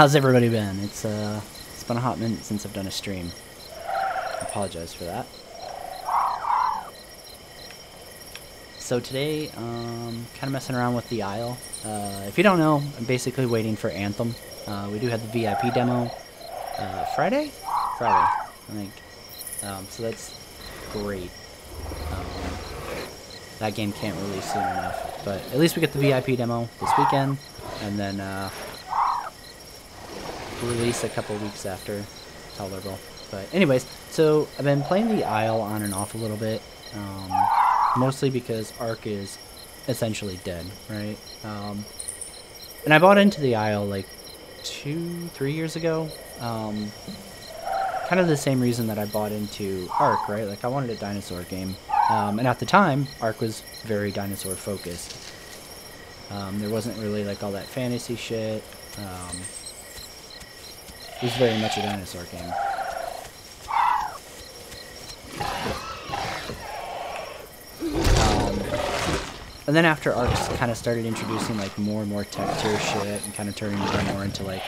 How's everybody been? It's been a hot minute since I've done a stream. I apologize for that. So today, kind of messing around with the Isle. If you don't know, I'm basically waiting for Anthem. We do have the VIP demo Friday, I think. So that's great. That game can't release soon enough, but at least we get the VIP demo this weekend, and then release a couple weeks after. Tolerable. But anyways, so I've been playing the Isle on and off a little bit, mostly because Ark is essentially dead, right? And I bought into the Isle like 2-3 years ago. Kind of the same reason that I bought into Ark, right? Like I wanted a dinosaur game. And at the time, Ark was very dinosaur focused. There wasn't really like all that fantasy shit. It was very much a dinosaur game. And then after Ark kind of started introducing like more and more texture shit and kind of turning it more into like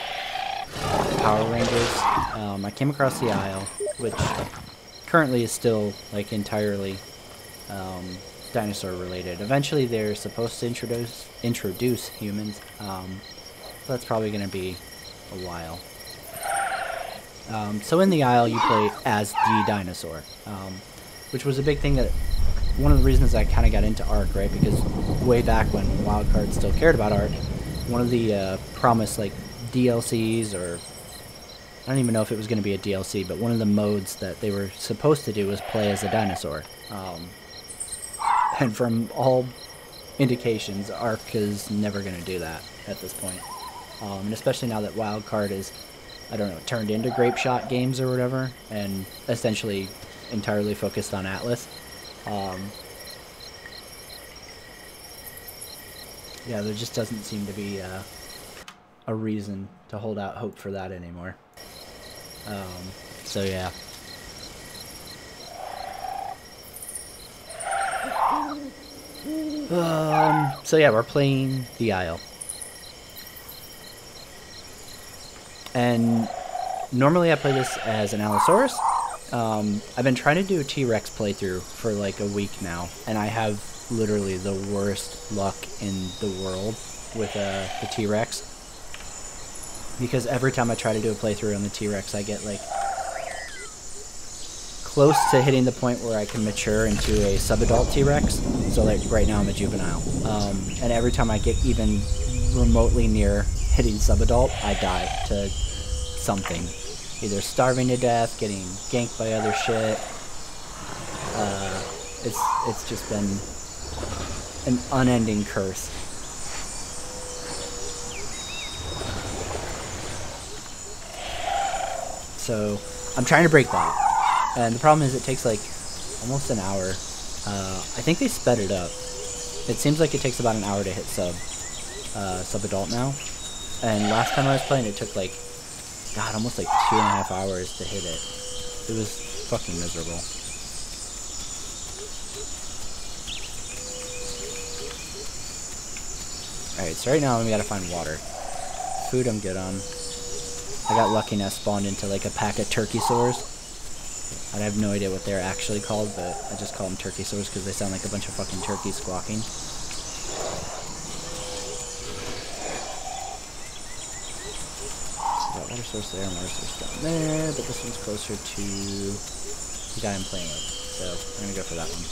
Power Rangers, I came across the Isle, which currently is still like entirely dinosaur related. Eventually they're supposed to introduce humans, so that's probably going to be a while. So in the Isle you play as the dinosaur, which was a big thing that one of the reasons I kind of got into Ark, right? Because way back when Wildcard still cared about Ark, one of the promised like DLCs, or I don't even know if it was going to be a DLC, but one of the modes that they were supposed to do was play as a dinosaur. And from all indications, Ark is never going to do that at this point. And especially now that Wildcard is, I don't know, turned into Grape Shot Games or whatever, and essentially entirely focused on Atlas. Yeah, there just doesn't seem to be a reason to hold out hope for that anymore. So yeah. So yeah, we're playing the Isle. And normally I play this as an Allosaurus. I've been trying to do a T-Rex playthrough for like a week now, and I have literally the worst luck in the world with the T-Rex. Because every time I try to do a playthrough on the T-Rex, I get like close to hitting the point where I can mature into a sub-adult T-Rex. So like right now I'm a juvenile. And every time I get even remotely near hitting sub-adult, I die to something. Either starving to death, getting ganked by other shit. It's just been an unending curse. So I'm trying to break that. And the problem is it takes like almost an hour. I think they sped it up. It seems like it takes about an hour to hit sub-adult now. And last time I was playing it took like, God, almost like 2.5 hours to hit it. It was fucking miserable. Alright, so right now we gotta find water. Food I'm good on. I got lucky and I spawned into like a pack of turkeysaurs. I have no idea what they're actually called, but I just call them turkeysaurs because they sound like a bunch of fucking turkeys squawking. Water source there and water source down there, but this one's closer to the guy I'm playing with, so I'm gonna go for that one.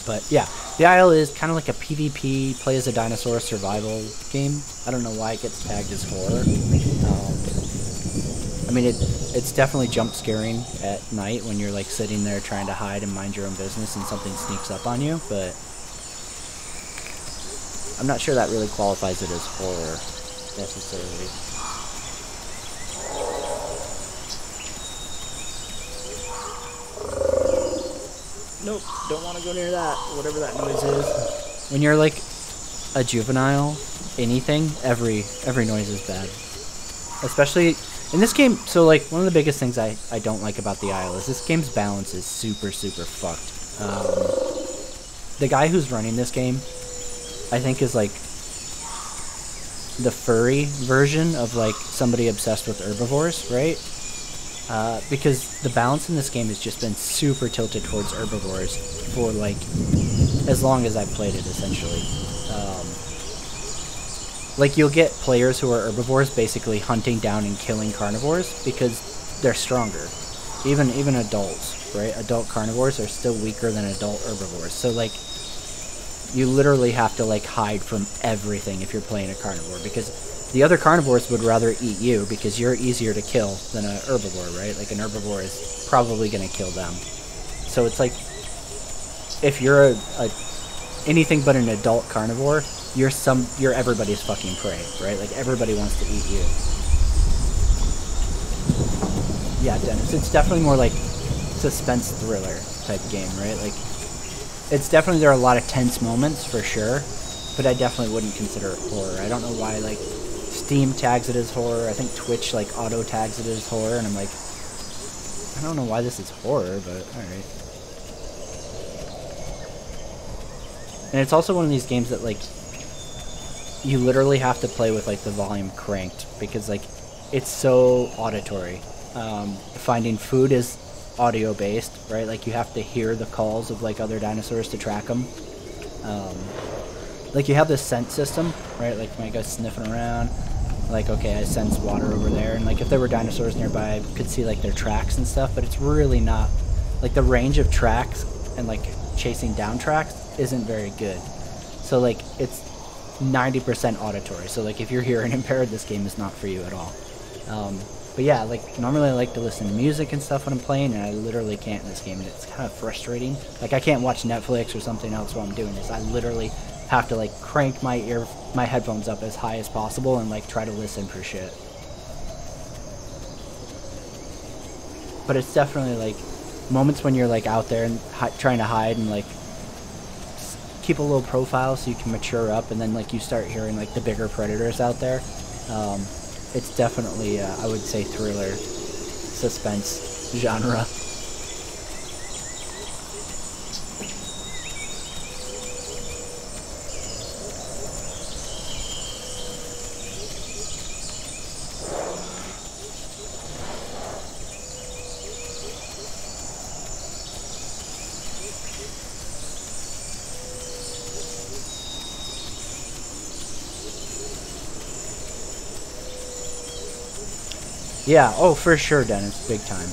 But yeah, the Isle is kind of like a PvP, play as a dinosaur survival game. I don't know why it gets tagged as horror. I mean, it's definitely jump scaring at night when you're like sitting there trying to hide and mind your own business and something sneaks up on you, but I'm not sure that really qualifies it as horror necessarily. Nope, don't want to go near that, whatever that noise is. When you're like a juvenile, anything, every noise is bad. Especially in this game. So like one of the biggest things I don't like about the Isle is this game's balance is super fucked. The guy who's running this game, I think, is like the furry version of like somebody obsessed with herbivores, right? Because the balance in this game has just been super tilted towards herbivores for like as long as I've played it, essentially. Like you'll get players who are herbivores basically hunting down and killing carnivores because they're stronger. Even adults, right? Adult carnivores are still weaker than adult herbivores. So like you literally have to like hide from everything if you're playing a carnivore, because the other carnivores would rather eat you because you're easier to kill than an herbivore, right? Like an herbivore is probably going to kill them. So it's like if you're anything but an adult carnivore, you're everybody's fucking prey, right? Like everybody wants to eat you. Yeah, Dennis, it's definitely more like suspense thriller type game, right? Like it's definitely, there are a lot of tense moments for sure, but I definitely wouldn't consider it horror. I don't know why like Steam tags it as horror. I think Twitch like auto tags it as horror, and I'm like, I don't know why this is horror, but alright. And it's also one of these games that like you literally have to play with like the volume cranked because like it's so auditory. Finding food is audio based, right? Like you have to hear the calls of like other dinosaurs to track them. Like you have this scent system, right? Like when I go sniffing around, like okay, I sense water over there, and like if there were dinosaurs nearby, I could see like their tracks and stuff, but it's really not, like the range of tracks and like chasing down tracks isn't very good. So like it's 90% auditory, so like if you're hearing impaired, this game is not for you at all. But yeah, like normally I like to listen to music and stuff when I'm playing, and I literally can't in this game, and it's kind of frustrating. Like I can't watch Netflix or something else while I'm doing this. I literally have to like crank my headphones up as high as possible and like try to listen for shit. But it's definitely like moments when you're like out there and trying to hide and like keep a low profile so you can mature up, and then like you start hearing like the bigger predators out there. It's definitely, I would say, thriller, suspense genre. Yeah, oh, for sure, Dennis, big time.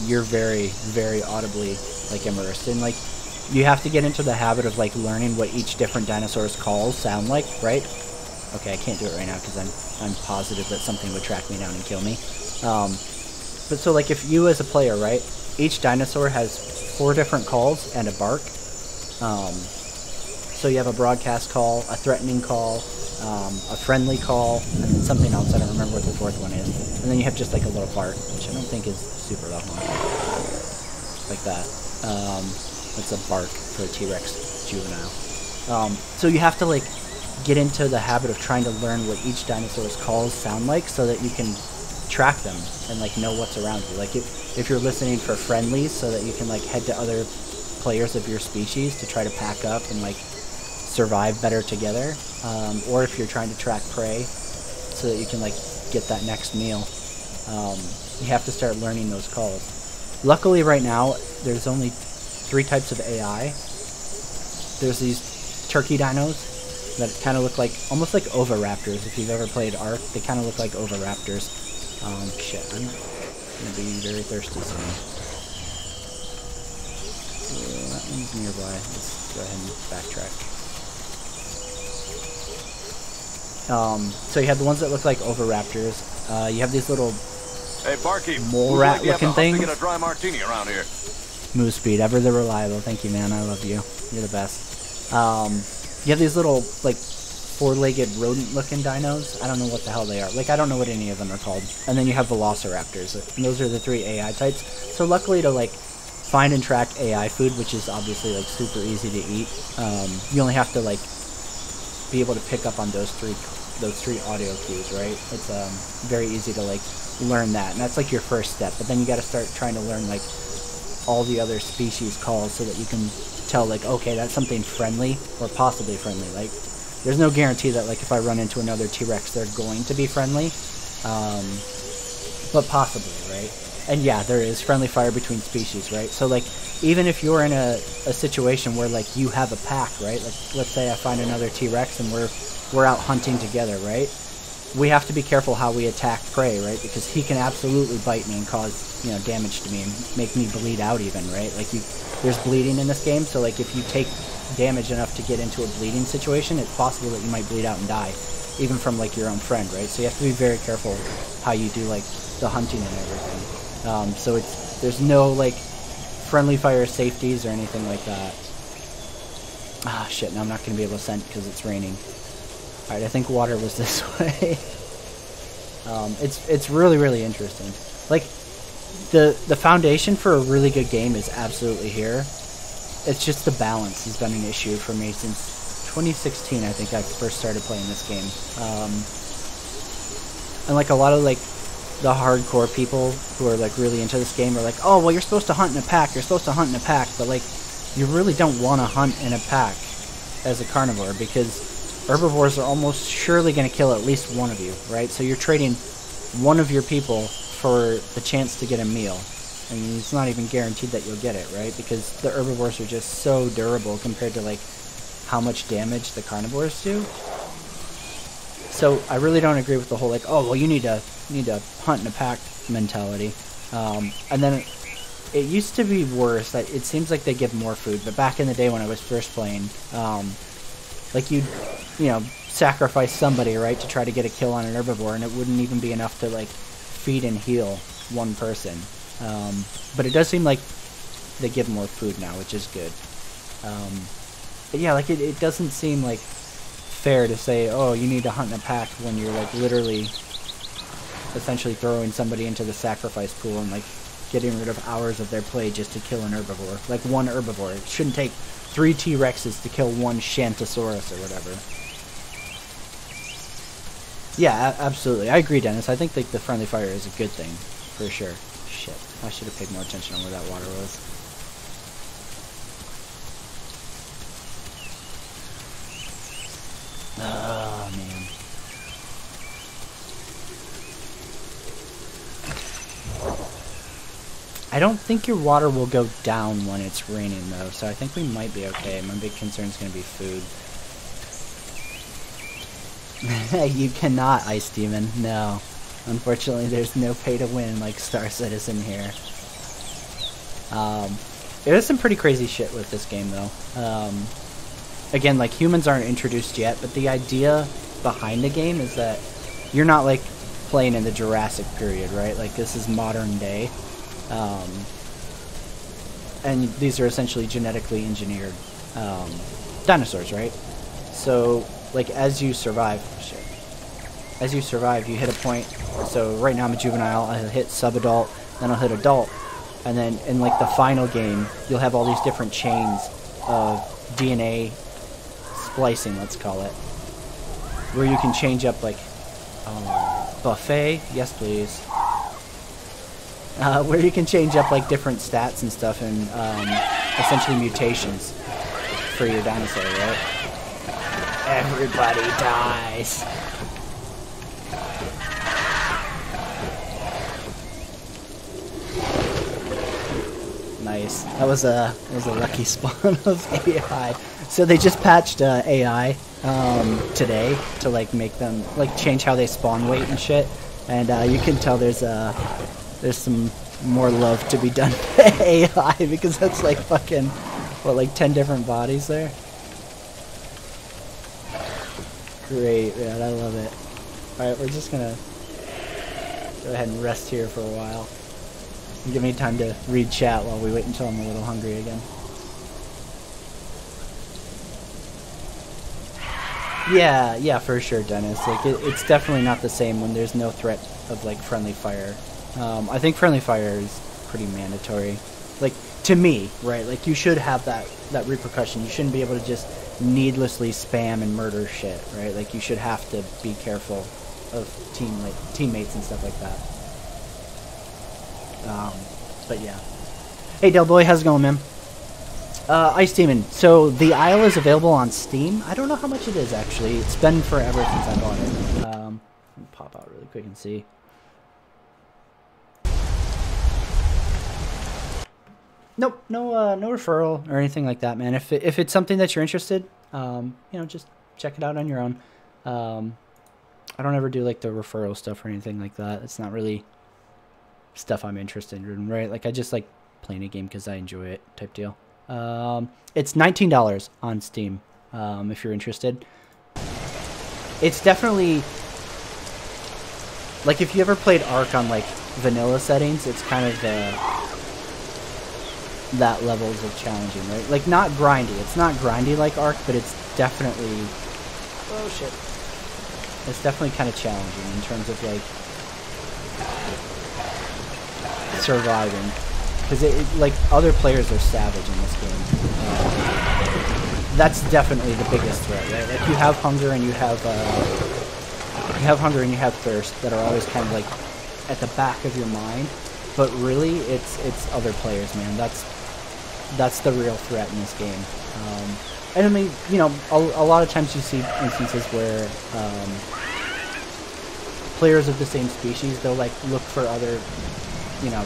You're very, very audibly, like, immersed. And, like, you have to get into the habit of, like, learning what each different dinosaur's calls sound like, right? Okay, I can't do it right now because I'm positive that something would track me down and kill me. But so, like, if you as a player, right, each dinosaur has 4 different calls and a bark. So you have a broadcast call, a threatening call, a friendly call, and then something else. I don't remember what the 4th one is. And then you have just like a little bark, which I don't think is super long. Like that. That's a bark for a T-Rex juvenile. So you have to like get into the habit of trying to learn what each dinosaur's calls sound like so that you can track them and like know what's around you. Like if you're listening for friendlies so that you can like head to other players of your species to try to pack up and like survive better together, or if you're trying to track prey so that you can like get that next meal, you have to start learning those calls. Luckily right now there's only 3 types of AI. There's these turkey dinos that kind of look like almost like oviraptors. If you've ever played Ark, they kind of look like oviraptors. Shit, I'm gonna be very thirsty soon. That one's nearby. Let's go ahead and backtrack. So you have the ones that look like oviraptors. You have these little mole rat looking things. Get a dry martini around here. Move speed, ever the reliable. Thank you, man. I love you. You're the best. You have these little like 4-legged rodent looking dinos. I don't know what the hell they are. Like I don't know what any of them are called. And then you have velociraptors. And those are the 3 AI types. So luckily to like find and track AI food, which is obviously like super easy to eat, you only have to like be able to pick up on those three audio cues, right? It's very easy to like learn that, and that's like your first step. But then you got to start trying to learn like all the other species calls so that you can tell like, okay, that's something friendly or possibly friendly. Like there's no guarantee that like if I run into another T-Rex, they're going to be friendly. But possibly, right? And yeah, there is friendly fire between species, right? So like, even if you're in a situation where like you have a pack, right? Like, let's say I find another T-Rex and we're out hunting together, right? We have to be careful how we attack prey, right? Because he can absolutely bite me and cause, you know, damage to me and make me bleed out even, right? Like there's bleeding in this game, so like if you take damage enough to get into a bleeding situation, it's possible that you might bleed out and die, even from like your own friend, right? So you have to be very careful how you do like the hunting and everything. So there's no like friendly fire safeties or anything like that. Ah, shit, now I'm not going to be able to scent because it's raining. Alright, I think water was this way. It's really, really interesting. Like, the foundation for a really good game is absolutely here. It's just the balance has been an issue for me since 2016, I think I first started playing this game. And like a lot of like the hardcore people who are like really into this game are like, oh, well, you're supposed to hunt in a pack, you're supposed to hunt in a pack, but like, you really don't want to hunt in a pack as a carnivore, because herbivores are almost surely going to kill at least one of you, right? So you're trading one of your people for the chance to get a meal. I mean, it's not even guaranteed that you'll get it, right? Because the herbivores are just so durable compared to like how much damage the carnivores do. So I really don't agree with the whole like, oh, well, you need to hunt in a pack mentality. And then it used to be worse. It seems like they give more food, but back in the day when I was first playing, like you know, sacrifice somebody, right, to try to get a kill on an herbivore, and it wouldn't even be enough to like feed and heal one person. But it does seem like they give more food now, which is good. But yeah, like it doesn't seem like fair to say, oh, you need to hunt in a pack when you're like literally essentially throwing somebody into the sacrifice pool and like getting rid of hours of their play just to kill an herbivore. Like one herbivore. It shouldn't take 3 T-Rexes to kill one Shantosaurus or whatever. Yeah, absolutely. I agree, Dennis. I think like the friendly fire is a good thing, for sure. Shit. I should have paid more attention on where that water was. Oh, man. I don't think your water will go down when it's raining, though, so I think we might be okay. My big concern is going to be food. You cannot, Ice Demon. No. Unfortunately, there's no pay-to-win like Star Citizen here. There's some pretty crazy shit with this game, though. Again, like, humans aren't introduced yet, but the idea behind the game is that you're not, like, playing in the Jurassic period, right? Like, this is modern day. And these are essentially genetically engineered dinosaurs, right? So, like, as you survive, you hit a point. So right now I'm a juvenile, I'll hit sub-adult, then I'll hit adult, and then in like the final game, you'll have all these different chains of DNA splicing, let's call it, where you can change up like buffet, yes please, where you can change up like different stats and stuff and essentially mutations for your dinosaur, right? Everybody dies. Nice. That was a lucky spawn of AI. So they just patched AI today to like make them like change how they spawn weight and shit. And you can tell there's some more love to be done to AI because that's like fucking what, like 10 different bodies there. Great, man, I love it. Alright, we're just gonna go ahead and rest here for a while. And give me time to read chat while we wait until I'm a little hungry again. Yeah, for sure, Dennis. Like, it's definitely not the same when there's no threat of, like, friendly fire. I think friendly fire is pretty mandatory. Like, to me, right? Like, you should have that repercussion. You shouldn't be able to just needlessly spam and murder shit, right? Like, you should have to be careful of teammates and stuff like that. But yeah. Hey, Del Boy, how's it going, man? Ice Demon. So the Isle is available on Steam. I don't know how much it is actually. It's been forever since I bought it. Let me pop out really quick and see. Nope, no referral or anything like that, man. If it's something that you're interested, you know, just check it out on your own. I don't ever do like the referral stuff or anything like that. It's not really stuff I'm interested in, right? Like I just like playing a game because I enjoy it, type deal. It's $19 on Steam, if you're interested. It's definitely, like, if you ever played Ark on, like, vanilla settings, it's kind of, that levels of challenging, right? Like, not grindy. It's not grindy like Ark, but it's definitely, oh, shit. It's definitely kind of challenging in terms of, like, surviving. Because, like, other players are savage in this game. That's definitely the biggest threat, right? Like, you have hunger and you have thirst that are always kind of, like, at the back of your mind. But really, it's other players, man. That's the real threat in this game. And I mean, you know, a lot of times you see instances where players of the same species, they'll, like, look for other, you know,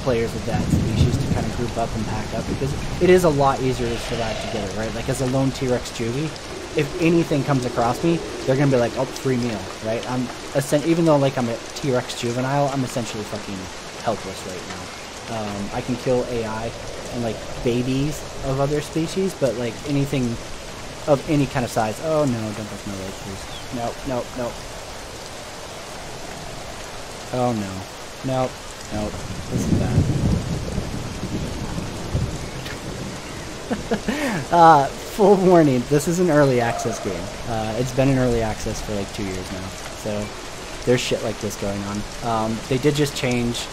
players of that species to kind of group up and pack up, because it is a lot easier to survive together, right? Like, as a lone T-Rex juvie, if anything comes across me, they're gonna be like, oh, free meal, right? Even though, like, I'm a T-Rex juvenile, I'm essentially fucking helpless right now. I can kill AI and, like, babies of other species, but, like, anything of any kind of size, oh no, don't touch my leg, please. No, no, no. Oh no. Nope. Nope, this is bad. Full warning, this is an early access game. It's been in early access for like 2 years now, so there's shit like this going on. They did just change,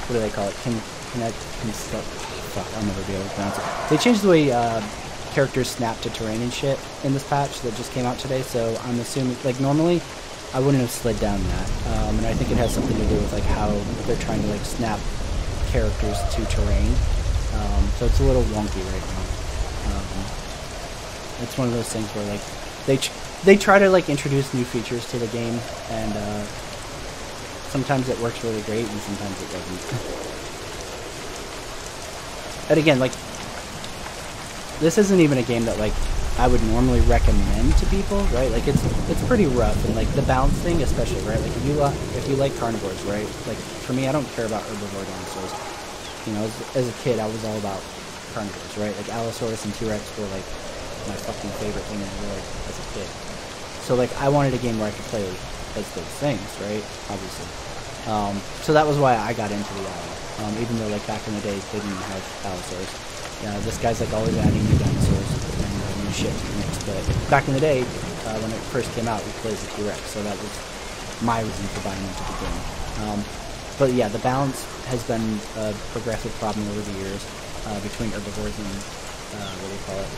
what do they call it? Fuck, I'll never be able to pronounce it. They changed the way characters snap to terrain and shit in this patch that just came out today, so I'm assuming, like, normally I wouldn't have slid down that, and I think it has something to do with, like, how they're trying to, like, snap characters to terrain, so it's a little wonky right now. It's one of those things where, like, they try to, like, introduce new features to the game, and sometimes it works really great, and sometimes it doesn't. And again, like, this isn't even a game that, like, I would normally recommend to people, right? Like, it's pretty rough, and, like, the balance thing especially, right? Like, if you like carnivores, right? Like, for me, I don't care about herbivore dinosaurs. You know, as a kid, I was all about carnivores, right? Like, Allosaurus and T-Rex were, like, my fucking favorite thing in the world as a kid. So, like, I wanted a game where I could play as those things, right? Obviously. So that was why I got into the Isle. Even though, like, back in the day, they didn't have Allosaurs. Yeah, this guy's, like, always adding new dinosaurs and new shit to the mix. But back in the day, when it first came out, we played as a T-Rex, so that was my reason for buying into the game. But yeah, the balance has been a progressive problem over the years between herbivores and, what do you call it?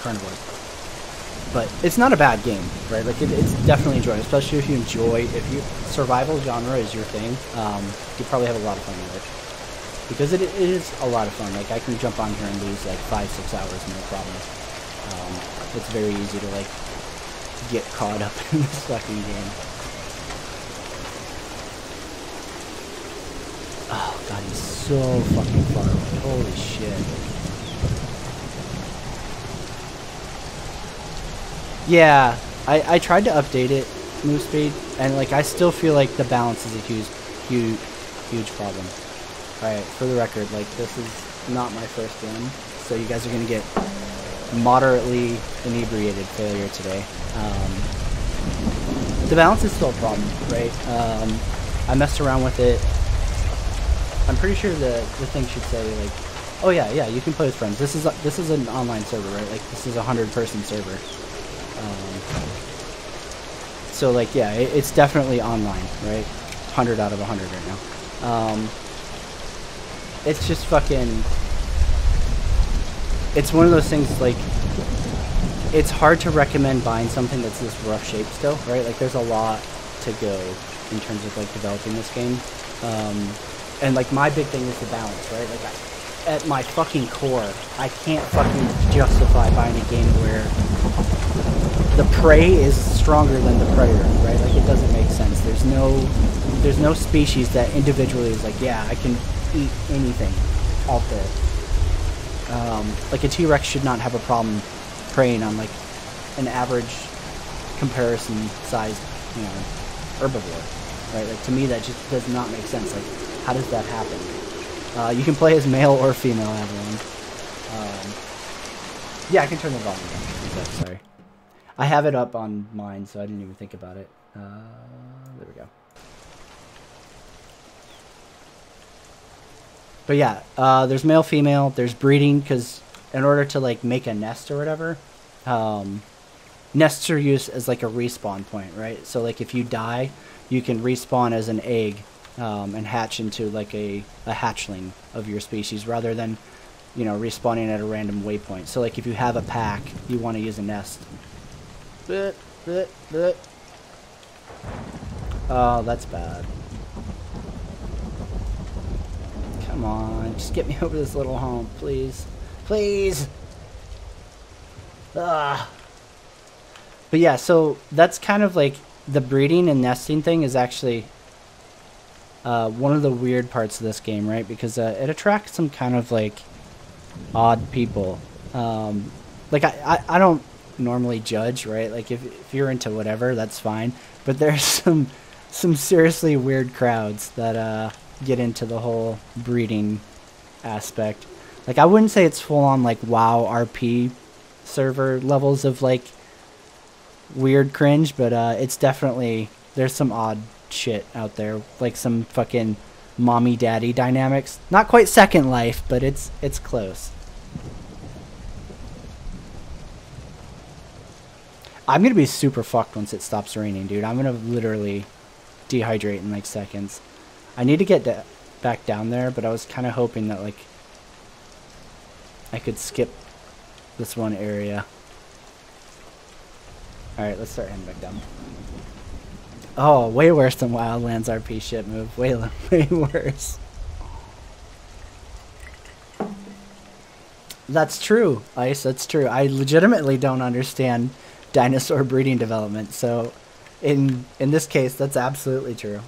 Carnivores. But it's not a bad game, right? Like, it's definitely enjoyable, especially if you enjoy, survival genre is your thing, you probably have a lot of fun with it. Because it is a lot of fun. Like, I can jump on here and lose, like, 5-6 hours, no problem. It's very easy to, like, get caught up in this fucking game. Oh, God, he's so fucking far away. Holy shit. Yeah, I tried to update it, move speed, and, like, I still feel like the balance is a huge problem. Alright, for the record, like, this is not my first game, so you guys are gonna get moderately inebriated failure today. The balance is still a problem, right? I messed around with it. I'm pretty sure the thing should say, like, oh yeah, you can play with friends. This is an online server, right? Like, this is a 100-person server. So, like, yeah, it's definitely online, right? 100 out of 100 right now. It's just fucking... It's one of those things, like, it's hard to recommend buying something that's this rough shape still, right? Like, there's a lot to go in terms of, like, developing this game. And like my big thing is the balance, right? Like at my fucking core, I can't fucking justify buying a game where the prey is stronger than the predator, right? Like it doesn't make sense. There's no species that individually is like, yeah, I can eat anything out there. Like a T-Rex should not have a problem preying on like an average comparison sized, you know, herbivore, right? Like to me that just does not make sense. Like how does that happen? You can play as male or female, everyone. Yeah, I can turn the volume down. Okay, sorry. I have it up on mine, so I didn't even think about it. There we go. But yeah, there's male, female. There's breeding, because in order to like make a nest or whatever, nests are used as like a respawn point, right? So like if you die, you can respawn as an egg and hatch into like a hatchling of your species, rather than, you know, respawning at a random waypoint. So like if you have a pack, you want to use a nest. Oh, that's bad. Come on, just get me over this little hump, please. Please! Ugh. But yeah, so that's kind of like the breeding and nesting thing is actually one of the weird parts of this game, right? Because it attracts some kind of like odd people. Like I don't normally judge, right? Like if you're into whatever, that's fine. But there's some seriously weird crowds that get into the whole breeding aspect. Like I wouldn't say it's full on like WoW RP server levels of like weird cringe, but it's definitely, there's some odd shit out there, like some fucking mommy daddy dynamics. Not quite Second Life, but it's close. I'm gonna be super fucked once it stops raining, dude. I'm gonna literally dehydrate in like seconds. I need to get back down there, but I was kind of hoping that like I could skip this one area. Alright, let's start heading back down. Oh, way worse than Wildlands RP shit move. Way worse. That's true, Ice. That's true. I legitimately don't understand dinosaur breeding development, so in this case, that's absolutely true.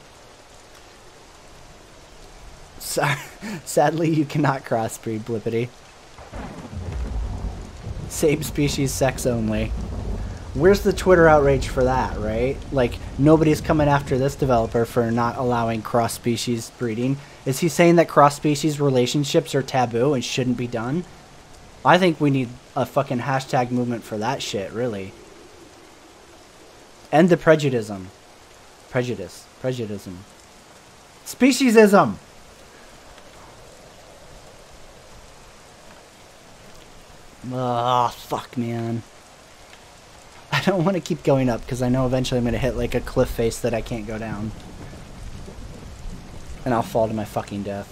Sadly, you cannot crossbreed, Blippity. Same species, sex only. Where's the Twitter outrage for that, right? Like, nobody's coming after this developer for not allowing cross-species breeding. Is he saying that cross-species relationships are taboo and shouldn't be done? I think we need a fucking hashtag movement for that shit, really. End the prejudicism. Prejudicism. Speciesism! Ah, fuck, man. I don't want to keep going up because I know eventually I'm going to hit like a cliff face that I can't go down. And I'll fall to my fucking death.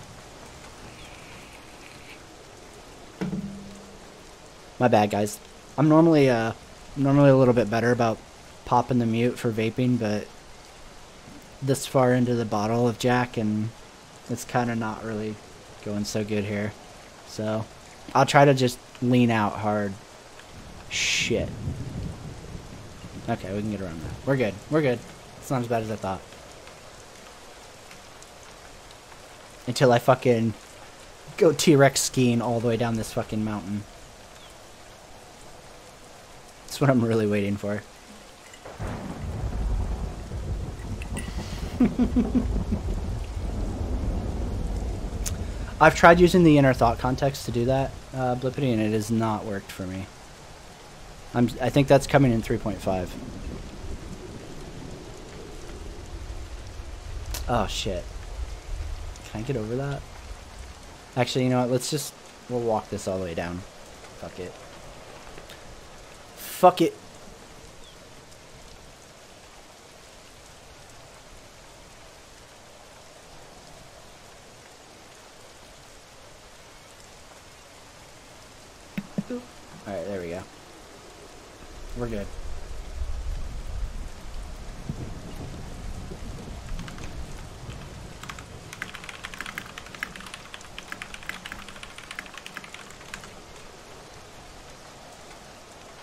My bad, guys. I'm normally a little bit better about popping the mute for vaping, but this far into the bottle of Jack and it's kind of not really going so good here. So I'll try to just lean out hard. Shit. Okay, we can get around that. We're good. We're good. It's not as bad as I thought. Until I fucking go T-Rex skiing all the way down this fucking mountain. That's what I'm really waiting for. I've tried using the inner thought context to do that, Blippity, and it has not worked for me. I think that's coming in 3.5. Oh, shit. Can I get over that? Actually, you know what? We'll walk this all the way down. Fuck it. Fuck it. Alright, there we go. We're good.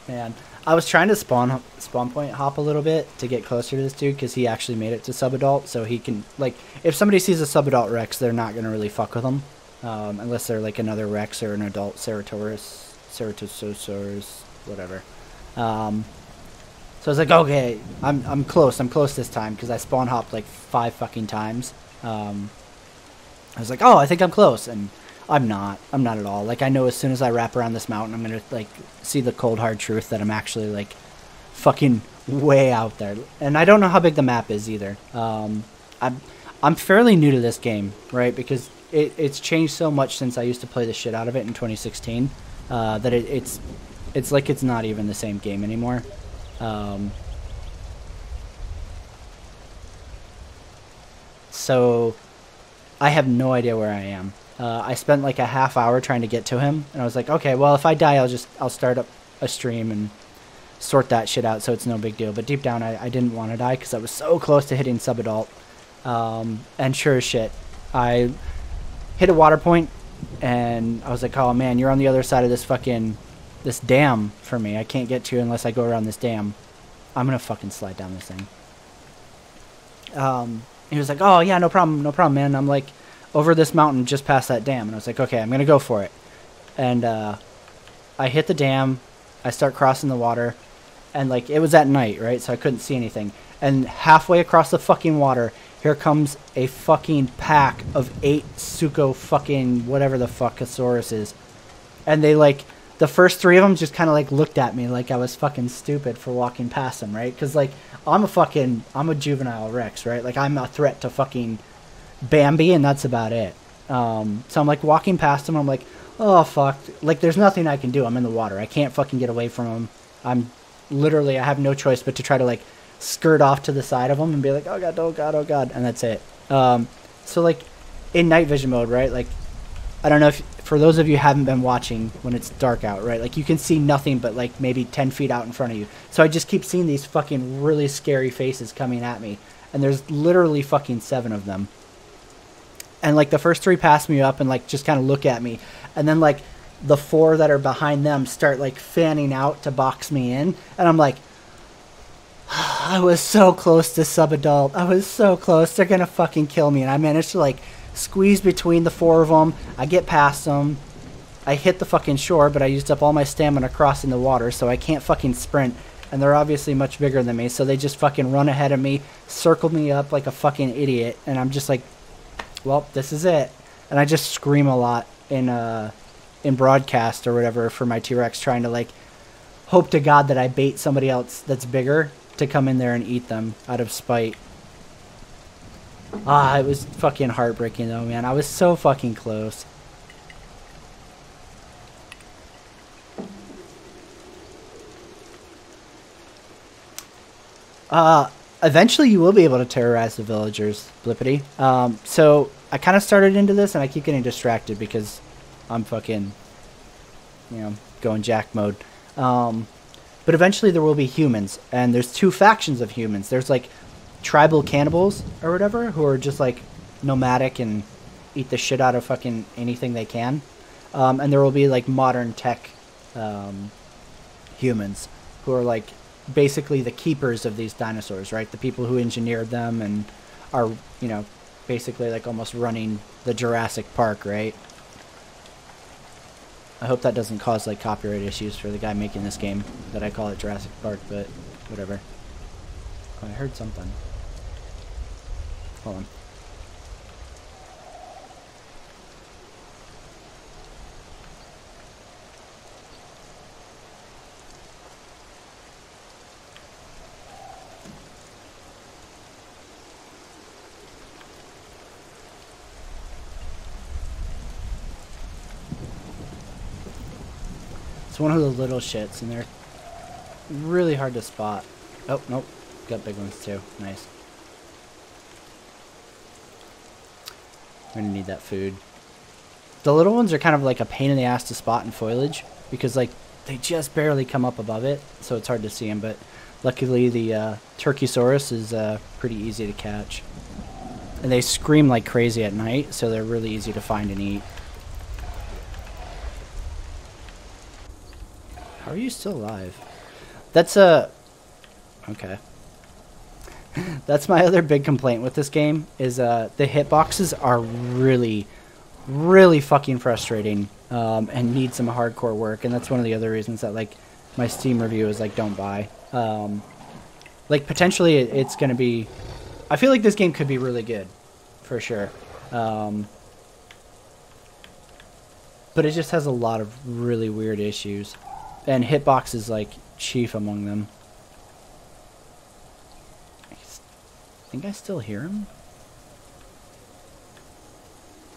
Man, I was trying to spawn point hop a little bit to get closer to this dude because he actually made it to subadult, so he can, like, if somebody sees a subadult Rex, they're not gonna really fuck with him, unless they're like another Rex or an adult Ceratosaurus, whatever. So I was like, okay, I'm close this time because I spawn hopped like 5 fucking times. I was like, oh, I think I'm close, and I'm not at all. Like, I know as soon as I wrap around this mountain, I'm gonna like see the cold hard truth that I'm actually like fucking way out there, and I don't know how big the map is either. I'm fairly new to this game, right? Because it's changed so much since I used to play the shit out of it in 2016 that it's like it's not even the same game anymore. So I have no idea where I am. I spent like a half hour trying to get to him, and I was like, okay, well, if I die, I'll start up a stream and sort that shit out, so it's no big deal. But deep down, I didn't want to die because I was so close to hitting subadult. And sure as shit, I hit a water point, and I was like, oh man, you're on the other side of this dam for me. I can't get to you unless I go around this dam. I'm gonna fucking slide down this thing. He was like, oh yeah, no problem, man. I'm like over this mountain just past that dam, and I was like, okay, I'm gonna go for it. And I hit the dam, I start crossing the water, and like it was at night, right? So I couldn't see anything. And halfway across the fucking water, here comes a fucking pack of 8 Suco fucking whatever the fuck Casaurus is. And they like, the first 3 of them just kind of like looked at me like I was fucking stupid for walking past them, right? Because like, I'm a juvenile Rex, right? Like I'm a threat to fucking Bambi, and that's about it. So I'm like walking past them, I'm like, oh fuck. Like there's nothing I can do. I'm in the water. I can't fucking get away from them. I have no choice but to try to like skirt off to the side of them and be like, oh god, oh god, oh god, and that's it. So like in night vision mode, right? Like I don't know if for those of you who haven't been watching when it's dark out, right? Like you can see nothing but like maybe 10 feet out in front of you. So I just keep seeing these fucking really scary faces coming at me, and there's literally fucking 7 of them. And like the first 3 pass me up and like just kind of look at me, and then like the 4 that are behind them start like fanning out to box me in, and I'm like, I was so close to subadult. I was so close. They're gonna fucking kill me. And I managed to like squeeze between the 4 of them. I get past them. I hit the fucking shore, but I used up all my stamina crossing the water, so I can't fucking sprint. And they're obviously much bigger than me, so they just fucking run ahead of me, circle me up like a fucking idiot, and I'm just like, well, this is it. And I just scream a lot in broadcast or whatever for my T-Rex, trying to like hope to God that I bait somebody else that's bigger to come in there and eat them out of spite. It was fucking heartbreaking though, man. I was so fucking close. Eventually you will be able to terrorize the villagers, Blippity. So I kind of started into this and I keep getting distracted because I'm fucking, going jack mode. But eventually there will be humans, and there's 2 factions of humans. There's like tribal cannibals or whatever, who are just like nomadic and eat the shit out of fucking anything they can. And there will be like modern tech humans who are like basically the keepers of these dinosaurs, right? The people who engineered them and are, basically like almost running the Jurassic Park, right? I hope that doesn't cause like copyright issues for the guy making this game that I call it Jurassic Park, but whatever. Oh, I heard something. Hold on. It's one of those little shits, and they're really hard to spot. Oh, nope. Got big ones too. Nice. I'm gonna need that food. The little ones are kind of like a pain in the ass to spot in foliage because like they just barely come up above it, so it's hard to see them. But luckily the Turkeysaurus is pretty easy to catch, and they scream like crazy at night, so they're really easy to find and eat. How are you still alive? That's a... Okay. That's my other big complaint with this game, is the hitboxes are really, really fucking frustrating, and need some hardcore work, and that's one of the other reasons that, like, my Steam review is, like, don't buy. Like, potentially it's going to be... I feel like this game could be really good, for sure. But it just has a lot of really weird issues, and hitbox is, like, chief among them. I think I still hear him.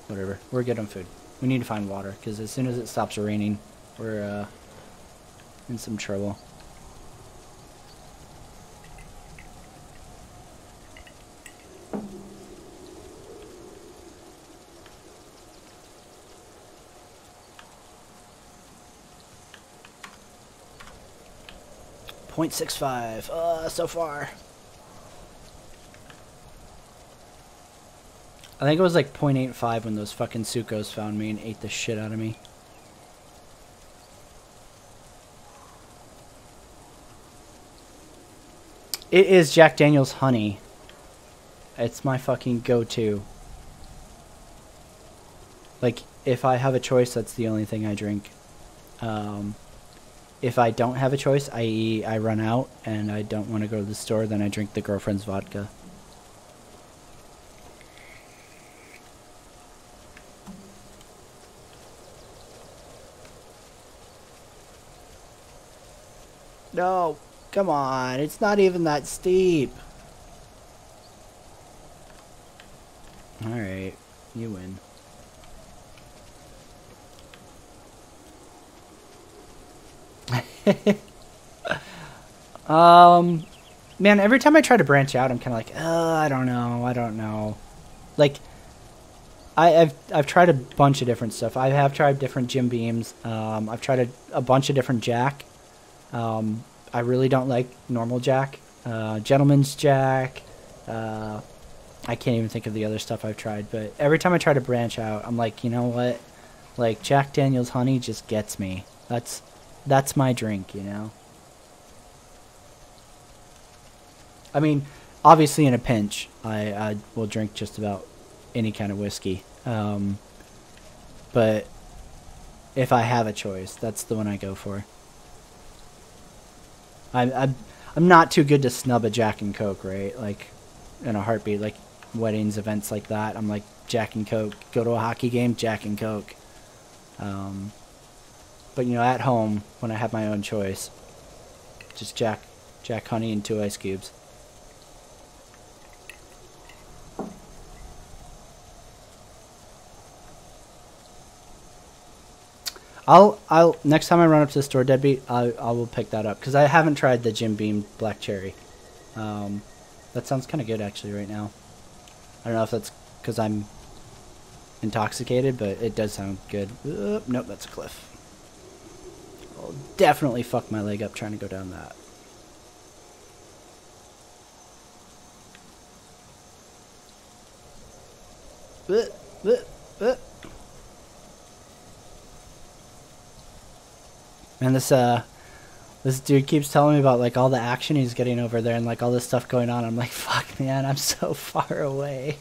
Whatever. We're good on food. We need to find water, because as soon as it stops raining, we're in some trouble. .65. So far. I think it was like .85 when those fucking Sukos found me and ate the shit out of me. It is Jack Daniel's honey. It's my fucking go-to. Like, if I have a choice, that's the only thing I drink. If I don't have a choice, i.e. I run out and I don't want to go to the store, then I drink the girlfriend's vodka. No, come on, it's not even that steep. Alright, you win. Man, every time I try to branch out, I'm kind of like, I don't know. Like, I've tried a bunch of different stuff. I have tried different Jim Beams. I've tried a bunch of different Jack. I really don't like normal Jack. Gentleman's Jack. I can't even think of the other stuff I've tried. But every time I try to branch out, I'm like, you know what? Like, Jack Daniel's honey just gets me. That's my drink, you know? I mean, obviously in a pinch, I will drink just about any kind of whiskey. But if I have a choice, that's the one I go for. I'm not too good to snub a Jack and Coke, right? Like, in a heartbeat, like weddings, events like that. I'm like, Jack and Coke. Go to a hockey game, Jack and Coke. But, you know, at home, when I have my own choice, just Jack honey and 2 ice cubes. I'll next time I run up to the store, Deadbeat, I will pick that up, because I haven't tried the Jim Beam Black Cherry. That sounds kind of good actually right now. I don't know if that's because I'm intoxicated, but it does sound good. Nope, that's a cliff. I'll definitely fuck my leg up trying to go down that. And this dude keeps telling me about, like, all the action he's getting over there and, like, all this stuff going on. I'm like, fuck, man, I'm so far away.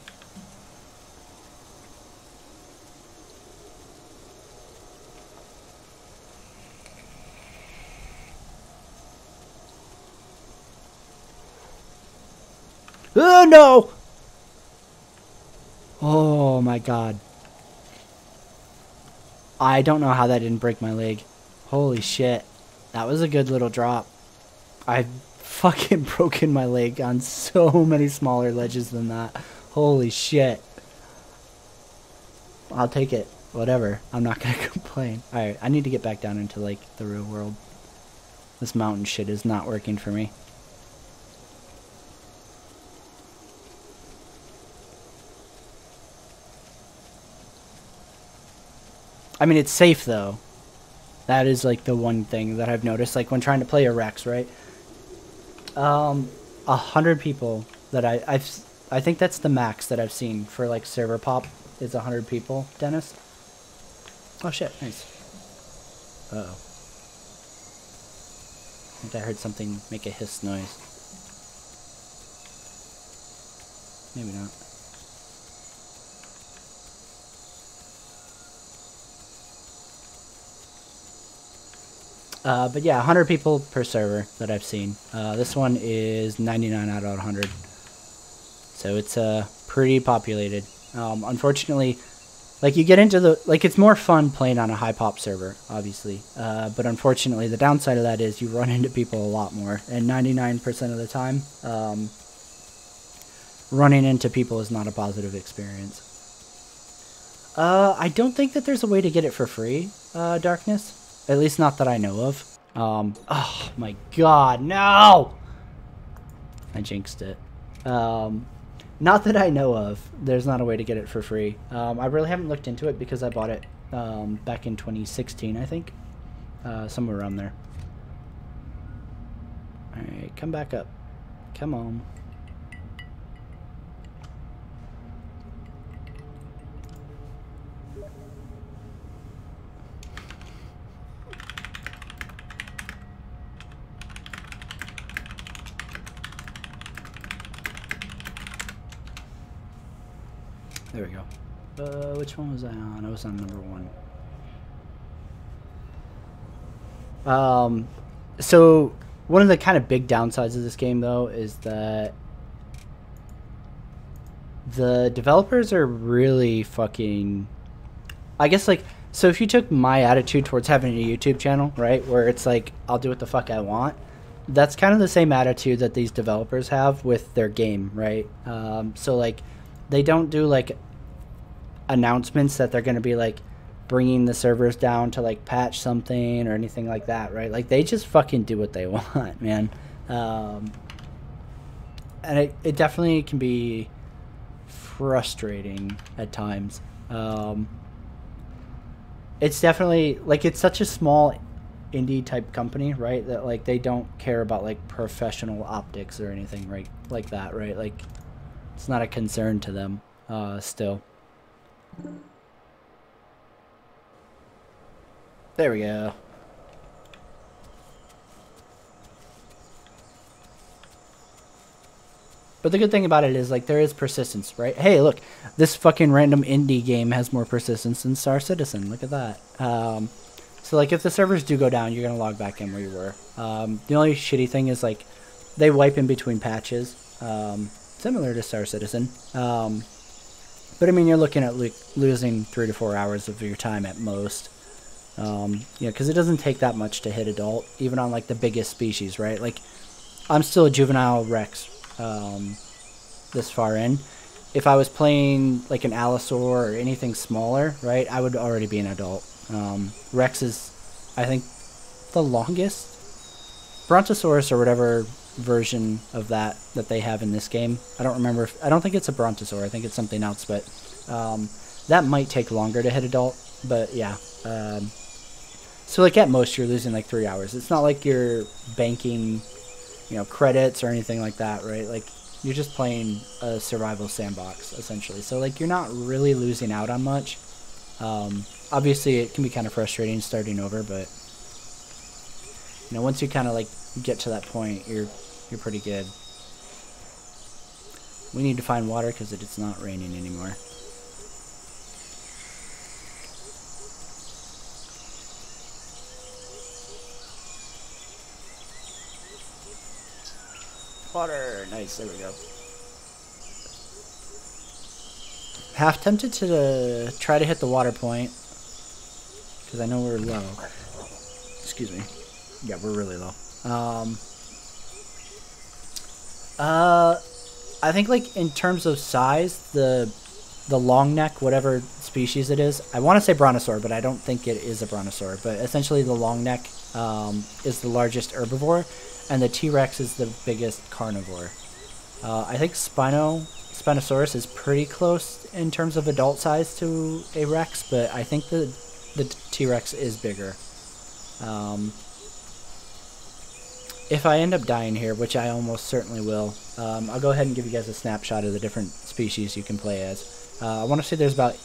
Oh, no! Oh, my God. I don't know how that didn't break my leg. Holy shit. That was a good little drop. I've fucking broken my leg on so many smaller ledges than that. Holy shit. I'll take it. Whatever. I'm not gonna complain. Alright, I need to get back down into, like, the real world. This mountain shit is not working for me. I mean, it's safe, though. That is, like, the one thing that I've noticed, like, when trying to play a Rex, right? 100 people that I think that's the max that I've seen for, like, server pop is 100 people, Dennis. Oh, shit, nice. Uh-oh. think I heard something make a hiss noise. Maybe not. But yeah, 100 people per server that I've seen. This one is 99 out of 100. So it's pretty populated. Unfortunately, like you get into the, like it's more fun playing on a high pop server, obviously. But unfortunately, the downside of that is you run into people a lot more. And 99% of the time, running into people is not a positive experience. I don't think that there's a way to get it for free, Darkness. At least not that I know of. Oh my god, no! I jinxed it. Not that I know of. There's not a way to get it for free. I really haven't looked into it because I bought it back in 2016, I think. Somewhere around there. Alright, come back up. Come on. There we go. Which one was I on? I was on number 1. So one of the kind of big downsides of this game, though, is that the developers are really fucking, I guess, like, so if you took my attitude towards having a YouTube channel, right, where it's like, I'll do what the fuck I want, that's kind of the same attitude that these developers have with their game, right? So, like, they don't do, like, announcements that they're going to be, like, bringing the servers down to, like, patch something or anything like that, right? Like, they just fucking do what they want, man. And it definitely can be frustrating at times. It's definitely, like, it's such a small indie type company, right, that, like, they don't care about, like, professional optics or anything, right, like that, right? Like, it's not a concern to them still. There we go. But the good thing about it is, like, there is persistence, right? Hey, look, this fucking random indie game has more persistence than Star Citizen. Look at that. So, like, if the servers do go down, you're going to log back in where you were. The only shitty thing is, like, they wipe in between patches, similar to Star Citizen. But, I mean, you're looking at losing 3 to 4 hours of your time at most. Yeah, because it doesn't take that much to hit adult, even on, like, the biggest species, right? Like, I'm still a juvenile Rex this far in. If I was playing, like, an Allosaur or anything smaller, right, I would already be an adult. Rex is, I think, the longest. Brontosaurus or whatever version of that they have in this game. I don't remember. I don't think it's a Brontosaur. I think it's something else, but that might take longer to hit adult. But yeah. So, like, at most you're losing like 3 hours. It's not like you're banking, you know, credits or anything like that, right? Like, you're just playing a survival sandbox essentially. So, like, you're not really losing out on much. Obviously it can be kind of frustrating starting over, but you know, once you kind of like get to that point, you're pretty good. We need to find water because it's not raining anymore. Water, nice, there we go. Half tempted to try to hit the water point because I know we're low. Excuse me. Yeah, we're really low. I think, like, in terms of size, the long neck, whatever species it is, I want to say brontosaur, but I don't think it is a brontosaur. But essentially, the long neck is the largest herbivore, and the T-Rex is the biggest carnivore. I think Spinosaurus is pretty close in terms of adult size to a Rex, but I think the T-Rex is bigger. If I end up dying here, which I almost certainly will, I'll go ahead and give you guys a snapshot of the different species you can play as. I want to say there's about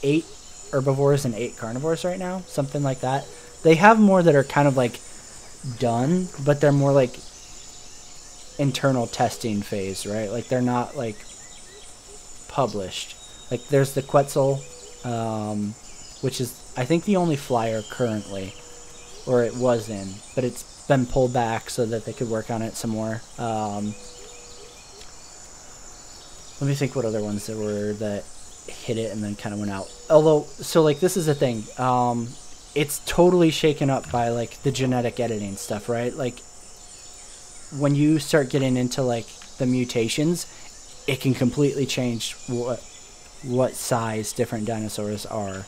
8 herbivores and 8 carnivores right now, something like that. They have more that are kind of like done, but they're more like internal testing phase, right? Like they're not like published. Like there's the Quetzal, which is I think the only flyer currently, or it was in, but it's been pulled back so that they could work on it some more. Let me think what other ones there were that hit it and then kind of went out. Although, so like this is the thing, it's totally shaken up by like the genetic editing stuff, right? Like when you start getting into like the mutations, it can completely change what size different dinosaurs are.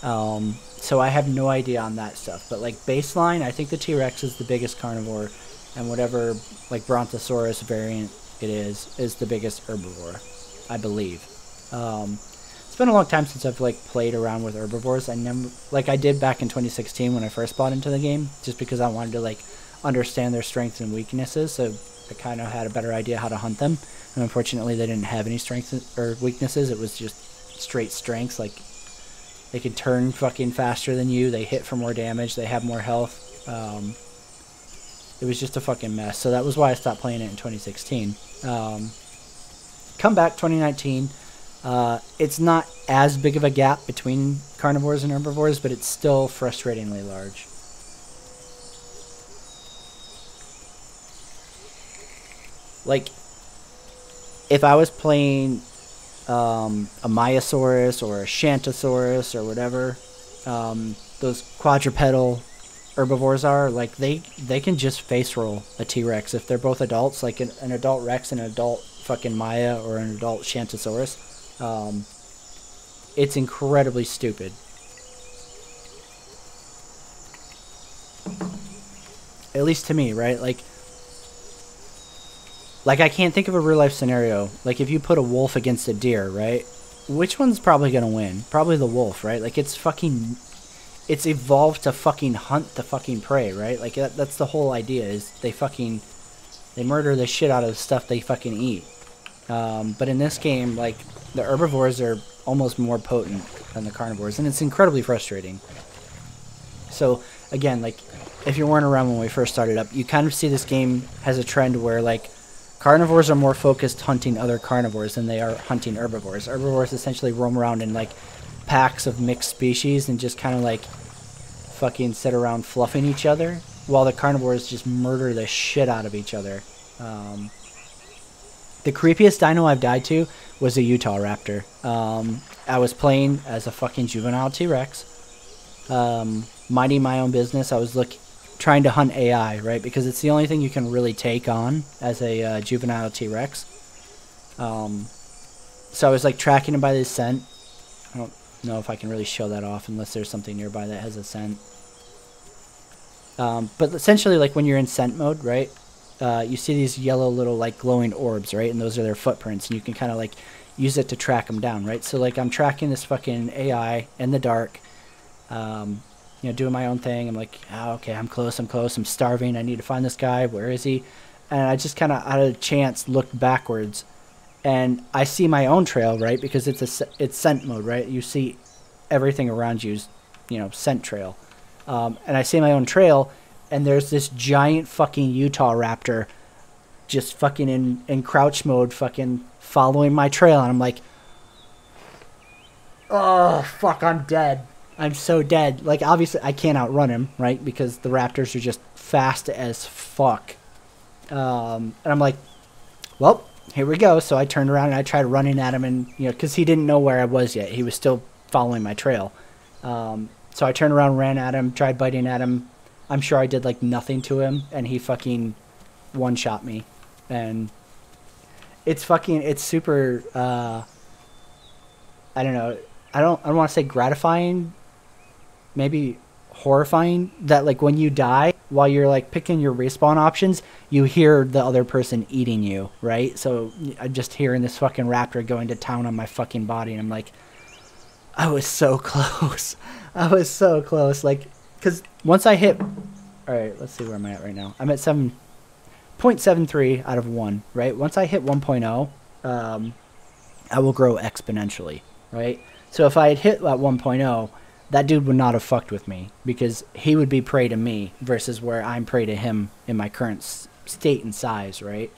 So I have no idea on that stuff, but like baseline, I think the T-Rex is the biggest carnivore, and whatever like Brontosaurus variant it is the biggest herbivore, I believe. It's been a long time since I've like played around with herbivores. I never, like I did back in 2016 when I first bought into the game, just because I wanted to like understand their strengths and weaknesses, so I kind of had a better idea how to hunt them. And unfortunately, they didn't have any strengths or weaknesses. It was just straight strengths. Like they could turn fucking faster than you. They hit for more damage. They have more health. It was just a fucking mess. So that was why I stopped playing it in 2016. Come back 2019. It's not as big of a gap between carnivores and herbivores, but it's still frustratingly large. Like, if I was playing a Myosaurus or a Shantosaurus or whatever, those quadrupedal herbivores are, like, they can just face roll a T-Rex if they're both adults, like an adult Rex and an adult fucking Maya or an adult Shantosaurus. It's incredibly stupid. At least to me, right? Like I can't think of a real life scenario. Like if you put a wolf against a deer, right? Which one's probably gonna win? Probably the wolf, right? Like it's evolved to fucking hunt the fucking prey, right? Like that's the whole idea, is they murder the shit out of the stuff they fucking eat. But in this game, like the herbivores are almost more potent than the carnivores, and it's incredibly frustrating. So again, like if you weren't around when we first started up, you kind of see this game has a trend where like carnivores are more focused hunting other carnivores than they are hunting herbivores. Herbivores essentially roam around in like packs of mixed species and just kind of like fucking sit around fluffing each other, while the carnivores just murder the shit out of each other. The creepiest dino I've died to was a Utah raptor. I was playing as a fucking juvenile T-Rex, minding my own business. I was trying to hunt AI, right? Because it's the only thing you can really take on as a juvenile T-Rex. So I was like tracking him by the scent. I don't know if I can really show that off unless there's something nearby that has a scent. But essentially, like when you're in scent mode, right? You see these yellow little like glowing orbs, right? And those are their footprints, and you can kind of like use it to track them down, right? So like I'm tracking this fucking AI in the dark, you know, doing my own thing. I'm like, oh, okay, I'm close, I'm starving, I need to find this guy, where is he? And I just kind of out of chance looked backwards, and I see my own trail, right? Because it's scent mode, right? You see everything around you's, you know, scent trail. And I see my own trail, and there's this giant fucking Utah raptor just fucking in crouch mode fucking following my trail, and I'm like, oh, fuck, I'm dead. I'm so dead. Like, obviously, I can't outrun him, right? Because the raptors are just fast as fuck. And I'm like, well, here we go. So I turned around and I tried running at him, and, you know, because he didn't know where I was yet. He was still following my trail. So I turned around, ran at him, tried biting at him. I'm sure I did, like, nothing to him, and he fucking one-shot me. And it's super, I don't know. I don't want to say gratifying, maybe horrifying, that like when you die, while you're like picking your respawn options, you hear the other person eating you, right? So I'm just hearing this fucking raptor going to town on my fucking body, and I'm like, I was so close. I was so close. Like, because once I hit, all right, let's see where I'm at right now. I'm at 7.73 out of 1, right? Once I hit 1.0, I will grow exponentially, right? So if I had hit at 1.0, that dude would not have fucked with me because he would be prey to me versus where I'm prey to him in my current state and size, right?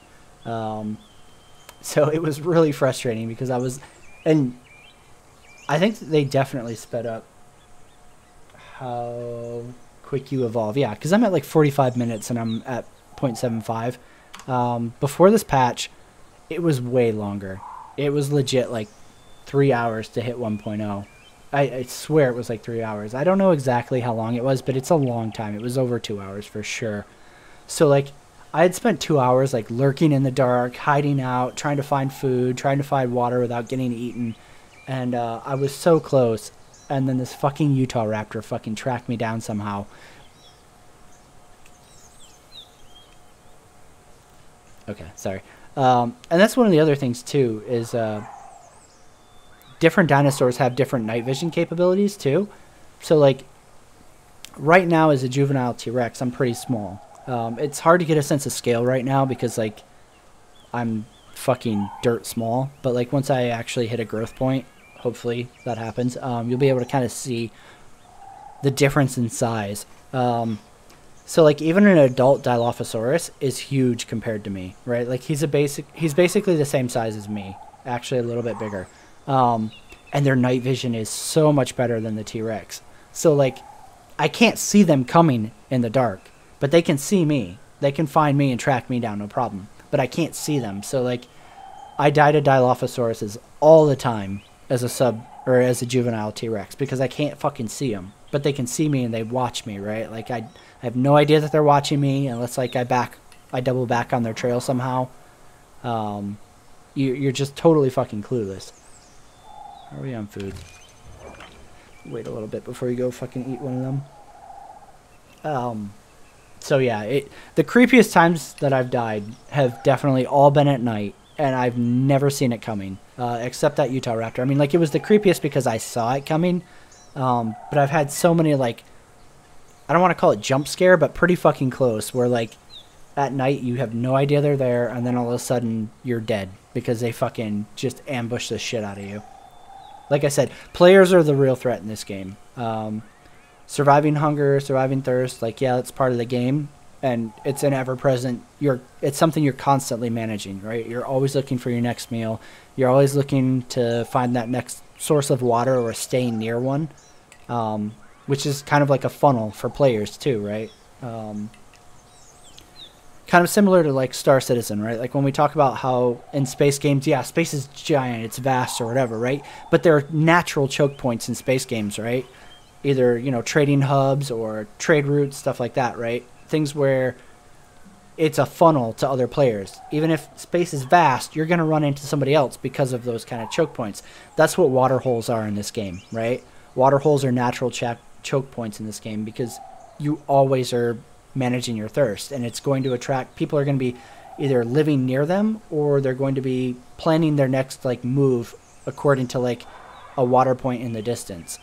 So it was really frustrating because and I think they definitely sped up how quick you evolve. Yeah, because I'm at like 45 minutes and I'm at 0.75. Before this patch, it was way longer. It was legit like 3 hours to hit 1.0. I swear it was like 3 hours. I don't know exactly how long it was, but it's a long time. It was over 2 hours for sure. So like I had spent 2 hours like lurking in the dark, hiding out, trying to find food, trying to find water without getting eaten. And I was so close. And then this fucking Utah raptor fucking tracked me down somehow. Okay, sorry. And that's one of the other things too is different dinosaurs have different night vision capabilities too. So like right now as a juvenile T-Rex, I'm pretty small. It's hard to get a sense of scale right now because like I'm fucking dirt small. But like once I actually hit a growth point, hopefully that happens, you'll be able to kind of see the difference in size. So like even an adult Dilophosaurus is huge compared to me, right? Like he's basically the same size as me, actually a little bit bigger. And their night vision is so much better than the T-Rex. So like I can't see them coming in the dark, but they can see me. They can find me and track me down, no problem. But I can't see them. So like I die to Dilophosauruses all the time as a juvenile T-Rex because I can't fucking see them. But they can see me and they watch me, right? Like I have no idea that they're watching me unless like I double back on their trail somehow. You're just totally fucking clueless. Are we on food? Wait a little bit before you go fucking eat one of them. So yeah, the creepiest times that I've died have definitely all been at night, and I've never seen it coming, except that Utah raptor. I mean, like it was the creepiest because I saw it coming, but I've had so many like, I don't want to call it jump scare, but pretty fucking close, where like at night you have no idea they're there, and then all of a sudden you're dead because they fucking just ambush the shit out of you. Like I said, players are the real threat in this game. Surviving hunger, surviving thirst, like yeah, it's part of the game, and it's an ever-present. It's something you're constantly managing, right? You're always looking for your next meal. You're always looking to find that next source of water or staying near one, which is kind of like a funnel for players too, right? Kind of similar to like Star Citizen, right? Like when we talk about how in space games, yeah, space is giant, it's vast or whatever, right? But there are natural choke points in space games, right? Either, you know, trading hubs or trade routes, stuff like that, right? Things where it's a funnel to other players. Even if space is vast, you're going to run into somebody else because of those kind of choke points. That's what water holes are in this game, right? Water holes are natural choke points in this game because you always are managing your thirst, and it's going to attract people are going to be either living near them or they're going to be planning their next like move according to like a water point in the distance.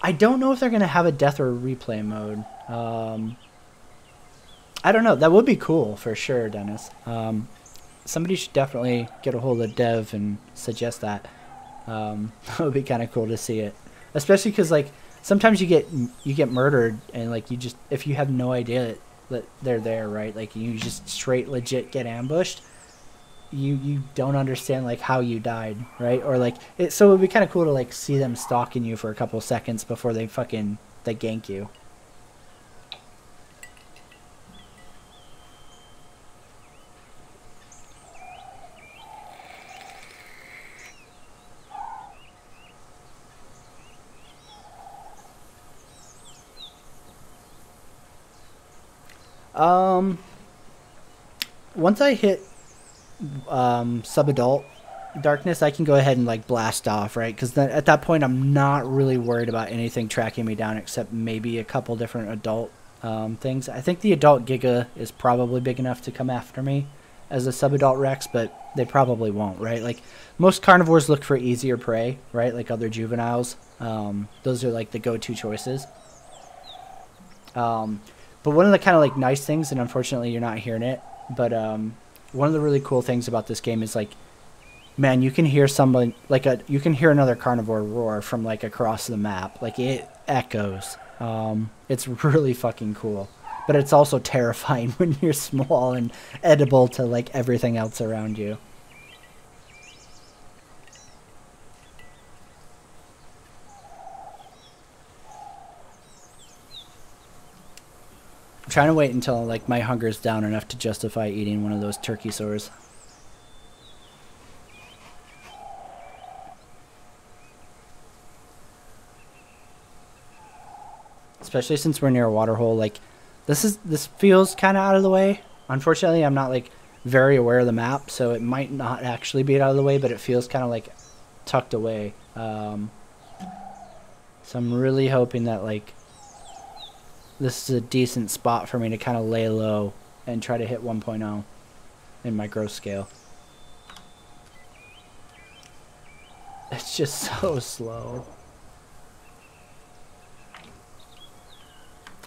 I don't know if they're going to have a death or replay mode. I don't know. That would be cool for sure, Dennis. Somebody should definitely get a hold of Dev and suggest that. That would be kind of cool to see it. Especially because like sometimes you get murdered and like you just, if you have no idea that they're there, right? Like you just straight legit get ambushed. You don't understand like how you died, right? Or like so it would be kind of cool to like see them stalking you for a couple seconds before they gank you. Once I hit sub-adult darkness, I can go ahead and like blast off, right? Because at that point I'm not really worried about anything tracking me down except maybe a couple different adult things. I think the adult Giga is probably big enough to come after me as a sub-adult Rex, but they probably won't, right? Like most carnivores look for easier prey, right? Like other juveniles. Those are like the go-to choices. But one of the kind of like nice things, and unfortunately you're not hearing it, but one of the really cool things about this game is like man, you can hear someone you can hear another carnivore roar from like across the map. Like it echoes. It's really fucking cool, but it's also terrifying when you're small and edible to like everything else around you. I'm trying to wait until like my hunger's down enough to justify eating one of those turkey sores. Especially since we're near a water hole, like this feels kind of out of the way. Unfortunately, I'm not like very aware of the map, so it might not actually be out of the way, but it feels kind of like tucked away. So I'm really hoping that like this is a decent spot for me to kind of lay low and try to hit 1.0 in my growth scale. It's just so slow.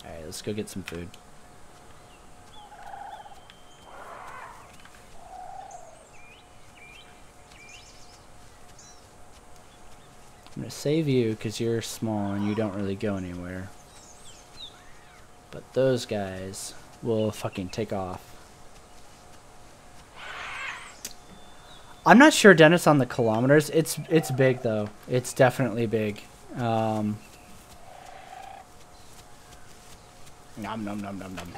Alright, let's go get some food. I'm gonna save you because you're small and you don't really go anywhere. But those guys will fucking take off. I'm not sure, Dennis, on the kilometers. It's big though. It's definitely big. Nom nom nom nom nom.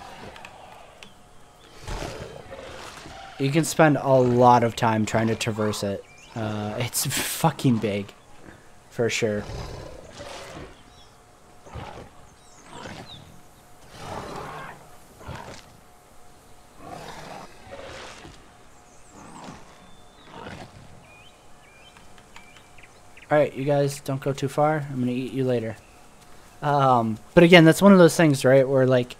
You can spend a lot of time trying to traverse it. It's fucking big, for sure. Alright, you guys, don't go too far. I'm gonna eat you later. But again, that's one of those things, right, where like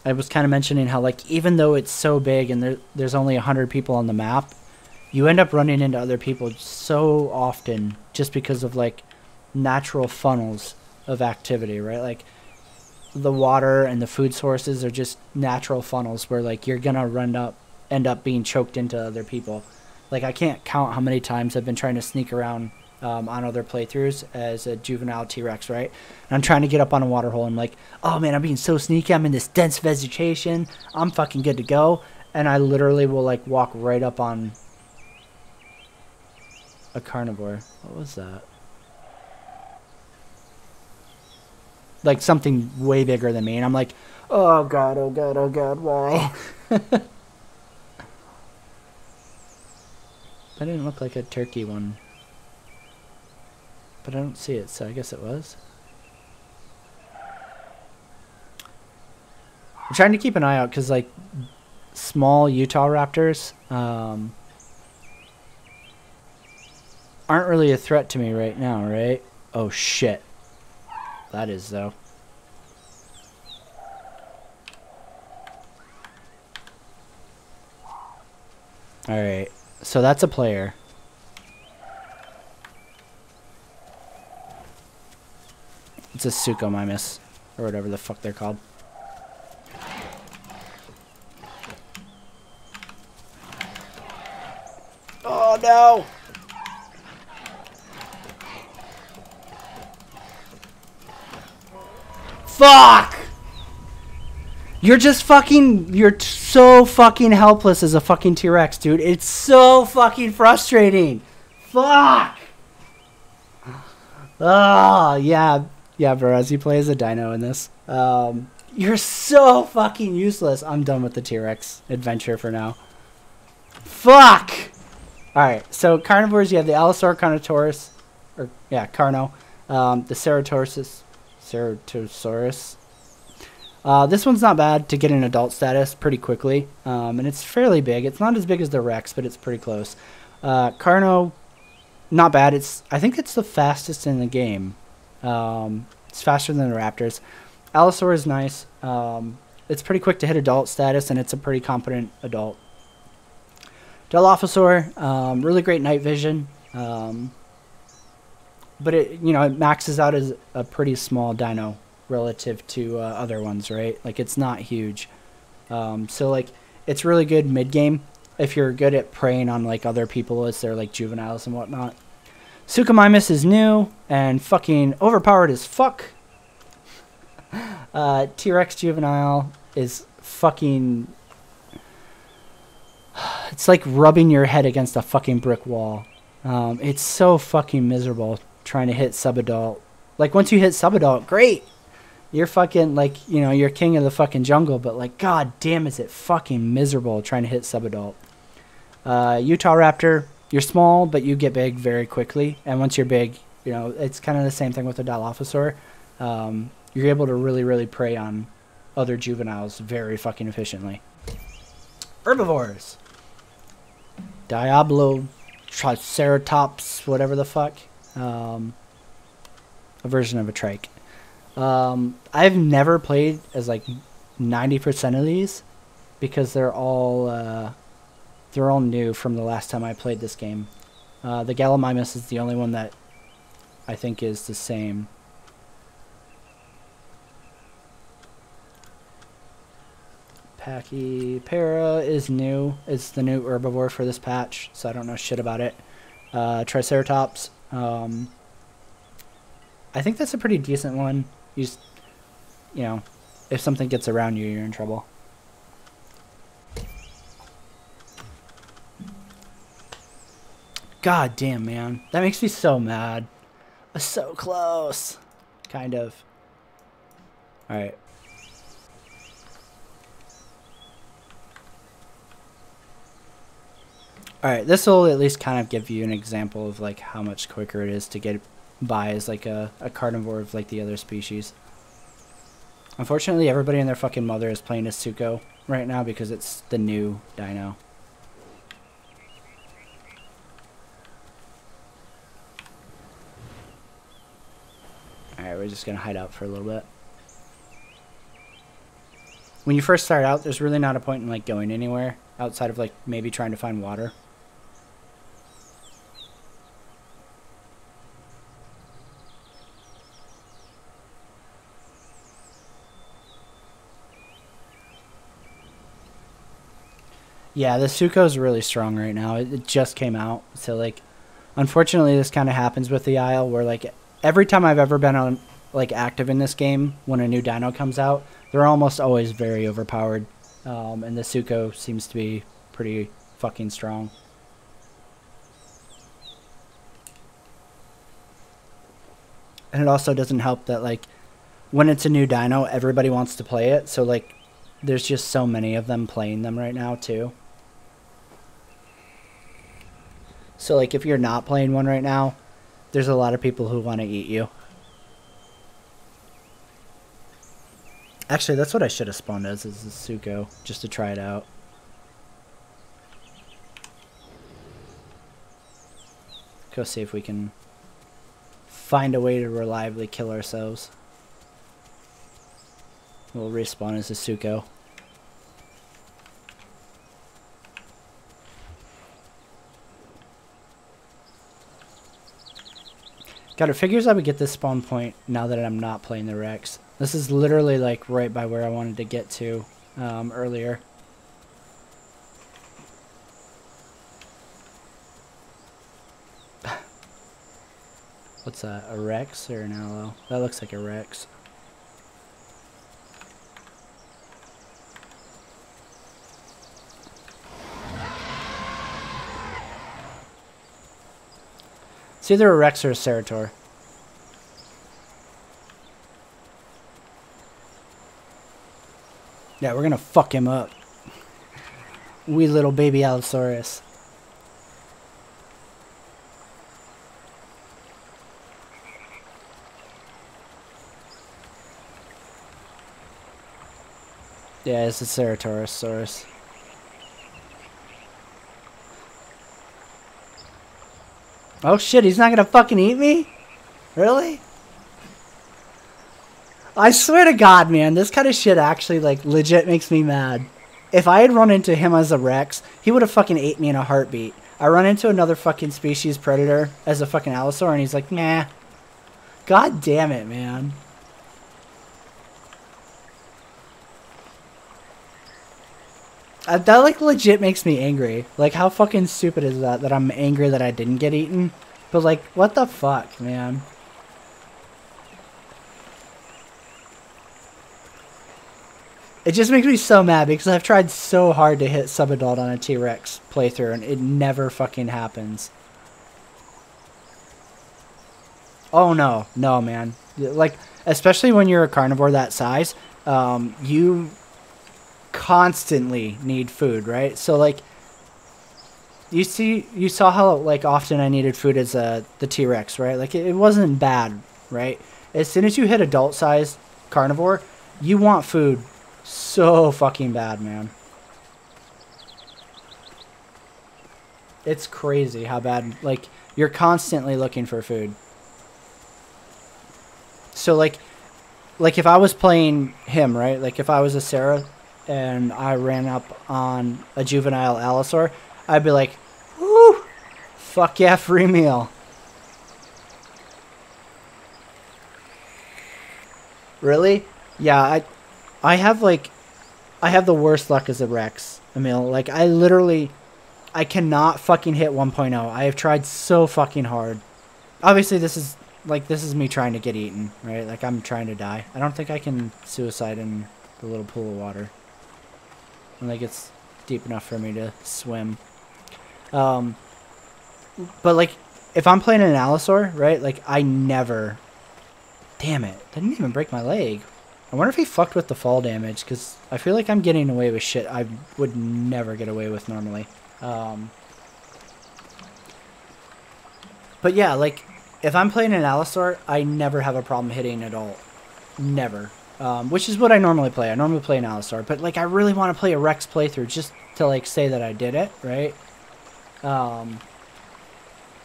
I was kind of mentioning how like even though it's so big and there's only 100 people on the map, you end up running into other people so often just because of like natural funnels of activity, right? Like the water and the food sources are just natural funnels where like you're gonna end up being choked into other people. Like I can't count how many times I've been trying to sneak around on other playthroughs as a juvenile T-Rex, right? And I'm trying to get up on a water hole. I'm like, oh man, I'm being so sneaky. I'm in this dense vegetation. I'm fucking good to go. And I literally will like walk right up on a carnivore. What was that? Like something way bigger than me. And I'm like, oh god, oh god, oh god, why? That didn't look like a turkey one. But I don't see it, so I guess it was. I'm trying to keep an eye out because, like, small Utah raptors aren't really a threat to me right now, right? Oh, shit. That is, though. Alright, so that's a player. It's a Suchomimus, or whatever the fuck they're called. Oh no! Fuck! You're just fucking, you're so fucking helpless as a fucking T-Rex, dude. It's so fucking frustrating. Fuck! Oh, yeah. Yeah, bro, as you play as a dino in this. You're so fucking useless. I'm done with the T-Rex adventure for now. Fuck! Alright, so carnivores, you have the Allosaur, Carnotaurus, or, yeah, Carno. The Ceratosaurus. This one's not bad to get an adult status pretty quickly. And it's fairly big. It's not as big as the Rex, but it's pretty close. Carno, not bad. I think it's the fastest in the game. It's faster than the Raptors. Allosaur is nice. It's pretty quick to hit adult status, and it's a pretty competent adult. Dilophosaur, really great night vision. But it maxes out as a pretty small dino relative to other ones, right? Like it's not huge. So like it's really good mid game. if you're good at preying on like other people as they're like juveniles and whatnot. Suchomimus is new and fucking overpowered as fuck. T-Rex juvenile is fucking... It's like rubbing your head against a fucking brick wall. It's so fucking miserable trying to hit subadult. Like, once you hit subadult, great! You're fucking, like, you know, you're king of the fucking jungle, but, like, god damn is it fucking miserable trying to hit subadult. FailureToReport, you're small, but you get big very quickly. And once you're big, you know, it's kind of the same thing with the Dilophosaur. You're able to really, really prey on other juveniles very fucking efficiently. Herbivores. Diablo, Triceratops, whatever the fuck. A version of a trike. I've never played as like 90% of these because they're all new from the last time I played this game. The Gallimimus is the only one that I think is the same. Pachypara is new. It's the new herbivore for this patch, so I don't know shit about it. Triceratops. I think that's a pretty decent one. You just, you know, if something gets around you, you're in trouble. God damn, man. That makes me so mad. So close. Kind of. Alright. Alright, this will at least kind of give you an example of like how much quicker it is to get by as like a carnivore of like the other species. Unfortunately, everybody and their fucking mother is playing as Sucho right now because it's the new dino. Alright, we're just gonna hide out for a little bit. When you first start out, there's really not a point in like going anywhere outside of like maybe trying to find water. Yeah, the Sucho is really strong right now. It just came out, so like, unfortunately, this kind of happens with the Isle, where like every time I've ever been on like active in this game, when a new dino comes out, they're almost always very overpowered, and the Sucho seems to be pretty fucking strong. And it also doesn't help that like when it's a new dino, everybody wants to play it, so like there's just so many of them playing them right now too. So like if you're not playing one right now, there's a lot of people who want to eat you. Actually, that's what I should have spawned as, is the Sucho, just to try it out. Go see if we can find a way to reliably kill ourselves. We'll respawn as a Sucho. God, it figures I would get this spawn point now that I'm not playing the Rex. This is literally like right by where I wanted to get to earlier. What's that, a Rex or an Aloe? That looks like a Rex. It's either a Rex or a Cerator. Yeah, we're gonna fuck him up. Wee little baby Allosaurus. Yeah, it's a Ceratorosaurus. Oh shit, he's not gonna fucking eat me? Really? I swear to God, man, this kind of shit actually, like, legit makes me mad. If I had run into him as a Rex, he would have fucking ate me in a heartbeat. I run into another fucking species predator as a fucking Allosaur, and he's like, nah. God damn it, man. That like legit makes me angry. Like how fucking stupid is that? That I'm angry that I didn't get eaten. But like, what the fuck, man? It just makes me so mad because I've tried so hard to hit sub-adult on a T-Rex playthrough and it never fucking happens. Oh no, no man. Like, especially when you're a carnivore that size, you constantly need food, right? So like, you saw how like often I needed food as the T-Rex, right? Like it wasn't bad, right? As soon as you hit adult size carnivore, you want food so fucking bad, man. It's crazy how bad, like, you're constantly looking for food. So like if I was playing him, right? Like if I was a Sarah and I ran up on a juvenile Allosaur, I'd be like, woo, fuck yeah, free meal. Really? Yeah, I have like, I have the worst luck as a Rex, Emil. Like I cannot fucking hit 1.0. I have tried so fucking hard. Obviously this is me trying to get eaten, right? Like I'm trying to die. I don't think I can suicide in the little pool of water. I don't think it's deep enough for me to swim. But like if I'm playing an Allosaur, right? Like I never. Damn it! Didn't even break my leg. I wonder if he fucked with the fall damage because I feel like I'm getting away with shit I would never get away with normally. But yeah, like, if I'm playing an Allosaur, I never have a problem hitting an adult. Never. Which is what I normally play. I normally play an Allosaur. But, like, I really want to play a Rex playthrough just to, like, say that I did it, right? And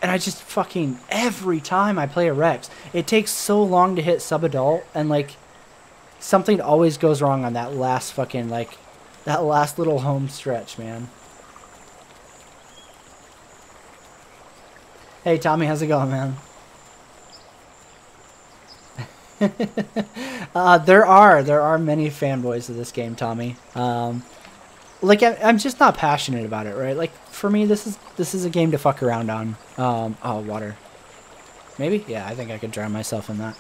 I just fucking, every time I play a Rex, it takes so long to hit sub-adult, and, like, something always goes wrong on that last fucking, like, that last little home stretch, man. Hey, Tommy, how's it going, man? There are many fanboys of this game, Tommy. Like I'm just not passionate about it, right? Like for me, this is a game to fuck around on. Oh, water. Maybe? Yeah, I think I could drown myself in that.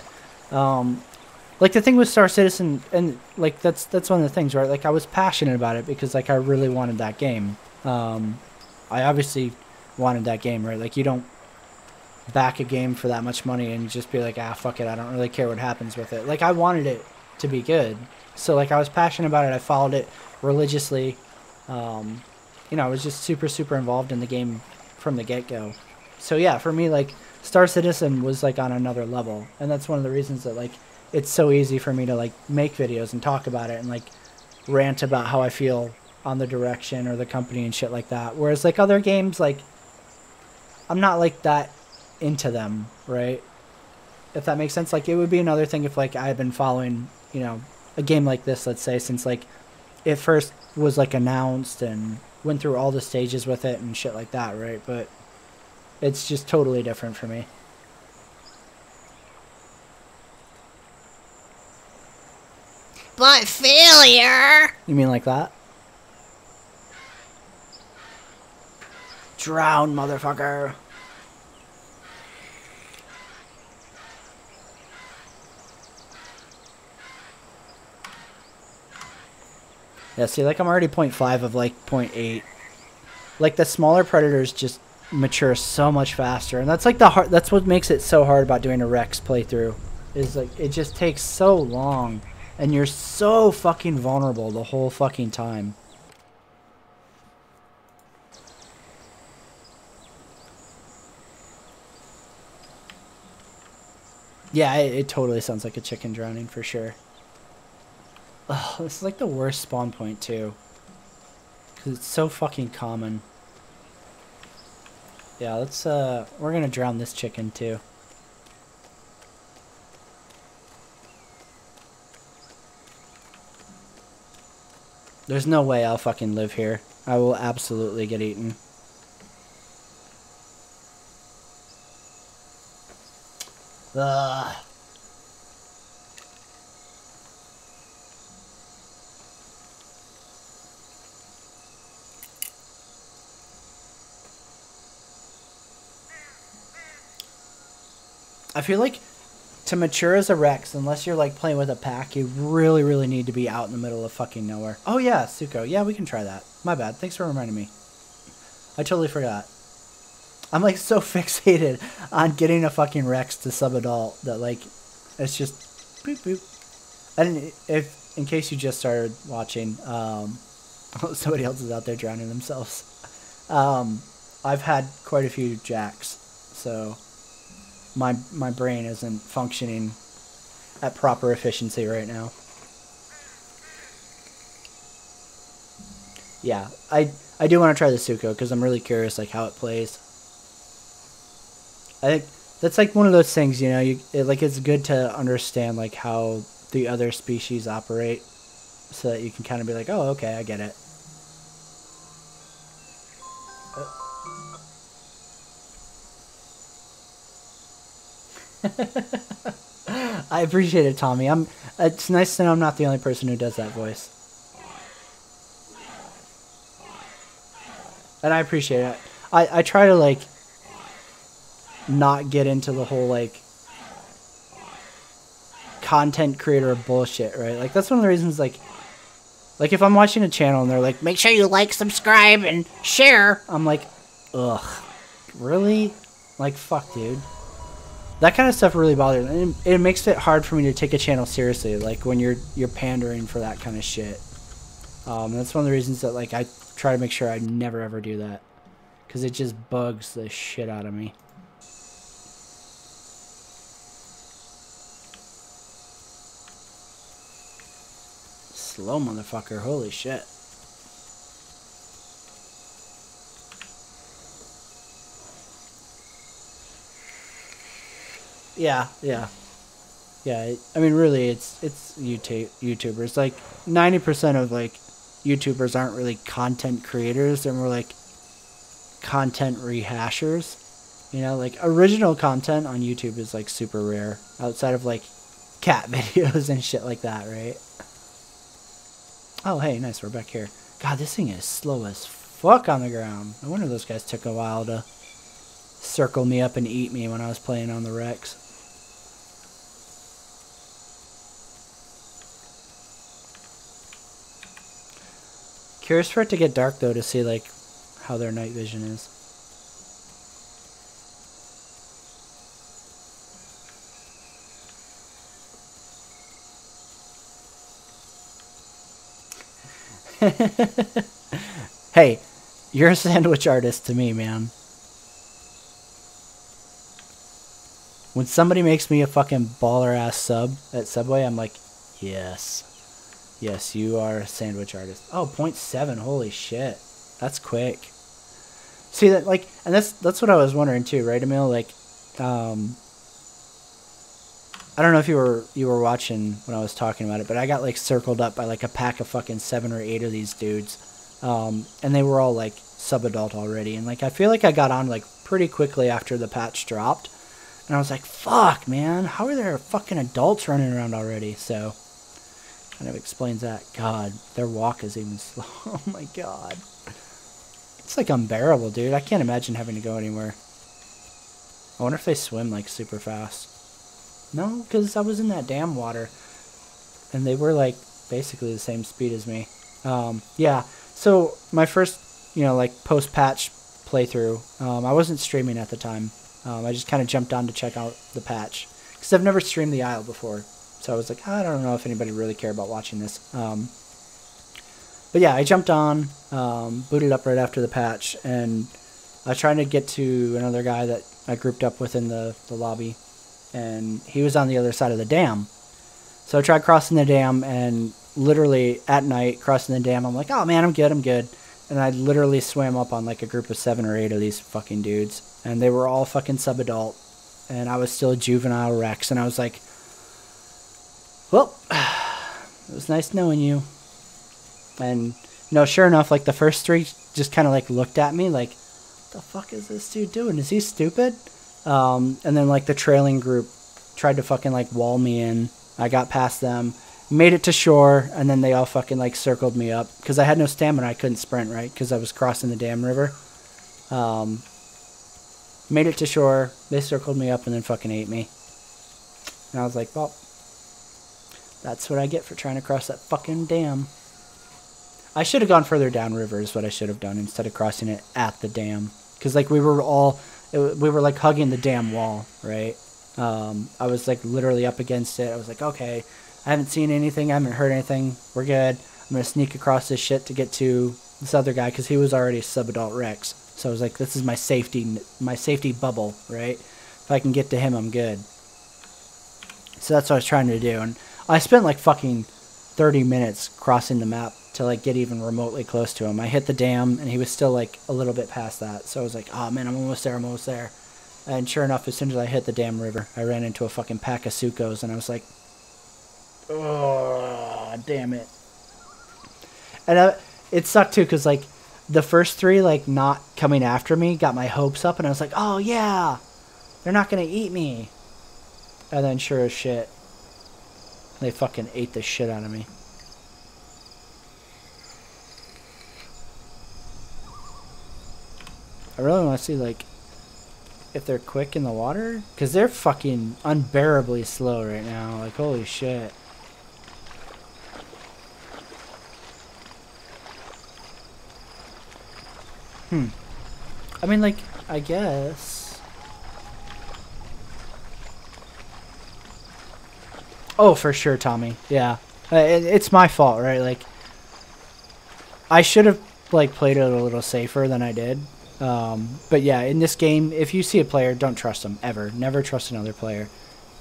Like the thing with Star Citizen, and like that's one of the things, right? Like I was passionate about it because like I really wanted that game. I obviously wanted that game, right? Like you don't back a game for that much money and just be like, ah, fuck it, I don't really care what happens with it. Like I wanted it to be good, so like I was passionate about it. I followed it religiously. You know, I was just super involved in the game from the get-go. So yeah, for me, like Star Citizen was like on another level, and that's one of the reasons that like it's so easy for me to like make videos and talk about it and like rant about how I feel on the direction or the company and shit like that. Whereas like other games, like I'm not like that into them, right? If that makes sense. Like it would be another thing if like I had been following, you know, a game like this, let's say, since like it first was like announced and went through all the stages with it and shit like that, right? But it's just totally different for me. But failure! You mean like that? Drown, motherfucker. Yeah, see, like I'm already 0.5 of like 0.8. Like the smaller predators just mature so much faster, and that's like the hard. That's what makes it so hard about doing a Rex playthrough. Is like it just takes so long, and you're so fucking vulnerable the whole fucking time. Yeah, it totally sounds like a chicken drowning for sure. Oh, this is like the worst spawn point too. Cause it's so fucking common. Yeah, let's we're gonna drown this chicken too. There's no way I'll fucking live here. I will absolutely get eaten. Ugh. I feel like to mature as a Rex, unless you're like playing with a pack, you really, really need to be out in the middle of fucking nowhere. Oh yeah, Suko. Yeah, we can try that. My bad. Thanks for reminding me. I totally forgot. I'm like so fixated on getting a fucking Rex to sub-adult that like it's just boop boop. If in case you just started watching, somebody else is out there drowning themselves. I've had quite a few jacks, so my brain isn't functioning at proper efficiency right now. Yeah, I do want to try the Suko because I'm really curious like how it plays. I think that's like one of those things, you know, it's good to understand like how the other species operate so that you can kind of be like, oh, okay, I get it. I appreciate it, Tommy. It's nice to know I'm not the only person who does that voice. And I appreciate it. I try to like not get into the whole like content creator bullshit, right? Like that's one of the reasons like if I'm watching a channel and they're like, make sure you like, subscribe, and share, I'm like, ugh, really? Like, fuck, dude. That kind of stuff really bothers me. And it makes it hard for me to take a channel seriously, like when you're pandering for that kind of shit. That's one of the reasons that like I try to make sure I never ever do that, because it just bugs the shit out of me. Slow motherfucker, holy shit. Yeah. I mean, really, it's YouTubers. Like 90% of like YouTubers aren't really content creators; they're more like content rehashers. You know, like original content on YouTube is like super rare, outside of like cat videos and shit like that, right? Oh, hey, nice, we're back here. God, this thing is slow as fuck on the ground. No wonder those guys took a while to circle me up and eat me when I was playing on the Rex. Curious for it to get dark, though, to see, like, how their night vision is. Hey, you're a sandwich artist to me, man. When somebody makes me a fucking baller-ass sub at Subway, I'm like, yes. Yes, you are a sandwich artist. Oh, 0.7, holy shit. That's quick. See, that, like, and that's what I was wondering, too, right, Emil? Like, I don't know if you were watching when I was talking about it, but I got like circled up by like a pack of fucking 7 or 8 of these dudes, and they were all like sub-adult already, and like I feel like I got on like pretty quickly after the patch dropped, and I was like, fuck, man, how are there fucking adults running around already? So kind of explains that. God, their walk is even slow. Oh my god, it's like unbearable, dude. I can't imagine having to go anywhere. I wonder if they swim like super fast. No, because I was in that damn water, and they were, like, basically the same speed as me. Yeah, so my first, you know, like, post-patch playthrough, I wasn't streaming at the time. I just kind of jumped on to check out the patch, because I've never streamed the Isle before. So I was like, I don't know if anybody really cared about watching this. But yeah, I jumped on, booted up right after the patch, and I was trying to get to another guy that I grouped up with in the lobby, and he was on the other side of the dam. So I tried crossing the dam, and literally at night, crossing the dam, I'm like, oh man, I'm good. And I literally swam up on like a group of 7 or 8 of these fucking dudes, and they were all fucking sub-adult, and I was still a juvenile Rex, and I was like, well, it was nice knowing you. And, you know, sure enough, like the first 3 just kind of like looked at me like, what the fuck is this dude doing? Is he stupid? And then like the trailing group tried to fucking like wall me in. I got past them, made it to shore, and then they all fucking like circled me up because I had no stamina. I couldn't sprint, right? Because I was crossing the damn river. Made it to shore. They circled me up and then fucking ate me. And I was like, well, that's what I get for trying to cross that fucking dam. I should have gone further downriver is what I should have done instead of crossing it at the dam. Because, like, we were like, hugging the dam wall, right? I was, like, literally up against it. I was like, okay, I haven't seen anything. I haven't heard anything. We're good. I'm going to sneak across this shit to get to this other guy because he was already a sub-adult Rex. So I was like, this is my safety bubble, right? If I can get to him, I'm good. So that's what I was trying to do. And I spent, like, fucking 30 minutes crossing the map to, like, get even remotely close to him. I hit the dam, and he was still, like, a little bit past that. So I was like, oh, man, I'm almost there. And sure enough, as soon as I hit the damn river, I ran into a fucking pack of Sukos, and I was like, oh, damn it. And it sucked, too, because, like, the first three, like, not coming after me got my hopes up, and I was like, oh, yeah, they're not going to eat me. And then, sure as shit, they fucking ate the shit out of me. I really want to see, like, if they're quick in the water. Because they're fucking unbearably slow right now. Like, holy shit. I mean, like, I guess. Oh, for sure, Tommy. Yeah. It's my fault, right? Like, I should have, like, played it a little safer than I did. But yeah, in this game, if you see a player, don't trust them, ever. Never trust another player.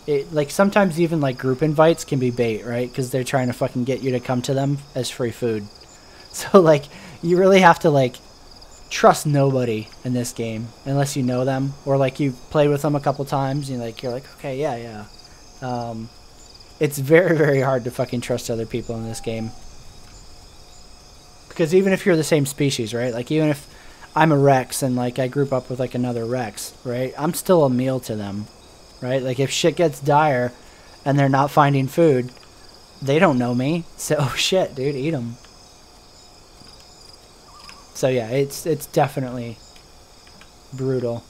Like, sometimes even, like, group invites can be bait, right? Because they're trying to fucking get you to come to them as free food. So, like, you really have to, like, trust nobody in this game unless you know them. Or, like, you played with them a couple times and, like, you're like, okay, yeah. It's very, very hard to fucking trust other people in this game. Because even if you're the same species, right? Like, even if I'm a Rex and, like, I group up with, like, another Rex, right? I'm still a meal to them, right? Like, if shit gets dire and they're not finding food, they don't know me. So, shit, dude, eat them. So, yeah, it's definitely brutal.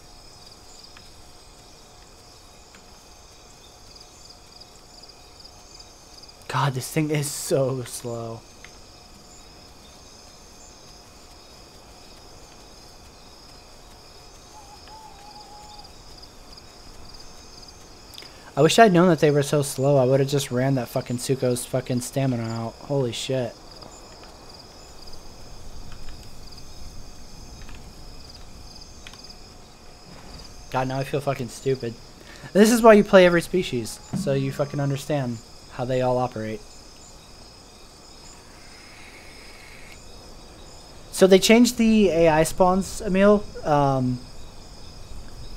God, this thing is so slow. I wish I'd known that they were so slow. I would have just ran that fucking Suko's fucking stamina out. Holy shit. God, now I feel fucking stupid. This is why you play every species. So you fucking understand how they all operate. So they changed the AI spawns, Emil.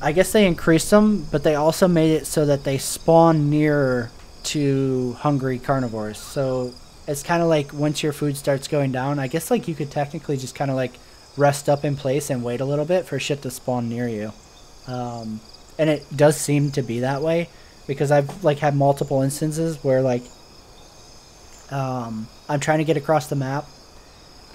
I guess they increased them, but they also made it so that they spawn nearer to hungry carnivores. So it's kind of like once your food starts going down, I guess like you could technically just kind of like rest up in place and wait a little bit for shit to spawn near you. And it does seem to be that way because I've like had multiple instances where like I'm trying to get across the map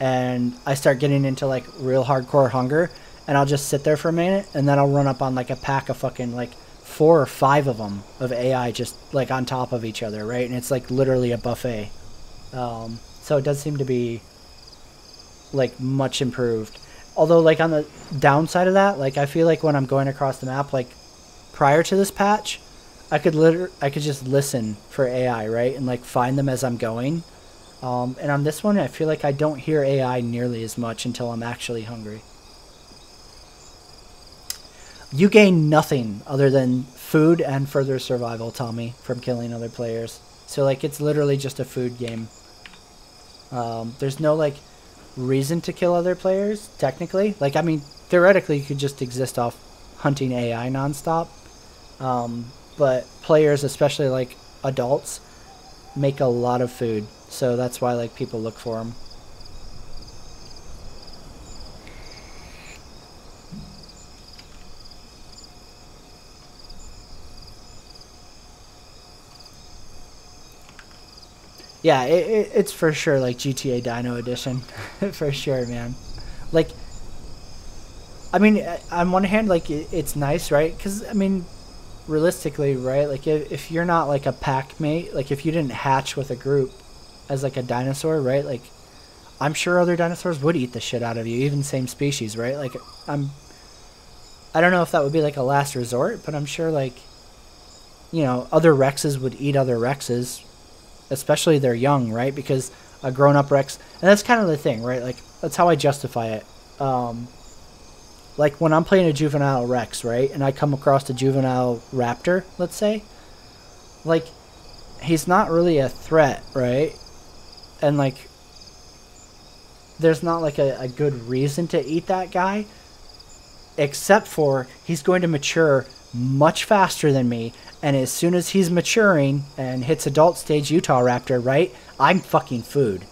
and I start getting into like real hardcore hunger. And I'll just sit there for a minute, and then I'll run up on, like, a pack of fucking, like, 4 or 5 of them of AI just, like, on top of each other, right? And it's, like, literally a buffet. So it does seem to be, like, much improved. Although, like, on the downside of that, like, I feel like when I'm going across the map, like, prior to this patch, I could just listen for AI, right? And, like, find them as I'm going. And on this one, I feel like I don't hear AI nearly as much until I'm actually hungry. You gain nothing other than food and further survival, Tommy, from killing other players. So, like, it's literally just a food game. There's no, like, reason to kill other players, technically. Like, I mean, theoretically, you could just exist off hunting AI nonstop. But players, especially, like, adults, make a lot of food. So that's why, like, people look for them. Yeah, it's for sure like GTA Dino Edition. For sure, man. Like, I mean, on one hand, like, it's nice, right? Because, I mean, realistically, right? Like if you're not like a pack mate, like if you didn't hatch with a group as like a dinosaur, right? Like I'm sure other dinosaurs would eat the shit out of you, even same species, right? Like I don't know if that would be like a last resort, but I'm sure like, you know, other Rexes would eat other Rexes, especially they're young, right? Because a grown-up Rex, and that's kind of the thing, right? Like that's how I justify it. Like when I'm playing a juvenile Rex, right, and I come across a juvenile Raptor, let's say, like he's not really a threat, right? And like there's not like a good reason to eat that guy, except for he's going to mature much faster than me, and as soon as he's maturing and hits adult stage Utah Raptor, right, I'm fucking food.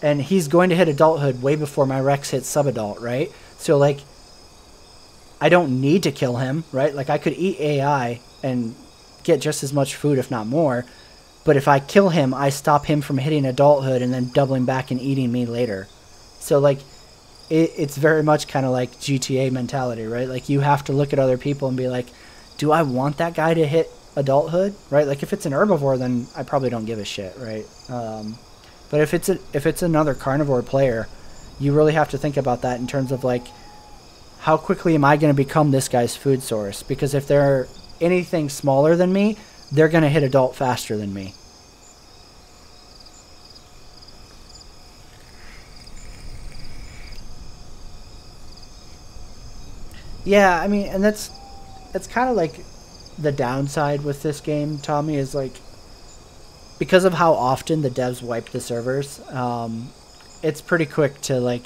And he's going to hit adulthood way before my Rex hits subadult, right? So like I don't need to kill him, right? Like I could eat AI and get just as much food, if not more, but if I kill him, I stop him from hitting adulthood and then doubling back and eating me later. So like it's very much kind of like GTA mentality, right? Like you have to look at other people and be like, do I want that guy to hit adulthood, right? Like if it's an herbivore, then I probably don't give a shit, right? But if it's another carnivore player, you really have to think about that in terms of like, how quickly am I going to become this guy's food source? Because if they're anything smaller than me, they're going to hit adult faster than me. Yeah, I mean, and that's kind of like the downside with this game, Tommy, is like because of how often the devs wipe the servers, it's pretty quick to like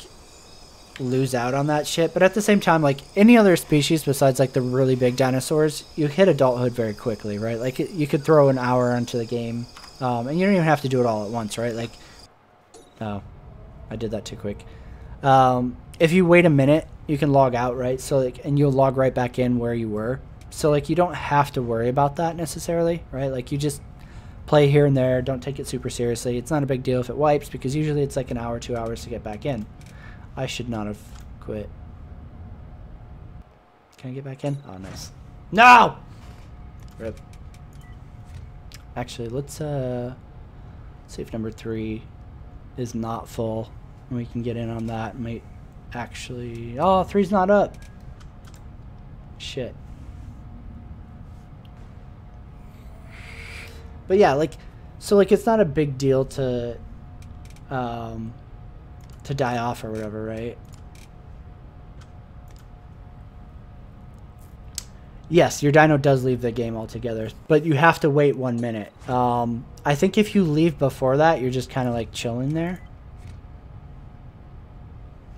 lose out on that shit. But at the same time, like any other species besides like the really big dinosaurs, you hit adulthood very quickly, right? Like you could throw an hour onto the game, and you don't even have to do it all at once, right? Like, oh, I did that too quick. If you wait a minute, you can log out, right? So like, and you'll log right back in where you were. So like, you don't have to worry about that necessarily, right? Like you just play here and there. Don't take it super seriously. It's not a big deal if it wipes, because usually it's like an hour, 2 hours to get back in. I should not have quit. Can I get back in? Oh, nice. No! Rip. Actually, let's see if number 3 is not full. And we can get in on that. Might actually... Oh, 3's not up. Shit. But yeah, like... So, like, it's not a big deal to die off or whatever, right? Yes, your dino does leave the game altogether, but you have to wait 1 minute. I think if you leave before that, you're just kind of like chilling there.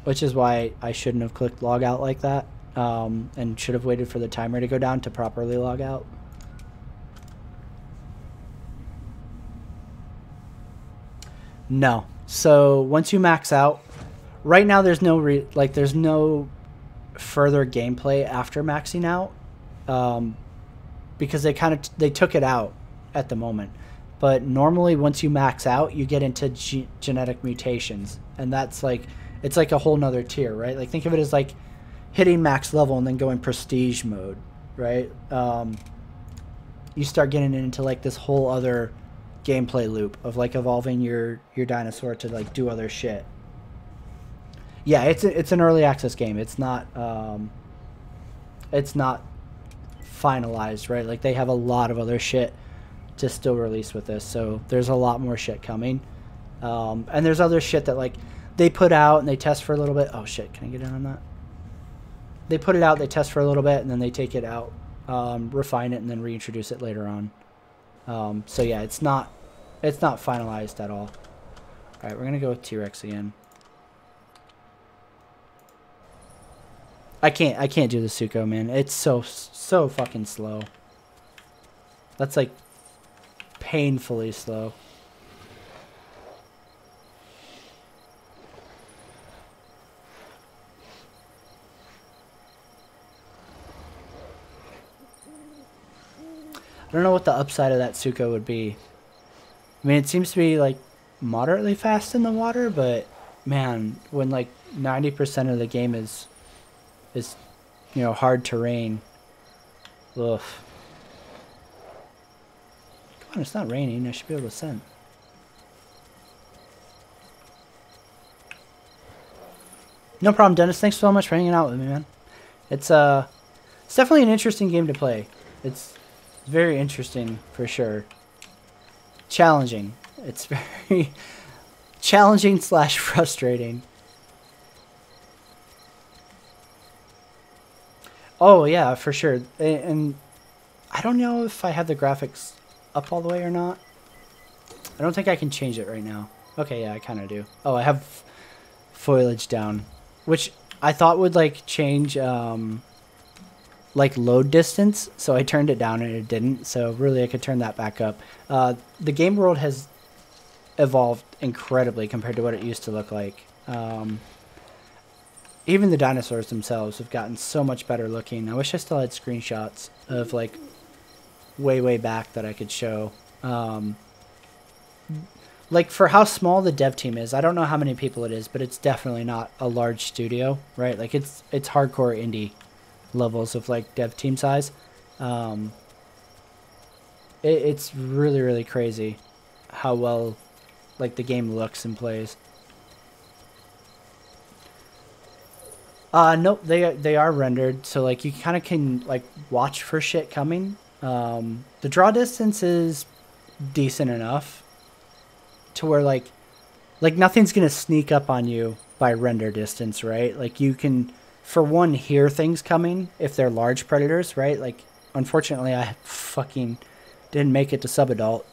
Which is why I shouldn't have clicked log out like that, and should have waited for the timer to go down to properly log out. No. So once you max out, right now there's no there's no further gameplay after maxing out, because they took it out at the moment. But normally once you max out, you get into genetic mutations, and that's like, it's like a whole nother tier, right? Like think of it as like hitting max level and then going prestige mode, right? You start getting into like this whole other gameplay loop of like evolving your dinosaur to like do other shit. Yeah, it's an early access game. It's not finalized, right? Like they have a lot of other shit to still release with this, so there's a lot more shit coming, and there's other shit that like they put out and they test for a little bit. Oh shit, can I get in on that? They put it out, they test for a little bit, and then they take it out, refine it, and then reintroduce it later on. So yeah, it's not finalized at all. All right, we're gonna go with T-Rex again. I can't do the Suko, man. It's so fucking slow. That's like painfully slow. I don't know what the upside of that Suko would be. I mean, it seems to be like moderately fast in the water, but man, when like 90% of the game is hard terrain. Ugh. Come on, it's not raining. I should be able to send. No problem, Dennis. Thanks so much for hanging out with me, man. It's definitely an interesting game to play. It's very interesting for sure. Challenging. It's very challenging / frustrating. Oh yeah, for sure. And I don't know if I have the graphics up all the way or not. I don't think I can change it right now. Okay, yeah, I kind of do. Oh, I have foliage down, which I thought would like change like load distance, so I turned it down and it didn't. So really I could turn that back up. The game world has evolved incredibly compared to what it used to look like. Even the dinosaurs themselves have gotten so much better looking. I wish I still had screenshots of like way back that I could show. Like for how small the dev team is, I don't know how many people it is, but it's definitely not a large studio, right? Like it's hardcore indie levels of like dev team size. It's really crazy how well like the game looks and plays. Nope, they are rendered, so like you kind of can like watch for shit coming. The draw distance is decent enough to where like nothing's gonna sneak up on you by render distance, right? Like you can, for one, hear things coming if they're large predators, right? Like unfortunately, I fucking didn't make it to subadult,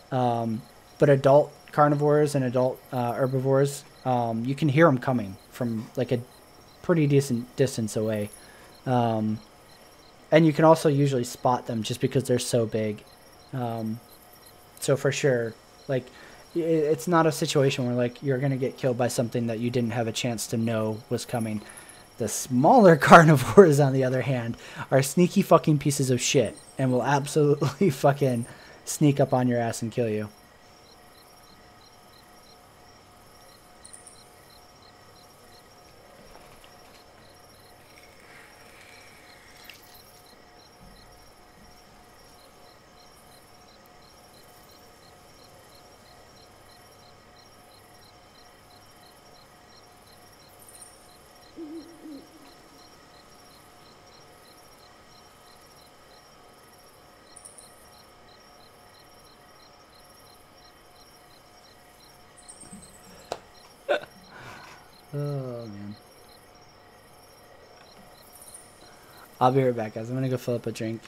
but adult carnivores and adult herbivores, you can hear them coming from like a pretty decent distance away. And you can also usually spot them just because they're so big. So for sure, like it's not a situation where like you're going to get killed by something that you didn't have a chance to know was coming. The smaller carnivores, on the other hand, are sneaky fucking pieces of shit and will absolutely fucking sneak up on your ass and kill you. Oh, man. I'll be right back, guys. I'm going to go fill up a drink.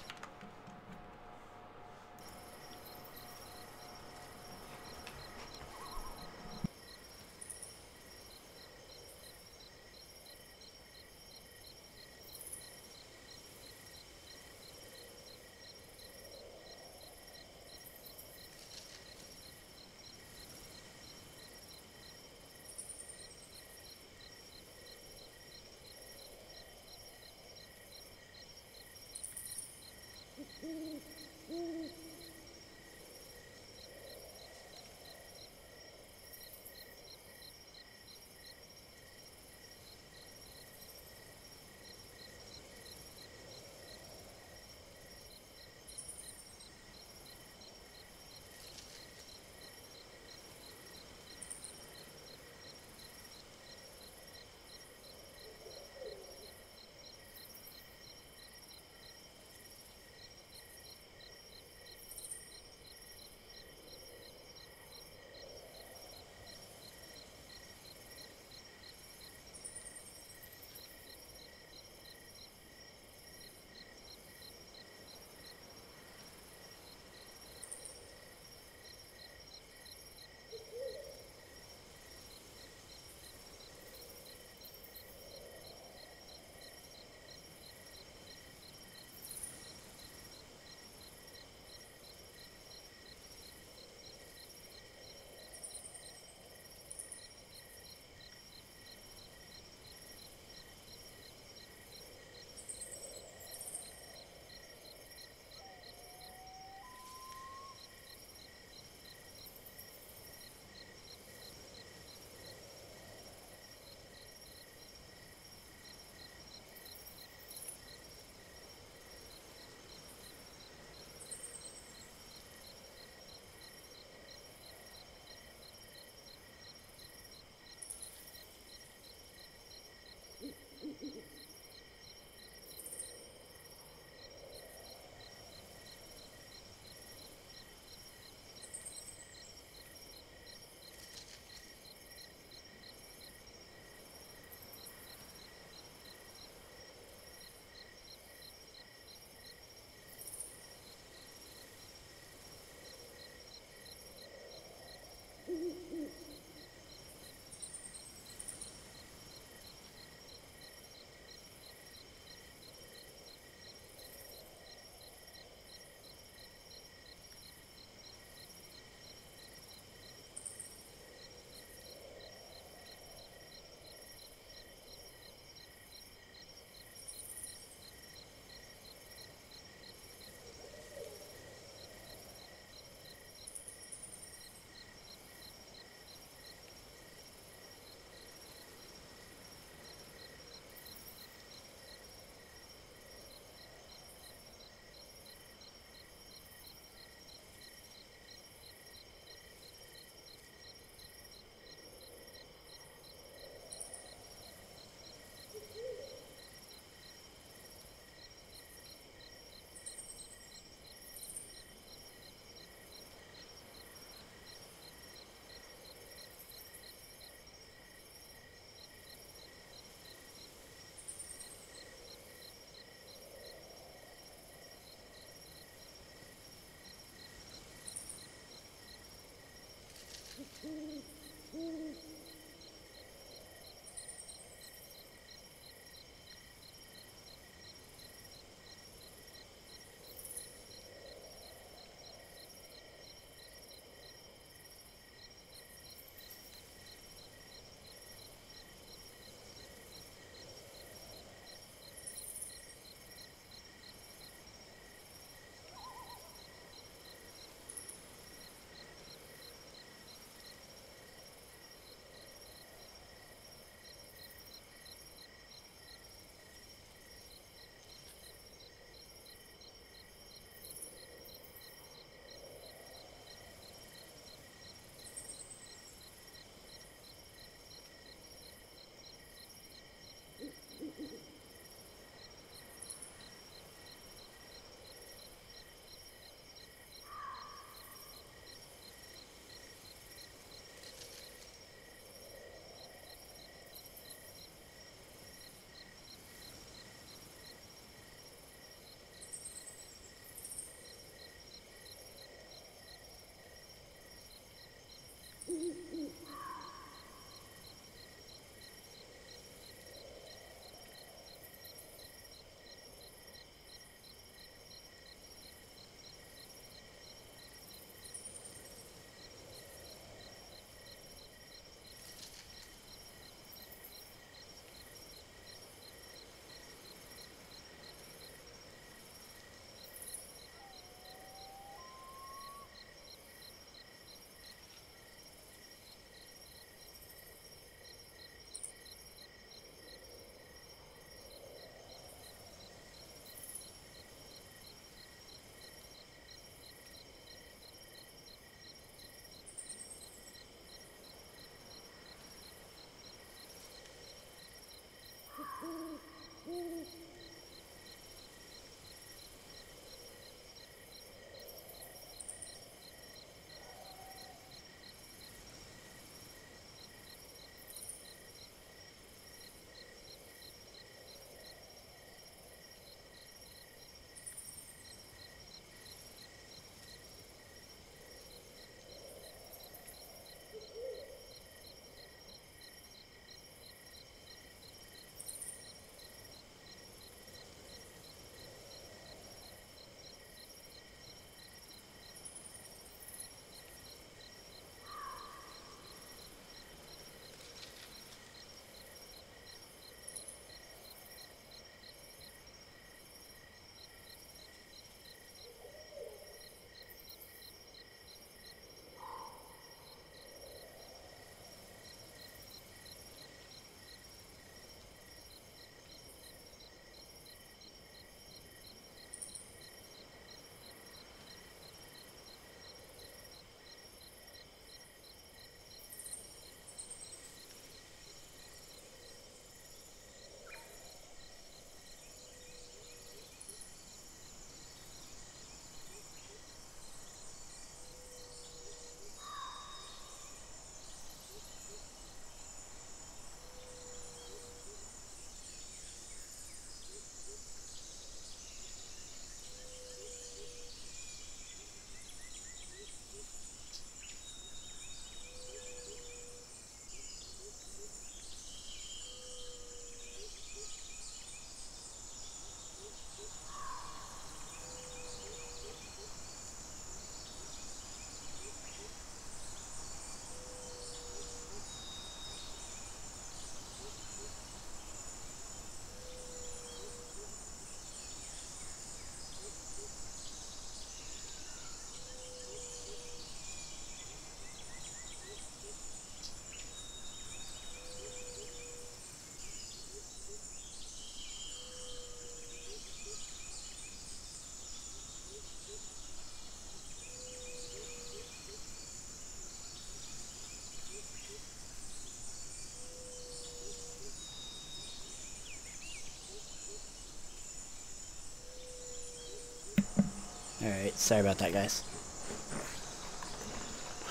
Alright, sorry about that, guys.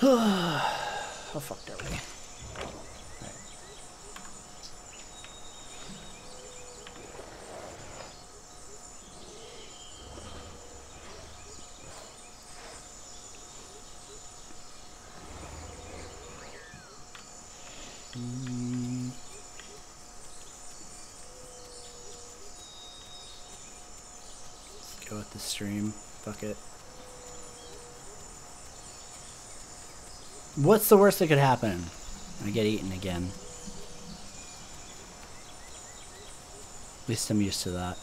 How fucked are we? Alright. start the stream. Fuck it. What's the worst that could happen? I get eaten again. At least I'm used to that.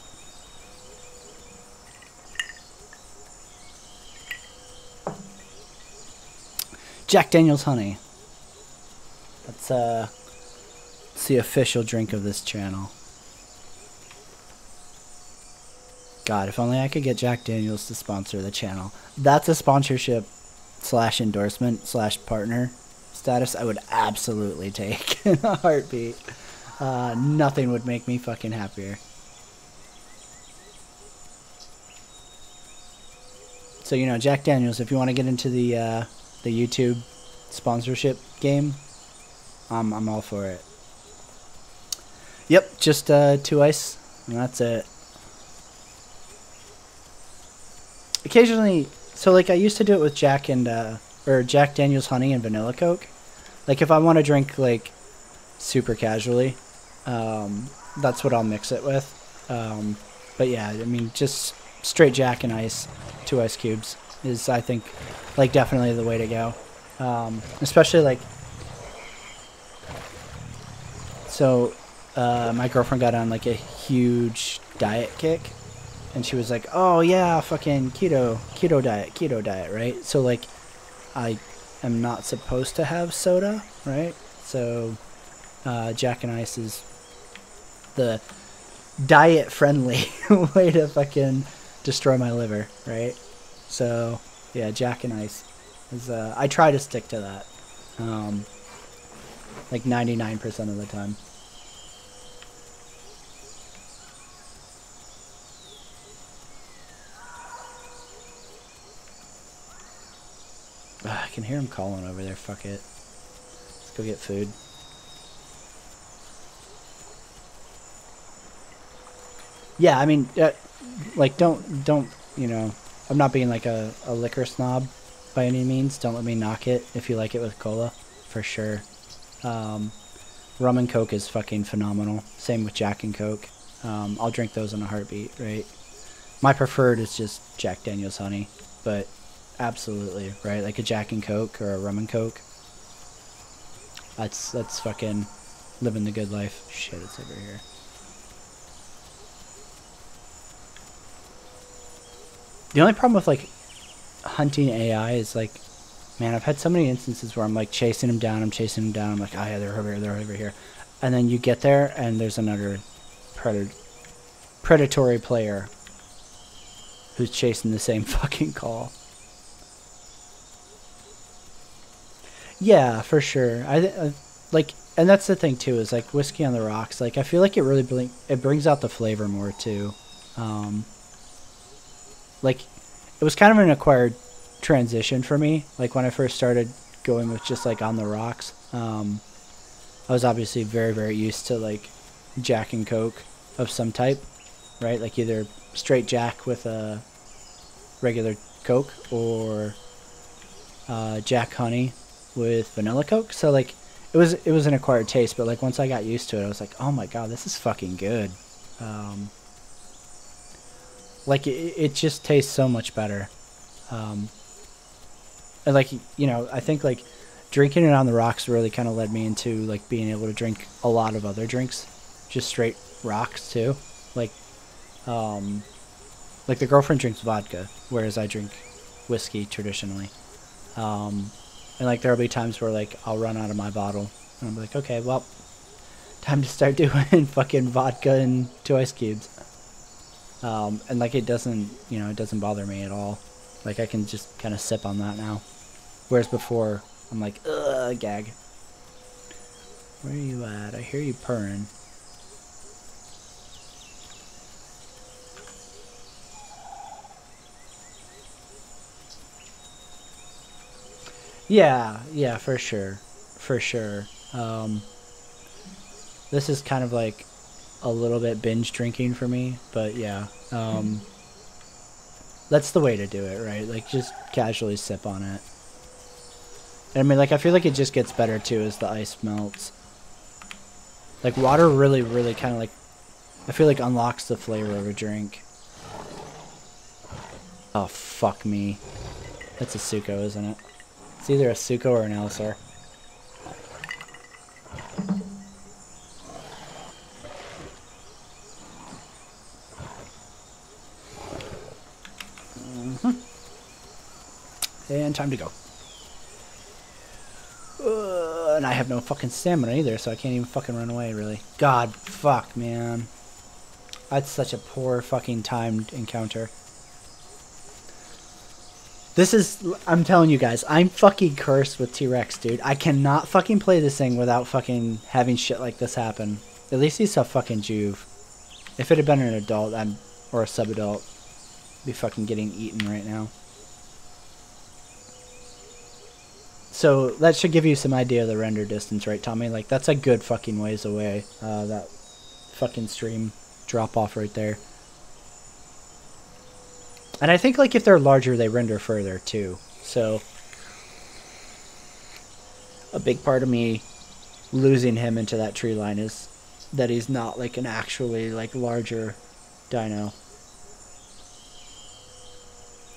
Jack Daniel's honey. That's it's the official drink of this channel. God, if only I could get Jack Daniel's to sponsor the channel. That's a sponsorship / endorsement / partner status I would absolutely take in a heartbeat. Nothing would make me fucking happier. So, you know, Jack Daniel's, if you want to get into the YouTube sponsorship game, I'm all for it. Yep, just 2 ice, and that's it. Occasionally, so like I used to do it with Jack and or Jack Daniel's honey and vanilla Coke. Like if I want to drink like super casually, that's what I'll mix it with. But yeah, I mean just straight Jack and ice, 2 ice cubes is I think like definitely the way to go. Especially like so my girlfriend got on like a huge diet kick. And she was like, oh yeah, fucking keto diet, right? So like, I am not supposed to have soda, right? So, Jack and Ice is the diet-friendly way to fucking destroy my liver, right? So, yeah, Jack and Ice is, I try to stick to that, like 99% of the time. I can hear him calling over there. Fuck it. Let's go get food. Yeah, I mean, like, don't, you know, I'm not being like a liquor snob by any means. Don't let me knock it if you like it with cola, for sure. Rum and Coke is fucking phenomenal. Same with Jack and Coke. I'll drink those in a heartbeat, right? My preferred is just Jack Daniel's honey, but absolutely, right? Like a Jack and Coke or a Rum and Coke. That's fucking living the good life. Shit, it's over here. The only problem with like hunting AI is like, man, I've had so many instances where I'm like chasing them down, I'm like, oh yeah, they're over here. And then you get there and there's another predatory player who's chasing the same fucking call. Yeah, for sure. I like, and that's the thing too, is like whiskey on the rocks. Like I feel like it really brings out the flavor more too. Like it was kind of an acquired transition for me. Like when I first started going with just like on the rocks, I was obviously very, very used to like Jack and Coke of some type, right? Like either straight Jack with a regular Coke or Jack Honey with vanilla Coke. So like it was an acquired taste, but like once I got used to it, I was like, oh my god, this is fucking good. Like it just tastes so much better. And like, you know, I think like drinking it on the rocks really kind of led me into like being able to drink a lot of other drinks, just straight rocks too. Like the girlfriend drinks vodka, whereas I drink whiskey traditionally. And like there'll be times where like I'll run out of my bottle and I'm like, okay, well, time to start doing fucking vodka and 2 ice cubes. And like it doesn't, you know, it doesn't bother me at all. Like I can just kind of sip on that now. Whereas before, I'm like, ugh, gag. Where are you at? I hear you purring. Yeah, for sure. For sure. This is kind of like a little bit binge drinking for me, but yeah. That's the way to do it, right? Like just casually sip on it. And I mean, like I feel like it just gets better too as the ice melts. Like water really, really kind of like, I feel like unlocks the flavor of a drink. Oh, fuck me. That's a Suko, isn't it? It's either a Suko or an Alisar. And time to go. And I have no fucking stamina either, so I can't even fucking run away, really. God, fuck, man. That's such a poor fucking timed encounter. This is, I'm telling you guys, I'm fucking cursed with T-Rex, dude. I cannot fucking play this thing without fucking having shit like this happen. At least he's a fucking Juve. If it had been an adult, or a sub-adult, I'd be fucking getting eaten right now. So that should give you some idea of the render distance, right, Tommy? Like, that's a good fucking ways away. That fucking stream drop-off right there. And I think, like, if they're larger, they render further, too. So, a big part of me losing him into that tree line is that he's not, like, an actually, like, larger dino.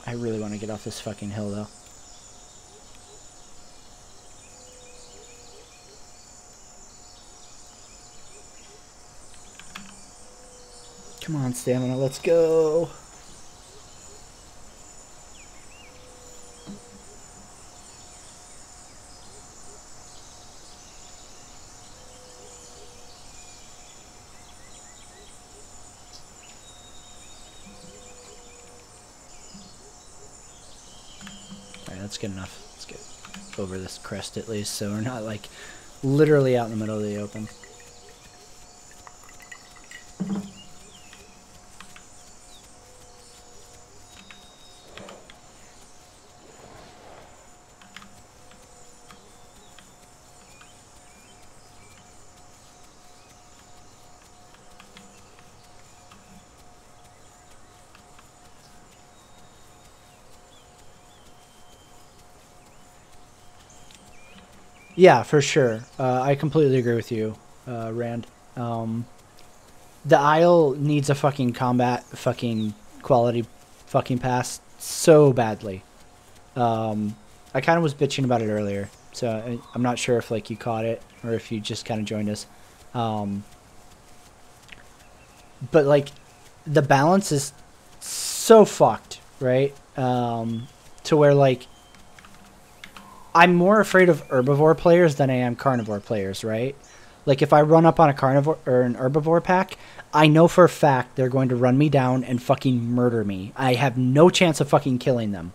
I really want to get off this fucking hill, though. Come on, stamina, let's go. Alright, that's good enough. Let's get over this crest at least, so we're not, like, literally out in the middle of the open. Yeah, for sure. I completely agree with you, Rand. The Isle needs a fucking combat fucking quality fucking pass so badly. I kind of was bitching about it earlier, so I'm not sure if, like, you caught it or if you just kind of joined us. But, like, the balance is so fucked, right? To where, like, I'm more afraid of herbivore players than I am carnivore players, right? Like, if I run up on a carnivore or an herbivore pack, I know for a fact they're going to run me down and fucking murder me. I have no chance of fucking killing them.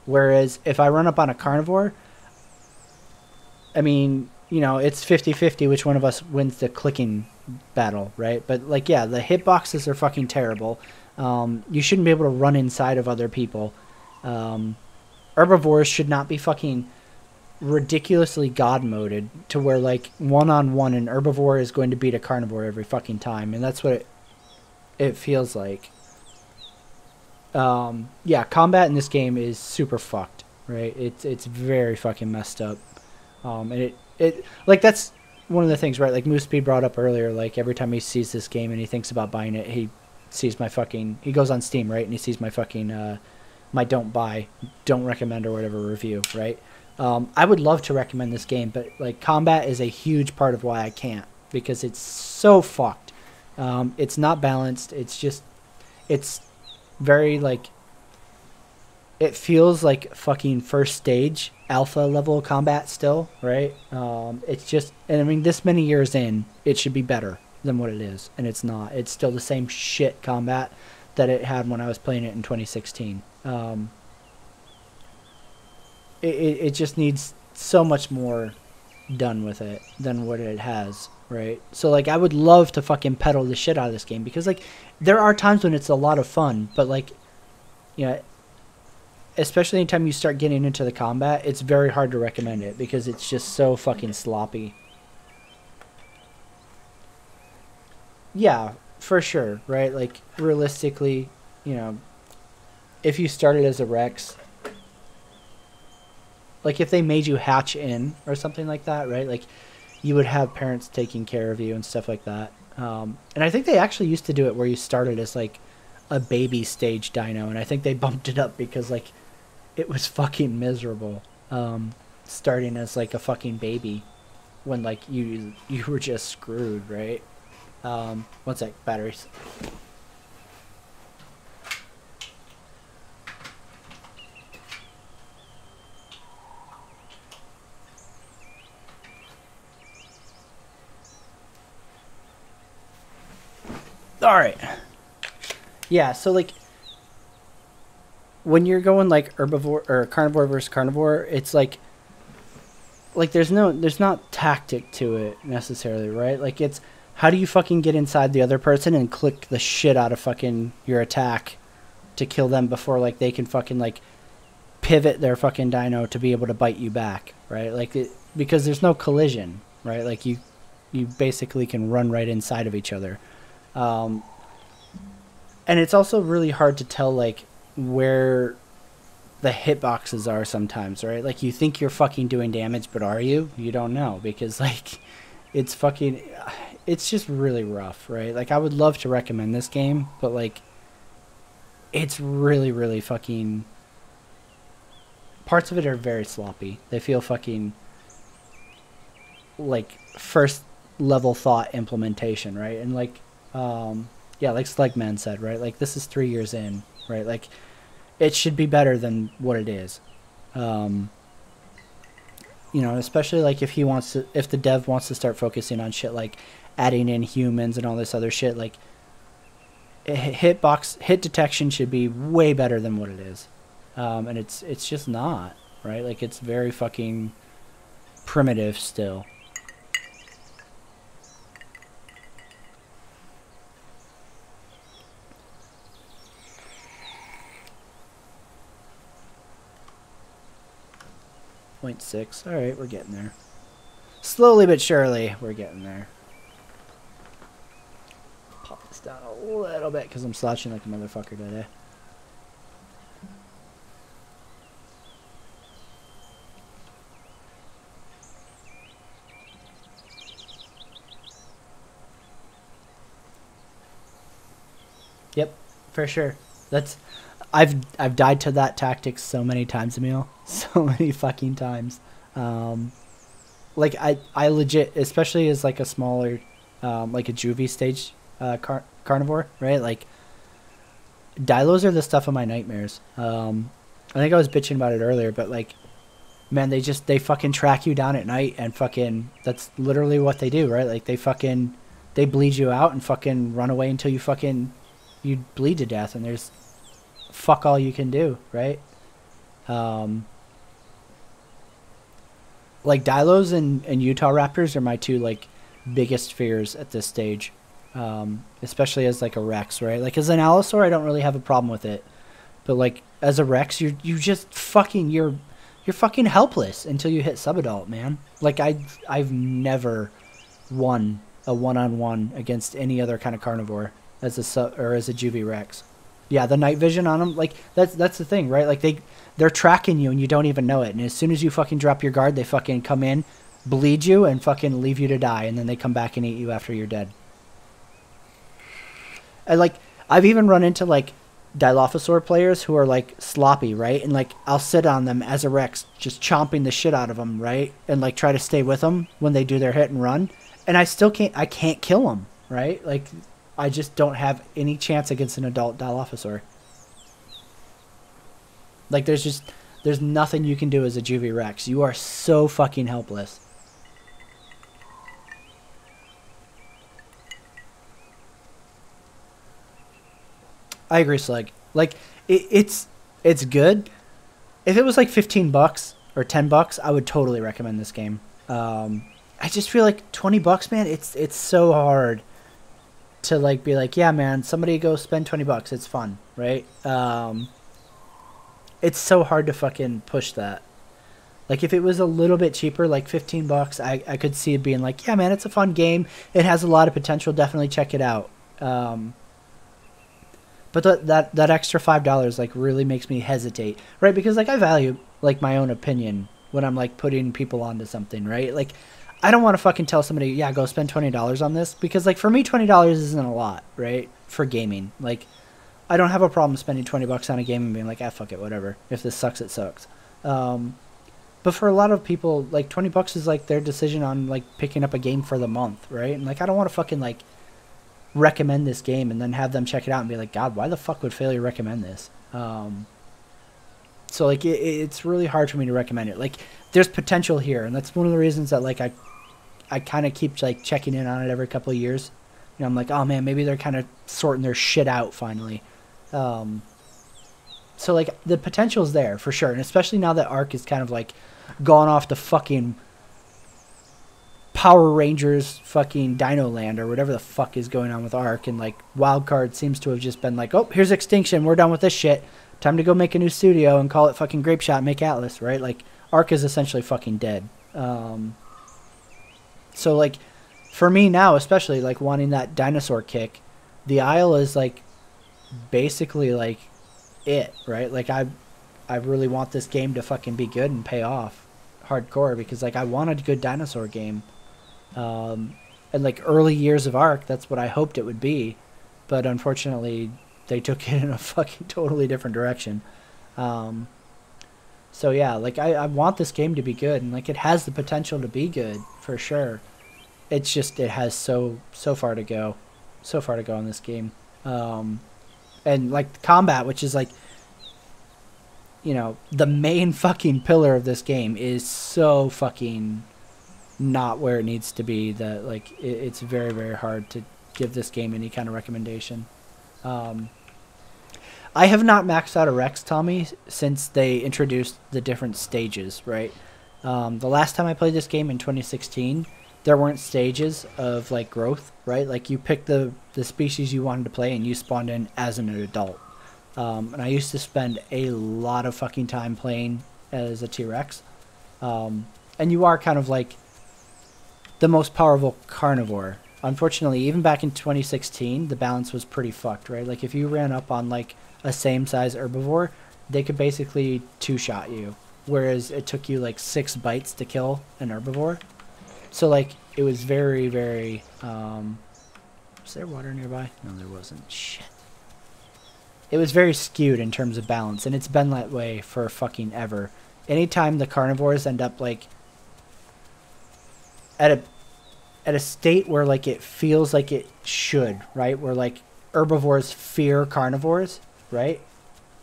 Whereas if I run up on a carnivore, I mean, you know, it's 50-50 which one of us wins the clicking battle, right? But, like, yeah, the hitboxes are fucking terrible. You shouldn't be able to run inside of other people. Herbivores should not be fucking ridiculously god moded to where, like, one-on-one an herbivore is going to beat a carnivore every fucking time, and that's what it feels like. Yeah, combat in this game is super fucked, right? It's very fucking messed up. And it like, that's one of the things, right? Like Moosepede brought up earlier, like, every time he sees this game and he thinks about buying it, he sees my fucking, he goes on Steam, right? And he sees my fucking my don't buy, don't recommend or whatever review, right? I would love to recommend this game, but, like, combat is a huge part of why I can't, because it's so fucked. It's not balanced. It's just, it's very, like, it feels like fucking first stage alpha level combat still, right? It's just, and I mean, this many years in, it should be better than what it is, and it's not. It's still the same shit combat that it had when I was playing it in 2016. It just needs so much more done with it than what it has, right? So, like, I would love to fucking pedal the shit out of this game, because, like, there are times when it's a lot of fun, but, like, you know, especially anytime you start getting into the combat, it's very hard to recommend it because it's just so fucking sloppy. Yeah, for sure, right? Like, realistically, you know, if you started as a Rex, like, if they made you hatch in or something like that, right? Like, you would have parents taking care of you and stuff like that. And I think they actually used to do it where you started as, like, a baby stage dino, and I think they bumped it up because like it was fucking miserable. Starting as like a fucking baby when like you were just screwed, right? One sec, batteries. All right. Yeah, so like when you're going like herbivore or carnivore versus carnivore, it's like there's not tactic to it necessarily, right? Like it's how do you fucking get inside the other person and click the shit out of fucking your attack to kill them before like they can fucking like pivot their fucking dino to be able to bite you back, right? Like because there's no collision, right? Like you basically can run right inside of each other. And it's also really hard to tell like where the hitboxes are sometimes, right? Like you think you're fucking doing damage, but are you? You don't know because like it's just really rough, right? Like I would love to recommend this game, but like it's really, really fucking, parts of it are very sloppy. They feel fucking like first level thought implementation, right? And like, yeah, like Slegman said, right? Like this is 3 years in, right? Like it should be better than what it is. You know, especially like if the dev wants to start focusing on shit like adding in humans and all this other shit, like hit detection should be way better than what it is. And it's just not, right? Like it's very fucking primitive still. .6. All right, we're getting there. Slowly but surely, we're getting there. Pop this down a little bit because I'm slouching like a motherfucker today. Yep, for sure. I've died to that tactic so many times, Emil. So many fucking times. Like I legit, especially as like a smaller, like a juvie stage carnivore, right? Like dilos are the stuff of my nightmares. I think I was bitching about it earlier, but like, man, they fucking track you down at night and fucking, that's literally what they do, right? Like they bleed you out and fucking run away until you bleed to death, and there's fuck all you can do, right? Like Dilos and Utah Raptors are my two like biggest fears at this stage, especially as like a Rex, right? Like as an Allosaur, I don't really have a problem with it, but like as a Rex, you're fucking helpless until you hit subadult, man. Like I've never won a one-on-one against any other kind of carnivore as a juvie Rex. Yeah, the night vision on them, like that's the thing, right? Like they're tracking you and you don't even know it. And as soon as you fucking drop your guard, they fucking come in, bleed you, and fucking leave you to die. And then they come back and eat you after you're dead. And like I've even run into like Dilophosaur players who are like sloppy, right? And like I'll sit on them as a Rex, just chomping the shit out of them, right? And like try to stay with them when they do their hit and run. And I can't kill them, right? Like I just don't have any chance against an adult Dilophosaur. Like there's nothing you can do as a juvie Rex. You are so fucking helpless. I agree, Slag. Like it's good. If it was like $15 or $10, I would totally recommend this game. I just feel like $20, man. It's so hard to like be like, yeah, man, somebody go spend $20. It's fun, right? It's so hard to fucking push that. Like if it was a little bit cheaper, like $15, I could see it being like, yeah, man, it's a fun game. It has a lot of potential. Definitely check it out. But that extra $5 like really makes me hesitate, right? Because like I value like my own opinion when I'm like putting people onto something, right? Like I don't want to fucking tell somebody, yeah, go spend $20 on this, because like for me $20 isn't a lot, right? For gaming, like I don't have a problem spending $20 on a game and being like, ah, fuck it, whatever. If this sucks, it sucks. But for a lot of people, like, $20 is like their decision on like picking up a game for the month, right? And like, I don't want to fucking like recommend this game and then have them check it out and be like, God, why the fuck would Failure recommend this? So like, it's really hard for me to recommend it. Like, there's potential here, and that's one of the reasons that like I kind of keep like checking in on it every couple of years. You know, I'm like, oh man, maybe they're kind of sorting their shit out finally. So like the potential's there for sure, and especially now that Ark is kind of like gone off the fucking Power Rangers fucking Dino Land or whatever the fuck is going on with Ark, and like Wildcard seems to have just been like, oh, here's Extinction, we're done with this shit. Time to go make a new studio and call it fucking Grape Shot and make Atlas, right? Like Ark is essentially fucking dead. So like for me now, especially like wanting that dinosaur kick, the Isle is like basically like it, right? Like I really want this game to fucking be good and pay off hardcore, because like I want a good dinosaur game. And like early years of Ark, that's what I hoped it would be, but unfortunately they took it in a fucking totally different direction. So yeah, like I want this game to be good, and like it has the potential to be good for sure. It's just, it has so far to go in this game. And like combat, which is like, you know, the main fucking pillar of this game, is so fucking not where it needs to be, that like it's very, very hard to give this game any kind of recommendation. I have not maxed out a Rex, Tommy, since they introduced the different stages, right? The last time I played this game in 2016, there weren't stages of like growth, right? Like you picked the species you wanted to play and you spawned in as an adult. And I used to spend a lot of fucking time playing as a T-Rex. And you are kind of like the most powerful carnivore. Unfortunately, even back in 2016, the balance was pretty fucked, right? Like if you ran up on like a same size herbivore, they could basically two-shot you, whereas it took you like 6 bites to kill an herbivore. So like it was very, very was there water nearby? No, there wasn't. Shit. It was very skewed in terms of balance, and it's been that way for fucking ever. Anytime the carnivores end up like at a state where like it feels like it should, right? Where like herbivores fear carnivores, right?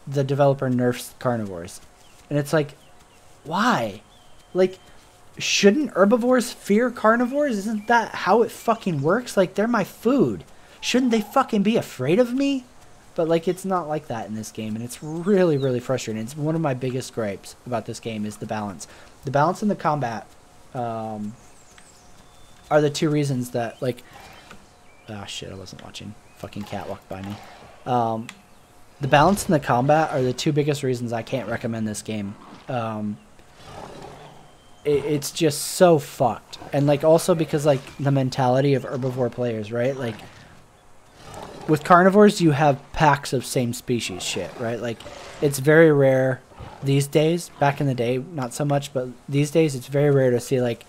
The developer nerfs carnivores. And it's like, why? Like, shouldn't herbivores fear carnivores? Isn't that how it fucking works? Like, they're my food. Shouldn't they fucking be afraid of me? But like, it's not like that in this game, and it's really, really frustrating. It's one of my biggest gripes about this game is the balance. The balance in the combat are the two reasons that, like, ah, shit, I wasn't watching. Fucking cat walked by me. The balance in the combat are the two biggest reasons I can't recommend this game. It's just so fucked. And like, also because like the mentality of herbivore players, right? Like, with carnivores, you have packs of same species shit, right? Like, it's very rare these days. Back in the day, not so much, but these days it's very rare to see like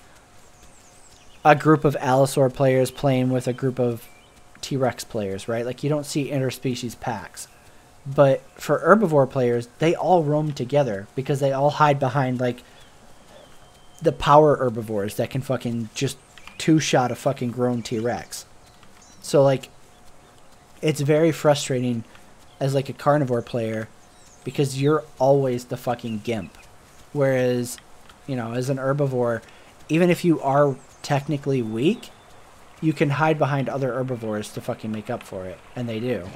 a group of Allosaur players playing with a group of T-Rex players, right? Like, you don't see interspecies packs. But for herbivore players, they all roam together because they all hide behind like the power herbivores that can fucking just two-shot a fucking grown T-Rex. So like, it's very frustrating as like a carnivore player because you're always the fucking gimp. Whereas, you know, as an herbivore, even if you are technically weak, you can hide behind other herbivores to fucking make up for it. And they do.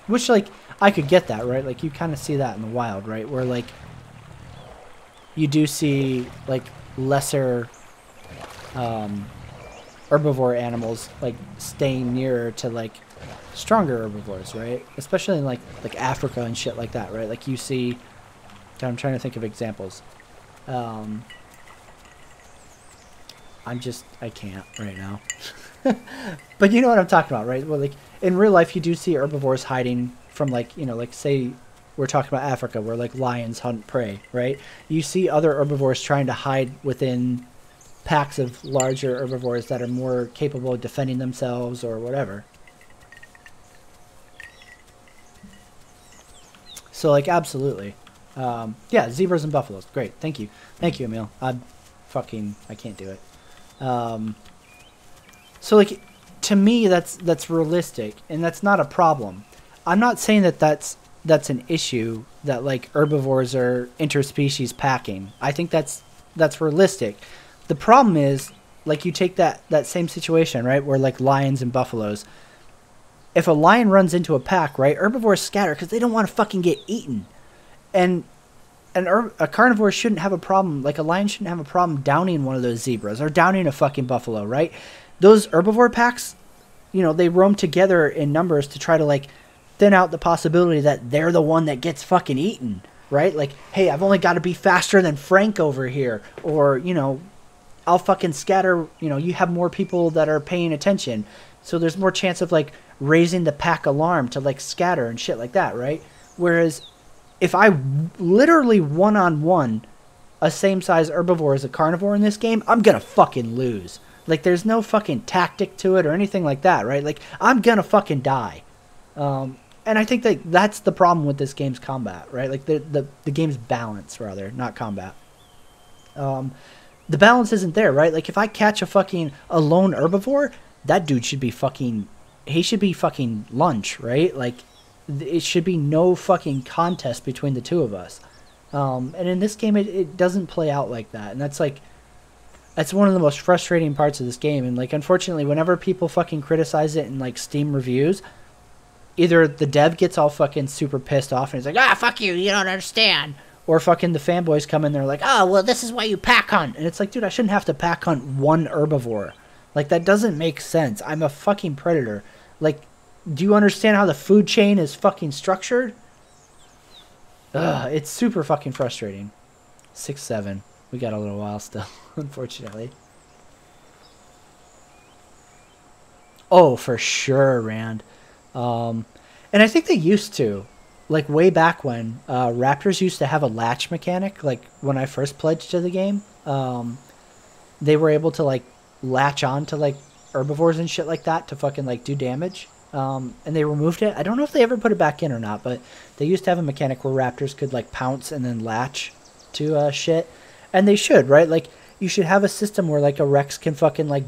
Which, like, I could get that, right? Like, you kind of see that in the wild, right? Where, like, you do see, like, lesser herbivore animals, like, staying nearer to, like, stronger herbivores, right? Especially in, like Africa and shit like that, right? Like, you see... I'm trying to think of examples. I can't right now. But you know what I'm talking about, right? Well, like, in real life, you do see herbivores hiding from, like, you know, like, say we're talking about Africa, where, like, lions hunt prey, right? You see other herbivores trying to hide within packs of larger herbivores that are more capable of defending themselves or whatever. So like absolutely. Yeah, zebras and buffaloes. Great. Thank you. Thank you, Emil. I can't do it. So like to me that's realistic and that's not a problem. I'm not saying that that's an issue that like herbivores are interspecies packing. I think that's realistic. The problem is like you take that same situation, right, where like lions and buffaloes. If a lion runs into a pack, right, herbivores scatter because they don't want to fucking get eaten. And a carnivore shouldn't have a problem, like a lion shouldn't have a problem downing one of those zebras or downing a fucking buffalo, right? Those herbivore packs, you know, they roam together in numbers to try to like thin out the possibility that they're the one that gets fucking eaten, right? Like, hey, I've only got to be faster than Frank over here, or, you know, I'll fucking scatter, you know, you have more people that are paying attention. So there's more chance of like raising the pack alarm to like scatter and shit like that, right? Whereas if I literally one-on-one a same-size herbivore as a carnivore in this game, I'm gonna fucking lose. Like, there's no fucking tactic to it or anything like that, right? Like, I'm gonna fucking die. And I think that that's the problem with this game's combat, right? Like, the game's balance, rather, not combat. The balance isn't there, right? Like, if I catch a lone herbivore, that dude should be fucking... He should be fucking lunch, right? Like, it should be no fucking contest between the two of us. And in this game, it doesn't play out like that. And that's one of the most frustrating parts of this game. And like, unfortunately, whenever people fucking criticize it in like Steam reviews, either the dev gets all fucking super pissed off and he's like, fuck you, you don't understand. Or fucking the fanboys come in there like, oh, well, this is why you pack hunt. And it's like, dude, I shouldn't have to pack hunt one herbivore. Like, that doesn't make sense. I'm a fucking predator. Like, do you understand how the food chain is fucking structured? Ugh, it's super fucking frustrating. 6-7. We got a little while still, unfortunately. Oh, for sure, Rand. And I think they used to. Like, way back when, Raptors used to have a latch mechanic. Like, when I first pledged to the game, they were able to, like, latch on to, like, herbivores and shit like that to fucking, like, do damage. And they removed it. I don't know if they ever put it back in or not, but they used to have a mechanic where raptors could like pounce and then latch to shit. And they should, right? Like, you should have a system where like a Rex can fucking like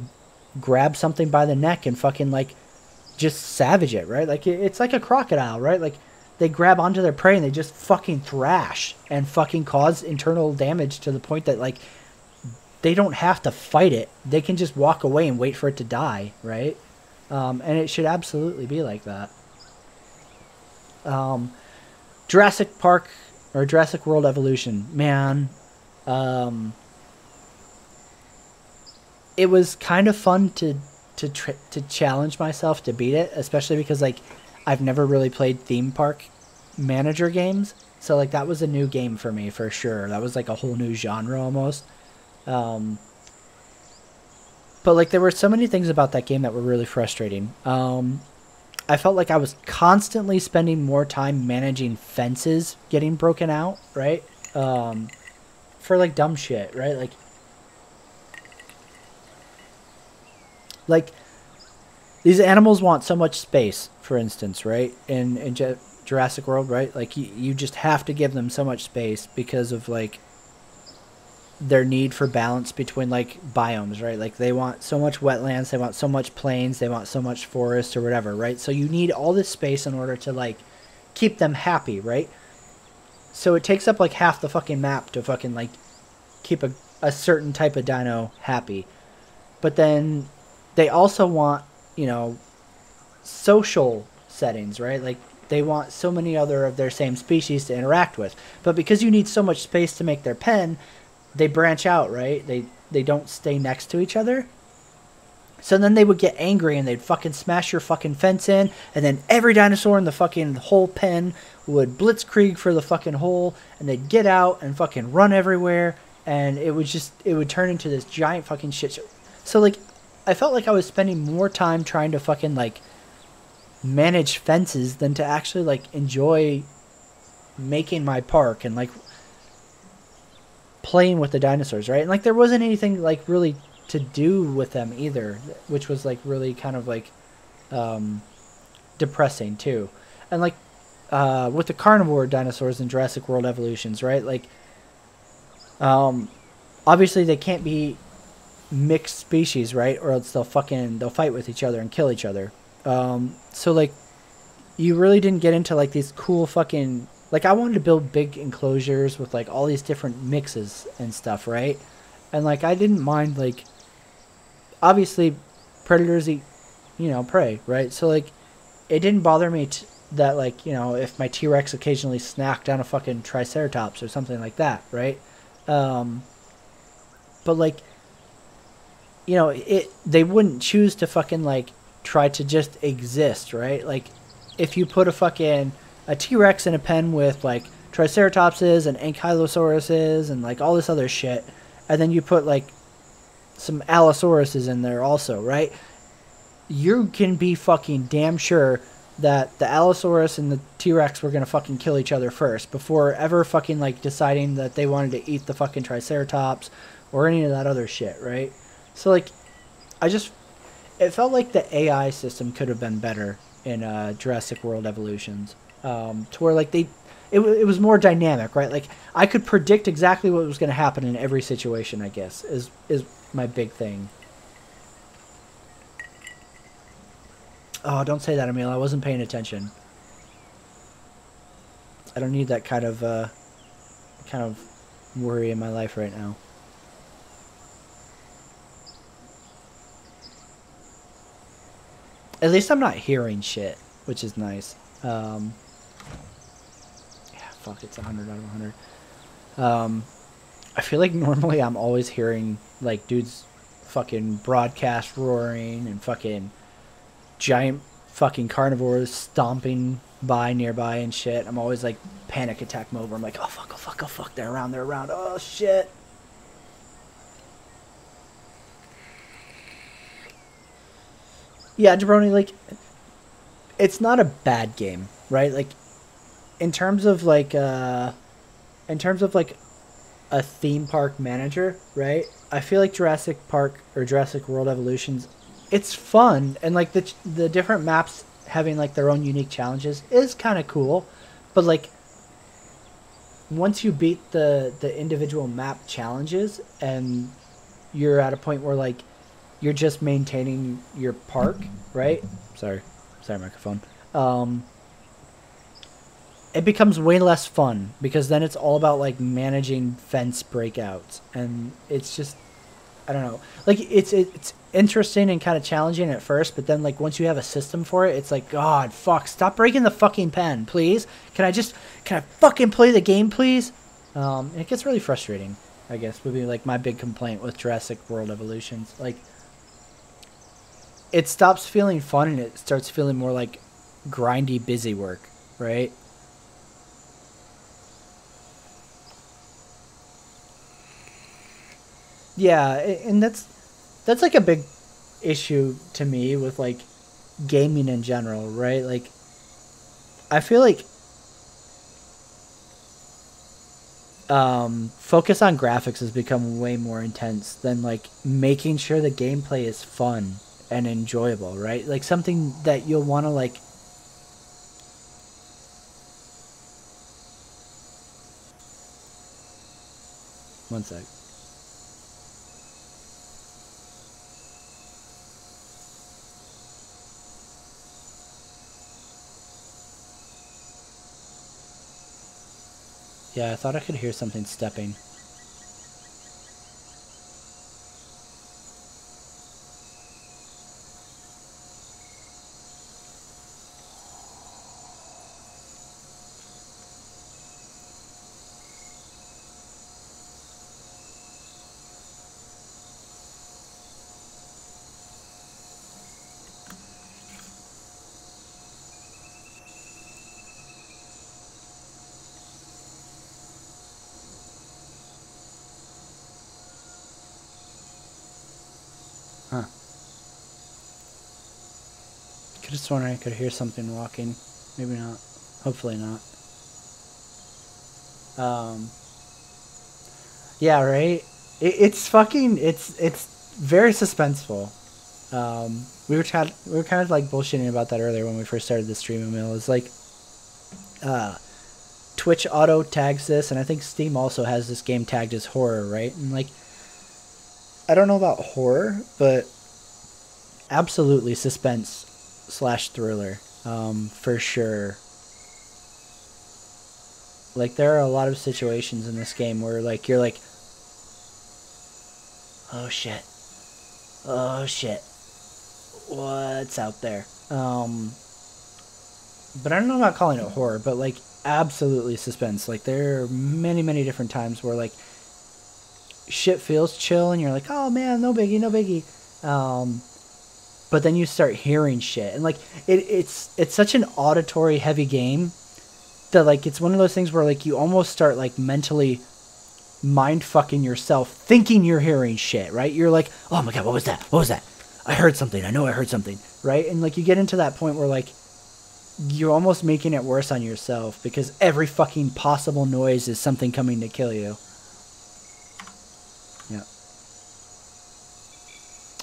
grab something by the neck and fucking like just savage it, right? Like, it's like a crocodile, right? Like, they grab onto their prey and they just fucking thrash and fucking cause internal damage to the point that like they don't have to fight it. They can just walk away and wait for it to die, right? And it should absolutely be like that. Jurassic Park or Jurassic World Evolution, man. It was kind of fun to challenge myself to beat it, especially because like I've never really played theme park manager games, so like that was a new game for me for sure. That was like a whole new genre almost. But, like, there were so many things about that game that were really frustrating. I felt like I was constantly spending more time managing fences getting broken out, right? For, like, dumb shit, right? Like, these animals want so much space, for instance, right? In Jurassic World, right? Like, you just have to give them so much space because of, like, their need for balance between like biomes, right? Like, they want so much wetlands, they want so much plains, they want so much forest or whatever, right? So you need all this space in order to like keep them happy, right? So it takes up like half the fucking map to fucking like keep a certain type of dino happy. But then they also want, you know, social settings, right? Like, they want so many other of their same species to interact with. But because you need so much space to make their pen, they branch out, right? They don't stay next to each other. So then they would get angry and they'd fucking smash your fucking fence in, and then every dinosaur in the fucking whole pen would blitzkrieg for the fucking hole, and they'd get out and fucking run everywhere, and it would turn into this giant fucking shit show. So like, I felt like I was spending more time trying to fucking like manage fences than to actually like enjoy making my park and like playing with the dinosaurs, right? And like, there wasn't anything like really to do with them either, which was like really kind of like depressing too. And like, with the carnivore dinosaurs in Jurassic World Evolutions, right? Like, obviously they can't be mixed species, right? Or else they'll fight with each other and kill each other. So like, you really didn't get into like these cool fucking, like, I wanted to build big enclosures with like all these different mixes and stuff, right? And like, I didn't mind, like, obviously predators eat, prey, right? So like, it didn't bother me that, like, if my T-Rex occasionally snacked down a fucking Triceratops or something like that, right? But like, they wouldn't choose to fucking like try to just exist, right? Like, if you put a T-Rex in a pen with like Triceratopses and Ankylosauruses and like all this other shit, and then you put like some Allosauruses in there also, right? You can be fucking damn sure that the Allosaurus and the T-Rex were gonna fucking kill each other first before ever fucking like deciding that they wanted to eat the fucking Triceratops or any of that other shit, right? So like, it felt like the AI system could have been better in Jurassic World Evolutions, to where like it was more dynamic, right? Like, I could predict exactly what was going to happen in every situation, I guess, is my big thing. Oh, don't say that, Emil. I wasn't paying attention. I don't need that kind of worry in my life right now. At least I'm not hearing shit, which is nice. Yeah, fuck, it's 100 out of 100. I feel like normally I'm always hearing, like, dudes fucking broadcast roaring and fucking giant fucking carnivores stomping by nearby and shit. I'm always, like, panic attack mode where I'm like, oh, fuck, oh, fuck, oh, fuck, they're around, oh, shit. Yeah, Jabroni, like, it's not a bad game, right? Like, in terms of like a theme park manager, right? I feel like Jurassic Park or Jurassic World Evolutions, it's fun, and like the different maps having like their own unique challenges is kind of cool, but like, once you beat the individual map challenges and you're at a point where like you're just maintaining your park, right? Sorry microphone. It becomes way less fun because then it's all about like managing fence breakouts, and it's just, I don't know. Like, it's interesting and kind of challenging at first, but then like once you have a system for it, it's like, God, fuck, stop breaking the fucking pen, please. Can I fucking play the game, please? And it gets really frustrating, I guess, would be like my big complaint with Jurassic World Evolutions. Like, it stops feeling fun and it starts feeling more like grindy, busy work, right? Yeah, and that's like a big issue to me with like gaming in general, right? Like, I feel like focus on graphics has become way more intense than like making sure the gameplay is fun and enjoyable, right? Like, something that you'll want to like, one sec. Yeah, I thought I could hear something stepping. Huh. Could have sworn I could hear something walking. Maybe not. Hopefully not. Yeah, right? It's fucking... It's very suspenseful. We were kind of like bullshitting about that earlier when we first started the stream, Emil. It's like, Twitch auto tags this, and I think Steam also has this game tagged as horror, right? And like, I don't know about horror, but absolutely suspense / thriller, for sure. Like, there are a lot of situations in this game where like you're like, oh shit, what's out there? But I don't know about calling it horror, but like absolutely suspense. Like, there are many different times where like shit feels chill and you're like, oh man, no biggie, no biggie. But then you start hearing shit, and like it's such an auditory heavy game that like it's one of those things where like you almost start like mentally mind fucking yourself thinking you're hearing shit, right? You're like, oh my god, what was that? What was that? I heard something. I know I heard something, right? And like you get into that point where like you're almost making it worse on yourself because every fucking possible noise is something coming to kill you. Yeah.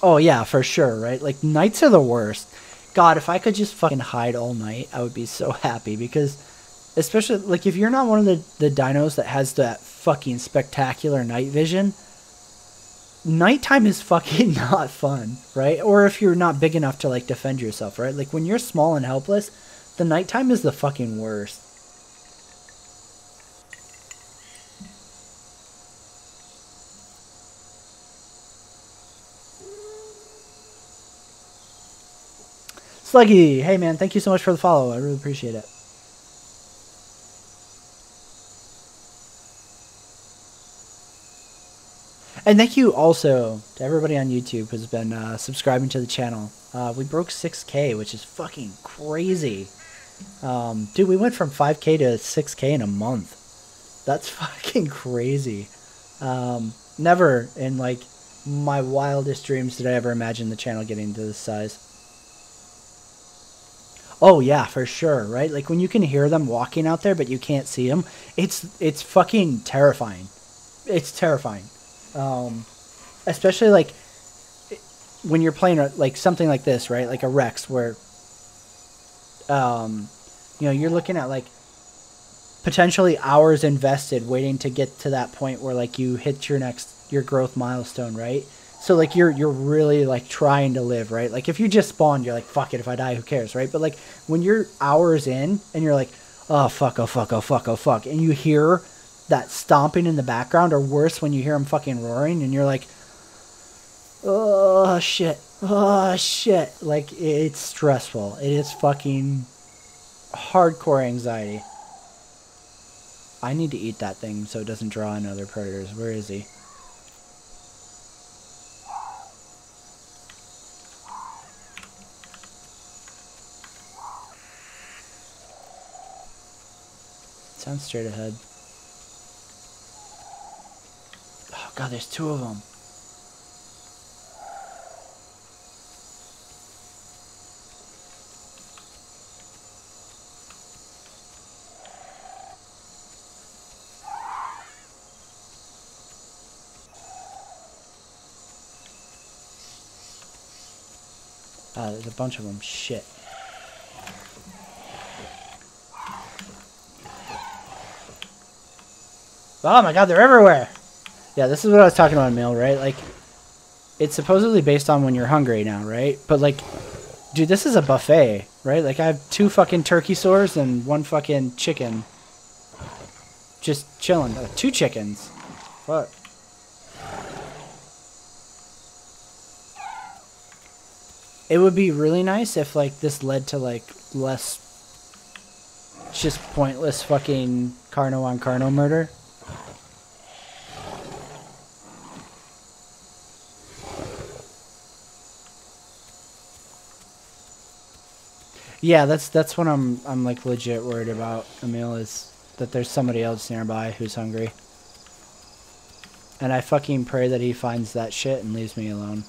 Oh yeah, for sure, right? Like, nights are the worst. God, if I could just fucking hide all night, I would be so happy, because especially like if you're not one of the dinos that has that fucking spectacular night vision, nighttime is fucking not fun, right? Or if you're not big enough to like defend yourself, right? Like when you're small and helpless, the nighttime is the fucking worst. Sluggy, hey man, thank you so much for the follow. I really appreciate it. And thank you also to everybody on YouTube who's been subscribing to the channel. We broke 6K, which is fucking crazy. Dude, we went from 5K to 6K in a month. That's fucking crazy. Never in like my wildest dreams did I ever imagine the channel getting to this size. Oh yeah, for sure, right? Like when you can hear them walking out there but you can't see them, it's fucking terrifying. It's terrifying. Especially like when you're playing like something like this, right? Like a Rex, where you know, you're looking at like potentially hours invested waiting to get to that point where like you hit your growth milestone, right? So like you're really like trying to live, right? Like if you just spawned, you're like, fuck it, if I die, who cares, right? But like when you're hours in and you're like, oh fuck, oh fuck, oh fuck, oh fuck, and you hear that stomping in the background, or worse, when you hear them fucking roaring, and you're like, oh shit, like it's stressful. It is fucking hardcore anxiety. I need to eat that thing so it doesn't draw in other predators. Where is he? Sounds straight ahead. Oh god, there's two of them. Ah, there's a bunch of them. Shit. Oh my god, they're everywhere! Yeah, this is what I was talking about, Emil, right? Like, it's supposedly based on when you're hungry now, right? But like, dude, this is a buffet, right? Like, I have 2 fucking turkey sores and 1 fucking chicken. Just chilling. 2 chickens. Fuck. It would be really nice if, like, this led to, like, less just pointless fucking Carno on Carno murder. Yeah, that's what I'm like legit worried about, Emil, is that there's somebody else nearby who's hungry. And I fucking pray that he finds that shit and leaves me alone.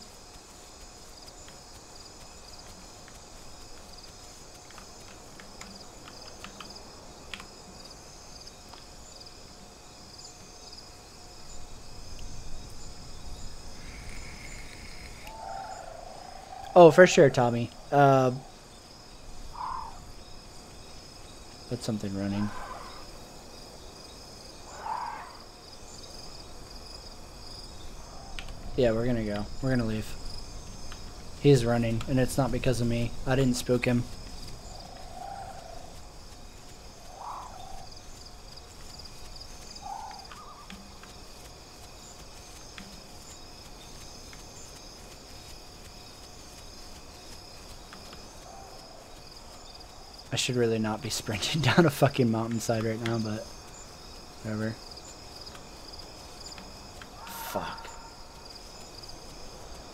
Oh, for sure, Tommy. That's something running. Yeah, we're gonna go. We're gonna leave. He's running, and it's not because of me. I didn't spook him. I should really not be sprinting down a fucking mountainside right now, but whatever. Fuck.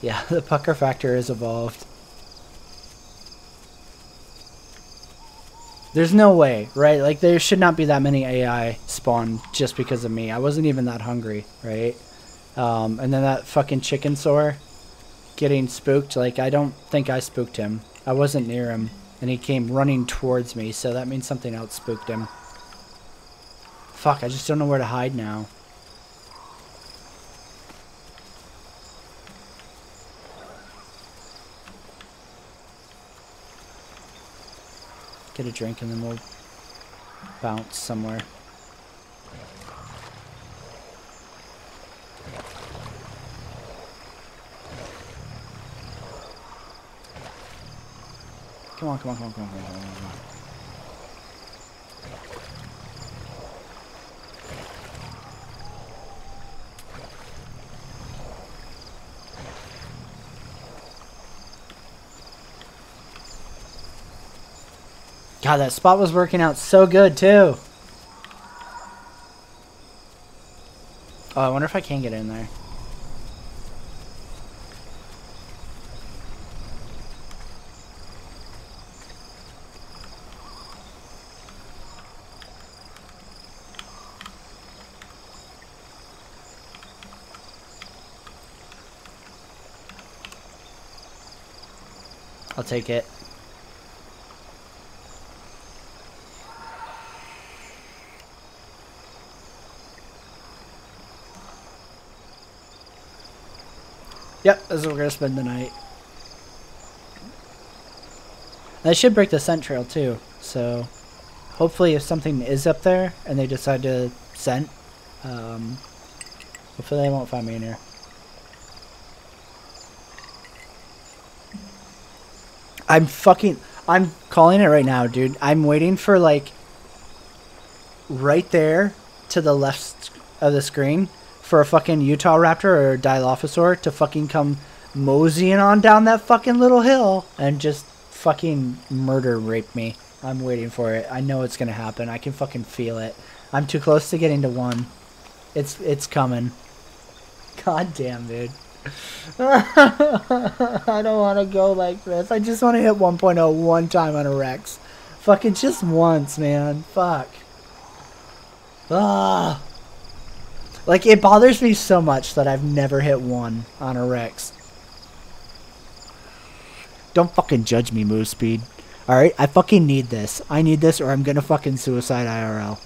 Yeah, the pucker factor is evolved. There's no way, right? Like, there should not be that many AI spawned just because of me. I wasn't even that hungry, right? And then that fucking chicken sore getting spooked, like, I don't think I spooked him. I wasn't near him, and he came running towards me, so that means something else spooked him. Fuck, I just don't know where to hide now. Get a drink and then we'll bounce somewhere. Come on, come on, come on, come on, come on, come on, come on. God, that spot was working out so good, too. Oh, I wonder if I can get in there. I'll take it. Yep, this is where we're gonna spend the night. And I should break the scent trail too, so hopefully if something is up there and they decide to scent, hopefully they won't find me in here. I'm calling it right now, dude. I'm waiting for, like, right there to the left of the screen for a fucking Utah Raptor or a Dilophosaur to fucking come moseying on down that fucking little hill and just fucking murder rape me. I'm waiting for it. I know it's gonna happen. I can fucking feel it. I'm too close to getting to 1. It's coming. God damn, dude. I don't want to go like this. I just want to hit 1.0 one time on a Rex. Fucking just once, man. Fuck. Ah. Like, it bothers me so much that I've never hit 1 on a Rex. Don't fucking judge me, Move Speed. Alright? I fucking need this. I need this or I'm gonna fucking suicide IRL.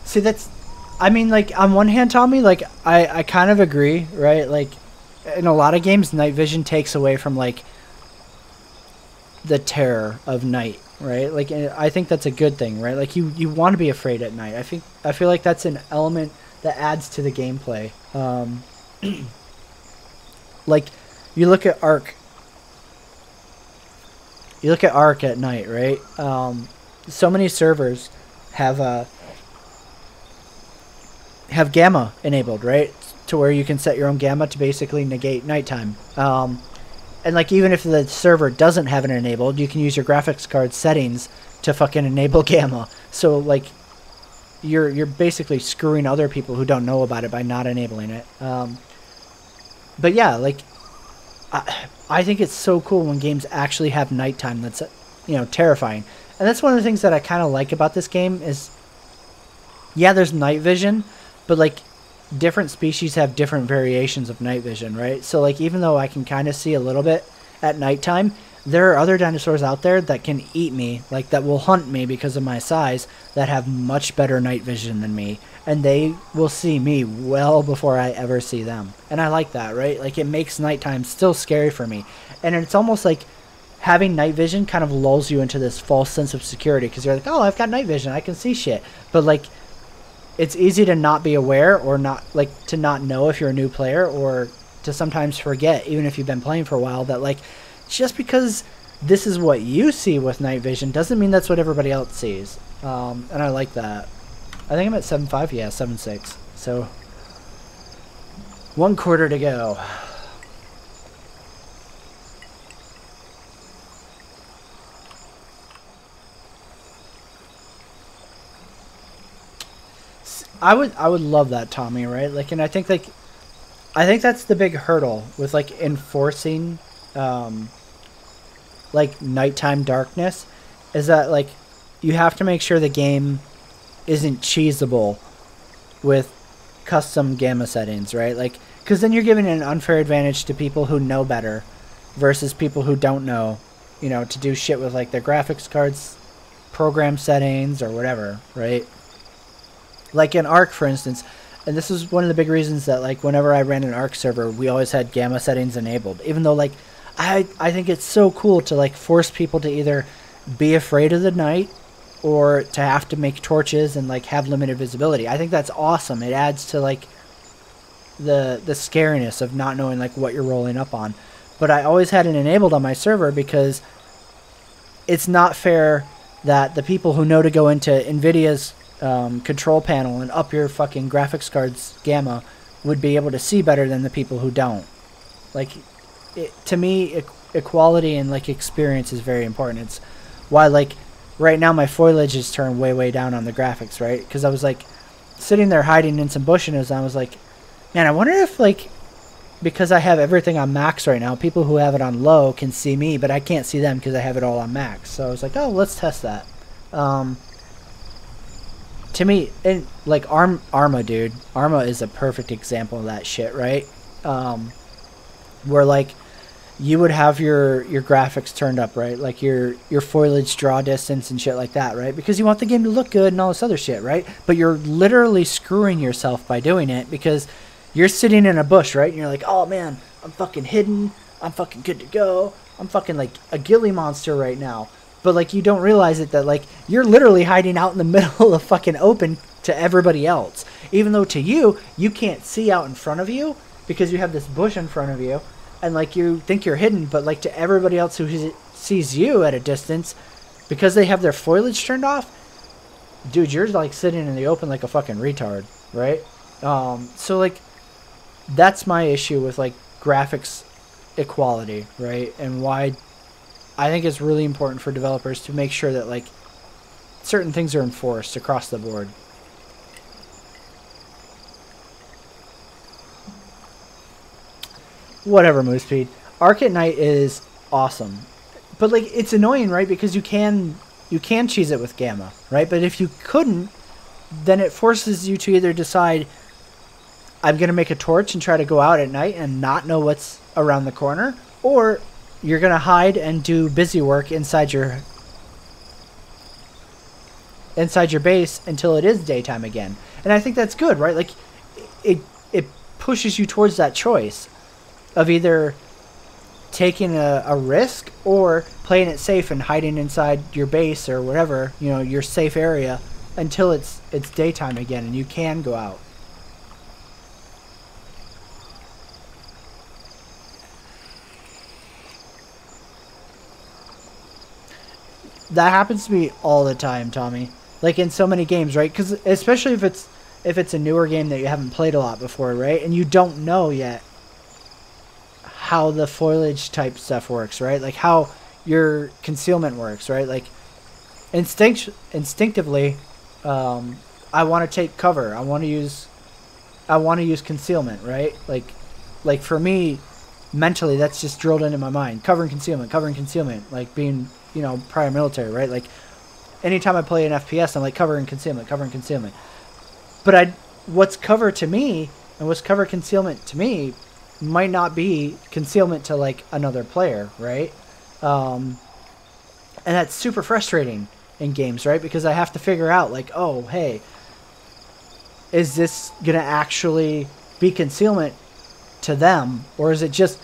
See, that's... I mean, like, on one hand, Tommy, like, I kind of agree, right? Like, in a lot of games, night vision takes away from, like, the terror of night, right? Like, I think that's a good thing, right? Like, you want to be afraid at night. I feel like that's an element that adds to the gameplay. Like, you look at Ark. You look at Ark at night, right? So many servers have gamma enabled, right? To where you can set your own gamma to basically negate nighttime. And like, even if the server doesn't have it enabled, you can use your graphics card settings to fucking enable gamma. So like, you're basically screwing other people who don't know about it by not enabling it. But yeah, like, I think it's so cool when games actually have nighttime that's, you know, terrifying. And that's one of the things that I kind of like about this game is, yeah, there's night vision, but like, different species have different variations of night vision, right? So like, even though I can kind of see a little bit at nighttime, there are other dinosaurs out there that can eat me, like that will hunt me because of my size, that have much better night vision than me, and they will see me well before I ever see them. And I like that, right? Like, it makes nighttime still scary for me. And it's almost like having night vision kind of lulls you into this false sense of security, because you're like, oh, I've got night vision, I can see shit. But like, it's easy to not be aware, or not, like, to not know if you're a new player, or to sometimes forget, even if you've been playing for a while, that like, just because this is what you see with night vision doesn't mean that's what everybody else sees. And I like that. I think I'm at 7.5. Yeah, 7.6. So 1 quarter to go. I would love that, Tommy, right? Like, and I think that's the big hurdle with like enforcing like nighttime darkness, is that like you have to make sure the game isn't cheesable with custom gamma settings, right? Like, because then you're giving an unfair advantage to people who know better versus people who don't know, you know, to do shit with like their graphics cards, program settings, or whatever, right? Like in Arc, for instance, and this is one of the big reasons that like whenever I ran an Arc server, we always had gamma settings enabled, even though like I think it's so cool to like force people to either be afraid of the night or to have to make torches and like have limited visibility. I think that's awesome. It adds to like the scariness of not knowing like what you're rolling up on. But I always had it enabled on my server because it's not fair that the people who know to go into NVIDIA's control panel and up your fucking graphics card's gamma would be able to see better than the people who don't. Like, to me, equality and like experience is very important. It's why like right now my foliage is turned way down on the graphics, right? Because I was like sitting there hiding in some bushes, and I was like, man, I wonder if like, because I have everything on max right now, people who have it on low can see me, but I can't see them because I have it all on max. So I was like, oh, let's test that. To me, and like Arma, dude, Arma is a perfect example of that shit, right? Where like you would have your graphics turned up, right? Like your foliage draw distance and shit like that, right? Because you want the game to look good and all this other shit, right? But you're literally screwing yourself by doing it, because you're sitting in a bush, right? And you're like, oh man, I'm fucking hidden. I'm fucking good to go. I'm fucking like a ghillie monster right now. But like you don't realize it, that like you're literally hiding out in the middle of fucking open to everybody else. Even though to you, you can't see out in front of you because you have this bush in front of you. And like you think you're hidden, but like to everybody else who sees you at a distance, because they have their foliage turned off, dude, you're like sitting in the open like a fucking retard, right? So like that's my issue with like graphics equality, right? And why I think it's really important for developers to make sure that like certain things are enforced across the board. Whatever, Moosepede. Arc at night is awesome, but like it's annoying, right? Because you can cheese it with gamma, right? But if you couldn't, then it forces you to either decide, I'm gonna make a torch and try to go out at night and not know what's around the corner, or you're gonna hide and do busy work inside your base until it is daytime again. And I think that's good, right? Like it pushes you towards that choice of either taking a risk or playing it safe and hiding inside your base or whatever, you know, your safe area until it's daytime again and you can go out. That happens to me all the time, Tommy. Like in so many games, right? Because especially if it's a newer game that you haven't played a lot before, right? And you don't know yet how the foliage type stuff works, right? Like how your concealment works, right? Like instinctively, I want to take cover. I want to use concealment, right? Like for me, mentally, that's just drilled into my mind. Cover and concealment. Like being, you know, prior military, right? Like anytime I play an FPS, I'm like cover and concealment. But what's cover to me and what's cover concealment to me might not be concealment to like another player, right? And that's super frustrating in games, right? Because I have to figure out, like, oh, hey, is this going to actually be concealment to them? Or is it just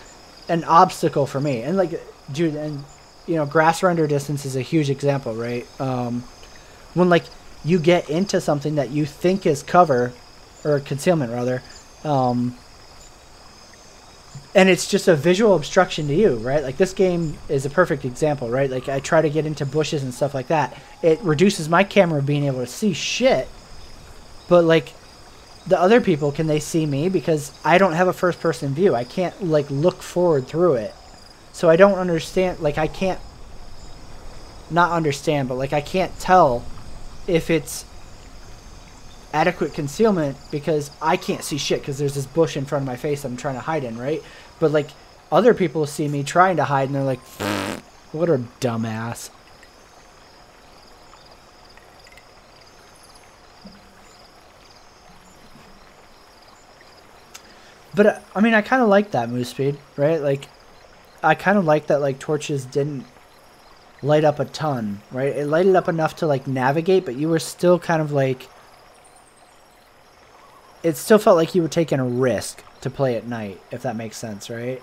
an obstacle for me? And, like, dude, and, you know, grass render distance is a huge example, right? When, like, you get into something that you think is cover, or concealment, rather, and it's just a visual obstruction to you, right? Like, this game is a perfect example, right? Like, I try to get into bushes and stuff like that. It reduces my camera being able to see shit. But, like, the other people, can they see me? Because I don't have a first-person view. I can't, like, look forward through it. So I don't understand. Like, I can't... Not understand, but, like, I can't tell if it's adequate concealment because I can't see shit because there's this bush in front of my face I'm trying to hide in, right? But, like, other people see me trying to hide and they're like, what a dumbass. But, I mean, I kind of like that move speed, right? Like, I kind of like that, like, torches didn't light up a ton, right? It lighted up enough to, like, navigate, but you were still kind of, like... It still felt like you were taking a risk to play at night, if that makes sense, right?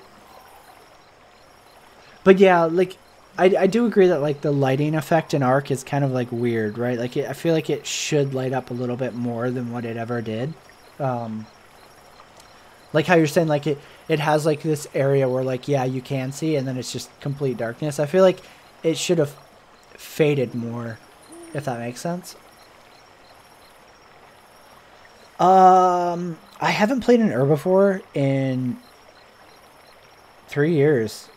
But yeah, like, I do agree that, like, the lighting effect in Ark is kind of, like, weird, right? Like, I feel like it should light up a little bit more than what it ever did. Like how you're saying, like, it has, like, this area where, like, yeah, you can see, and then it's just complete darkness. I feel like it should have faded more, if that makes sense. I haven't played an herbivore in 3 years,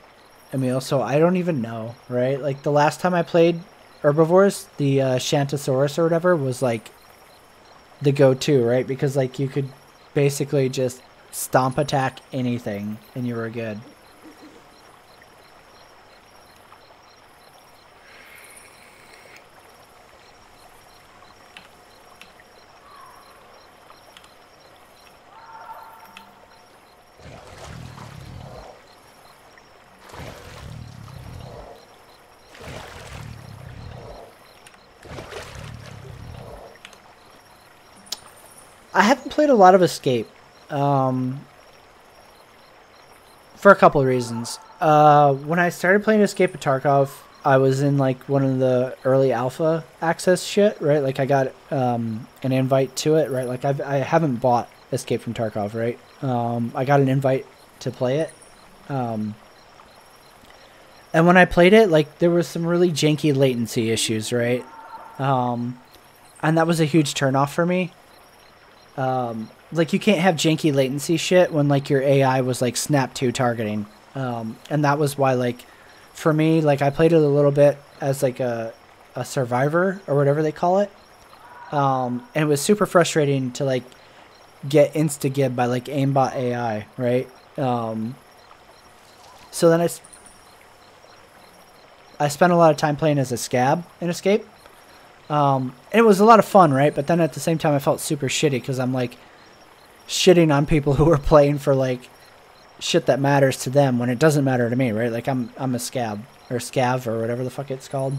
Emil, so I don't even know, right? Like, the last time I played herbivores, the Shantosaurus or whatever was, like, the go-to, right? Because, like, you could basically just stomp attack anything and you were good. I haven't played a lot of Escape, for a couple of reasons. When I started playing Escape at Tarkov, I was in, like, one of the early alpha access shit, right? Like, I got an invite to it, right? Like, I haven't bought Escape from Tarkov, right? I got an invite to play it. And when I played it, like, there was some really janky latency issues, right? And that was a huge turnoff for me. Like, you can't have janky latency shit when, like, your AI was, like, snap to targeting. And that was why, like, for me, like, I played it a little bit as, like, a survivor or whatever they call it. And it was super frustrating to, like, get insta-gib by, like, aimbot AI, right? So then I spent a lot of time playing as a scab in Escape. And it was a lot of fun, right? But then at the same time, I felt super shitty because I'm, like, shitting on people who are playing for, like, shit that matters to them when it doesn't matter to me, right? Like, I'm a scab or scav or whatever the fuck it's called,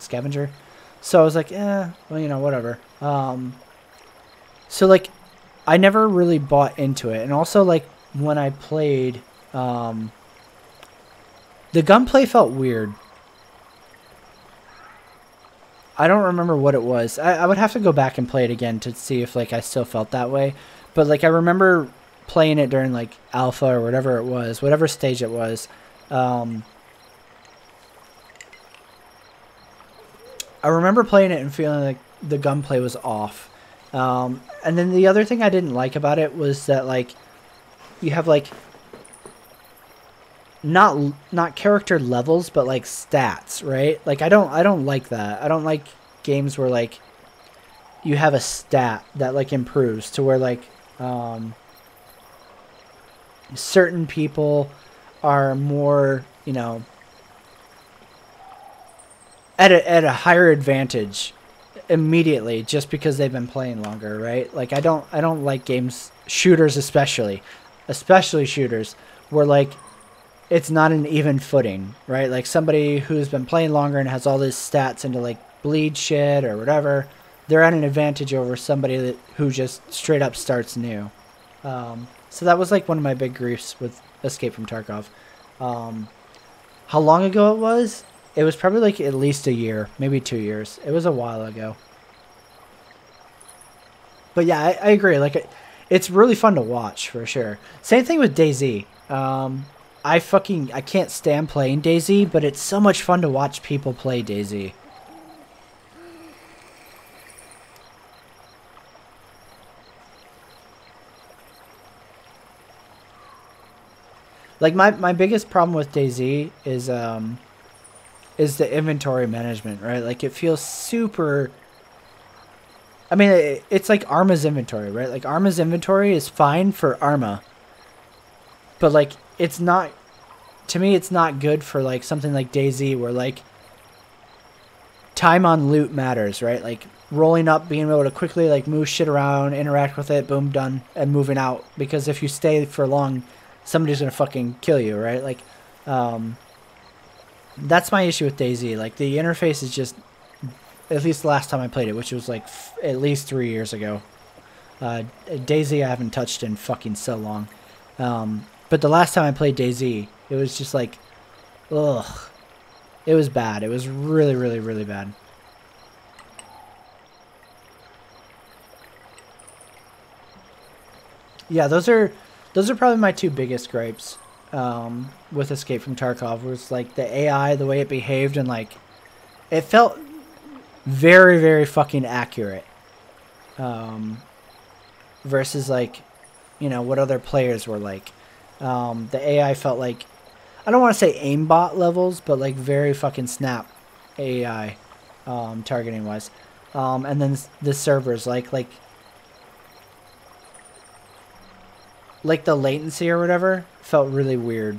scavenger. So I was like, well, you know, whatever. So, like, I never really bought into it. And also, like, when I played, the gunplay felt weird. I don't remember what it was. I would have to go back and play it again to see if, like, I still felt that way. But, like, I remember playing it during, like, alpha or whatever it was, whatever stage it was. I remember playing it and feeling like the gunplay was off. And then the other thing I didn't like about it was that, like, you have, like, not character levels, but, like, stats, right? Like, I don't like that. I don't like games where, like, you have a stat that, like, improves to where, like, certain people are more, you know, at a higher advantage immediately just because they've been playing longer, right? Like, I don't like games, shooters especially shooters, where, like, it's not an even footing, right? Like somebody who's been playing longer and has all these stats into like bleed shit or whatever, they're at an advantage over somebody who just straight up starts new. So that was like one of my big griefs with Escape from Tarkov. How long ago it was? It was probably like at least a year, maybe 2 years. It was a while ago. But yeah, I agree. Like, it's really fun to watch for sure. Same thing with DayZ. I can't stand playing DayZ, but it's so much fun to watch people play DayZ. Like my biggest problem with DayZ is the inventory management, right? Like it feels super. I mean, it's like Arma's inventory, right? Like Arma's inventory is fine for Arma, but like it's not. To me, it's not good for like something like DayZ, where like time on loot matters, right? Like rolling up, being able to quickly like move shit around, interact with it, boom, done, and moving out. Because if you stay for long, somebody's gonna fucking kill you, right? Like, that's my issue with DayZ. Like the interface is just, at least the last time I played it, which was like at least 3 years ago. DayZ I haven't touched in fucking so long. But the last time I played DayZ, it was just like, ugh. It was bad. It was really, really, really bad. Yeah, those are probably my two biggest gripes with Escape from Tarkov. Was like the AI, the way it behaved, and like it felt very, very fucking accurate. Versus like, you know, what other players were like. The AI felt like, I don't want to say aimbot levels, but like very fucking snap AI targeting wise. And then the servers, like the latency or whatever felt really weird.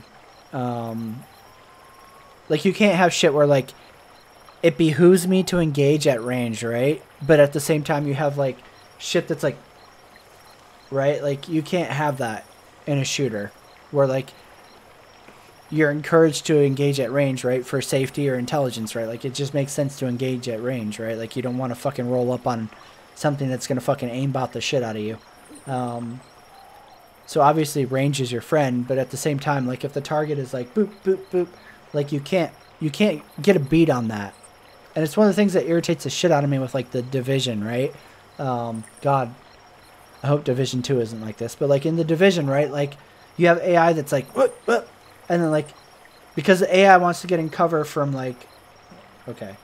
Like you can't have shit where like it behooves me to engage at range, right? But at the same time you have like shit that's like, right? Like you can't have that in a shooter where like you're encouraged to engage at range, right? For safety or intelligence, right? Like it just makes sense to engage at range, right? Like you don't want to fucking roll up on something that's going to fucking aimbot the shit out of you. So obviously range is your friend, but at the same time, like if the target is like boop, boop, boop, like you can't get a beat on that. And it's one of the things that irritates the shit out of me with like the Division, right? God, I hope Division 2 isn't like this, but like in the Division, right? Like you have AI that's like, whoop, whoop, and then like, because the AI wants to get in cover from like, okay,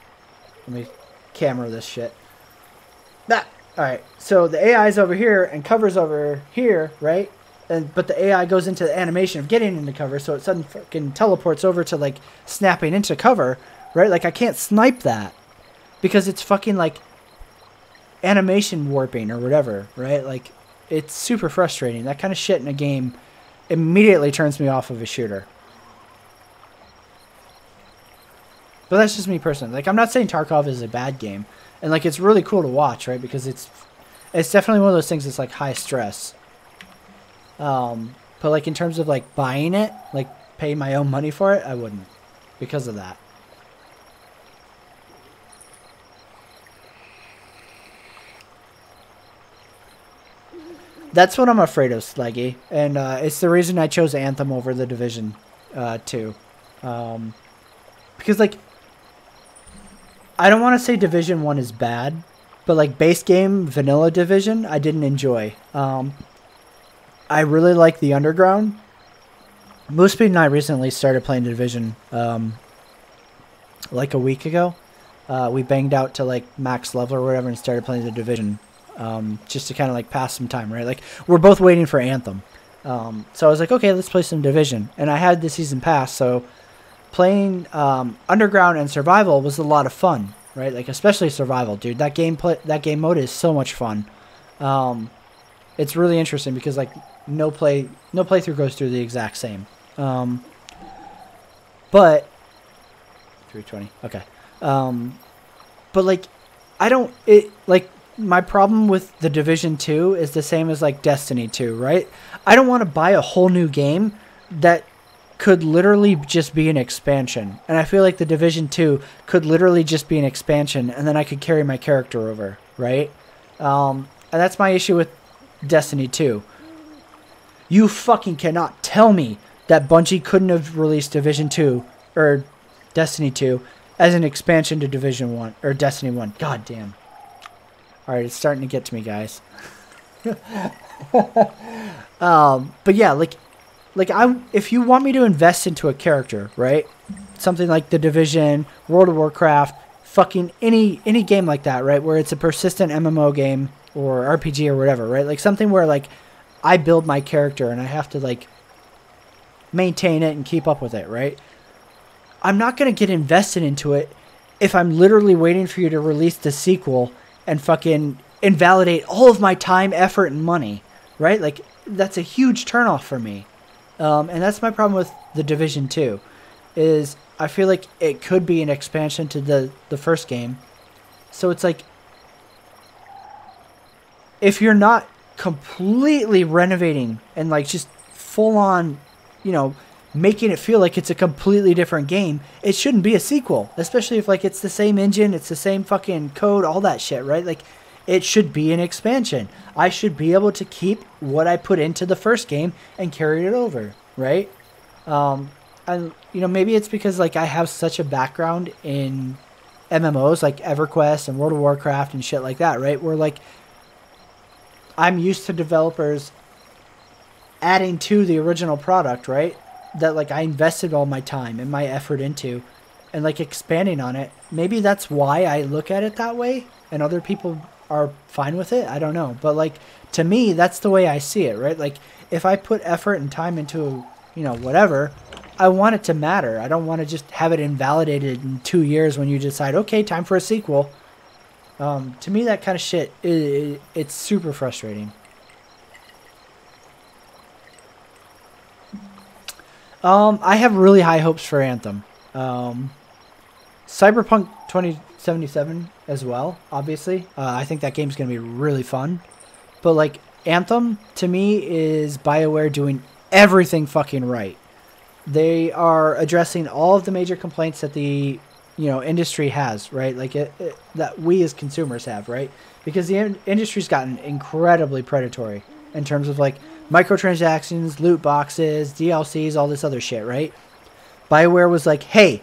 let me camera this shit. That, all right. So the AI is over here and cover's over here, right? But the AI goes into the animation of getting into cover, so it suddenly fucking teleports over to like snapping into cover, right? Like I can't snipe that because it's fucking like animation warping or whatever, right? Like it's super frustrating. That kind of shit in a game immediately turns me off of a shooter. But that's just me personally. Like I'm not saying Tarkov is a bad game, and like it's really cool to watch, right? Because it's definitely one of those things that's like high stress. But like in terms of like buying it, like paying my own money for it, I wouldn't, because of that. That's what I'm afraid of, Slaggy, and it's the reason I chose Anthem over the Division 2. Because like I don't want to say Division 1 is bad, but like base game vanilla Division I didn't enjoy. I really like the Underground. Moosepeed and I recently started playing Division like a week ago. We banged out to like max level or whatever and started playing the Division just to kind of like pass some time, right? Like we're both waiting for Anthem. So I was like, okay, let's play some Division. And I had the season pass, so playing Underground and Survival was a lot of fun, right? Like especially Survival, dude. That game mode is so much fun. It's really interesting because like no playthrough goes through the exact same. But 320, okay. But like my problem with the Division 2 is the same as like Destiny 2, right? I don't want to buy a whole new game that could literally just be an expansion. And I feel like the Division 2 could literally just be an expansion, and then I could carry my character over, right? And that's my issue with Destiny 2. You fucking cannot tell me that Bungie couldn't have released Division 2 or Destiny 2 as an expansion to Division 1 or Destiny 1. God damn. Alright, it's starting to get to me, guys. But yeah, if you want me to invest into a character, right? Something like The Division, World of Warcraft, fucking any game like that, right? Where it's a persistent MMO game or RPG or whatever, right? Like something where like I build my character and I have to like maintain it and keep up with it, right? I'm not going to get invested into it if I'm literally waiting for you to release the sequel and fucking invalidate all of my time, effort, and money, right? Like, that's a huge turnoff for me. And that's my problem with The Division 2, is I feel like it could be an expansion to the first game. So it's like, if you're not completely renovating and like just full on, you know, making it feel like it's a completely different game, it shouldn't be a sequel, especially if like it's the same engine, it's the same fucking code, all that shit, right? Like, it should be an expansion. I should be able to keep what I put into the first game and carry it over, right? And you know, maybe it's because like I have such a background in MMOs like EverQuest and World of Warcraft and shit like that, right? Where like I'm used to developers adding to the original product, right? That like I invested all my time and my effort into, and like expanding on it. Maybe that's why I look at it that way, and other people are fine with it. I don't know, but like to me, that's the way I see it, right? Like if I put effort and time into, you know, whatever, I want it to matter. I don't want to just have it invalidated in 2 years when you decide, okay, time for a sequel. To me, that kind of shit, it's super frustrating. I have really high hopes for Anthem. Cyberpunk 2077 as well, obviously. I think that game's going to be really fun. But, like, Anthem, to me, is BioWare doing everything fucking right. They are addressing all of the major complaints that the, you know, industry has, right? Like, that we as consumers have, right? Because the industry's gotten incredibly predatory in terms of, like, microtransactions, loot boxes, DLCs, all this other shit, right? BioWare was like, hey,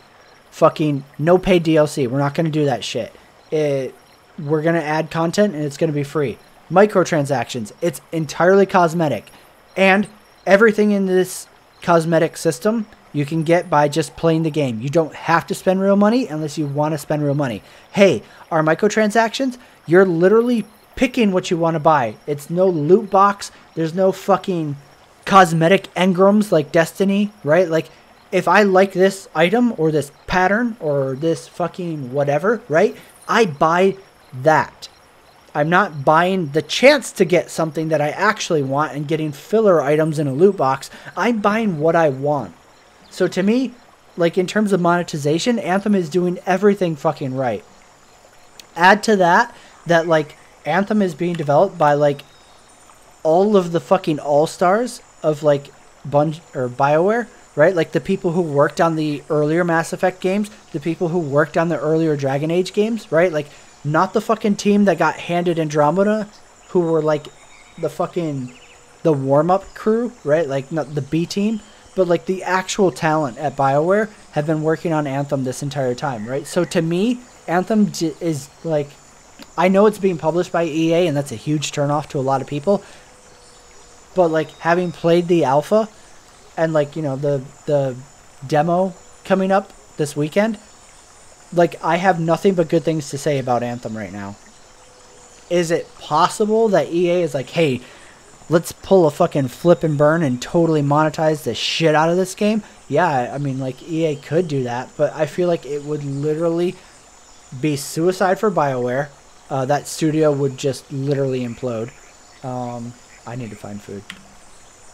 fucking no paid DLC. We're not going to do that shit. We're going to add content and it's going to be free. Microtransactions, it's entirely cosmetic. And everything in this cosmetic system you can get by just playing the game. You don't have to spend real money unless you want to spend real money. Hey, our microtransactions, you're literally picking what you want to buy. It's no loot box. There's no fucking cosmetic engrams like Destiny, right? Like, if I like this item or this pattern or this fucking whatever, right? I buy that. I'm not buying the chance to get something that I actually want and getting filler items in a loot box. I'm buying what I want. So to me, like in terms of monetization, Anthem is doing everything fucking right. Add to that like Anthem is being developed by like all of the fucking all-stars of like BioWare, right? Like the people who worked on the earlier Mass Effect games, the people who worked on the earlier Dragon Age games, right? Like not the fucking team that got handed Andromeda, who were like the warm-up crew, right? Like not the B team, but like the actual talent at BioWare have been working on Anthem this entire time, right? So to me, Anthem is like, I know it's being published by EA and that's a huge turnoff to a lot of people, but like having played the alpha and like, you know, the demo coming up this weekend, like I have nothing but good things to say about Anthem right now. Is it possible that EA is like, hey, let's pull a fucking flip and burn and totally monetize the shit out of this game? Yeah, I mean, like, EA could do that, but I feel like it would literally be suicide for BioWare. That studio would just literally implode. I need to find food.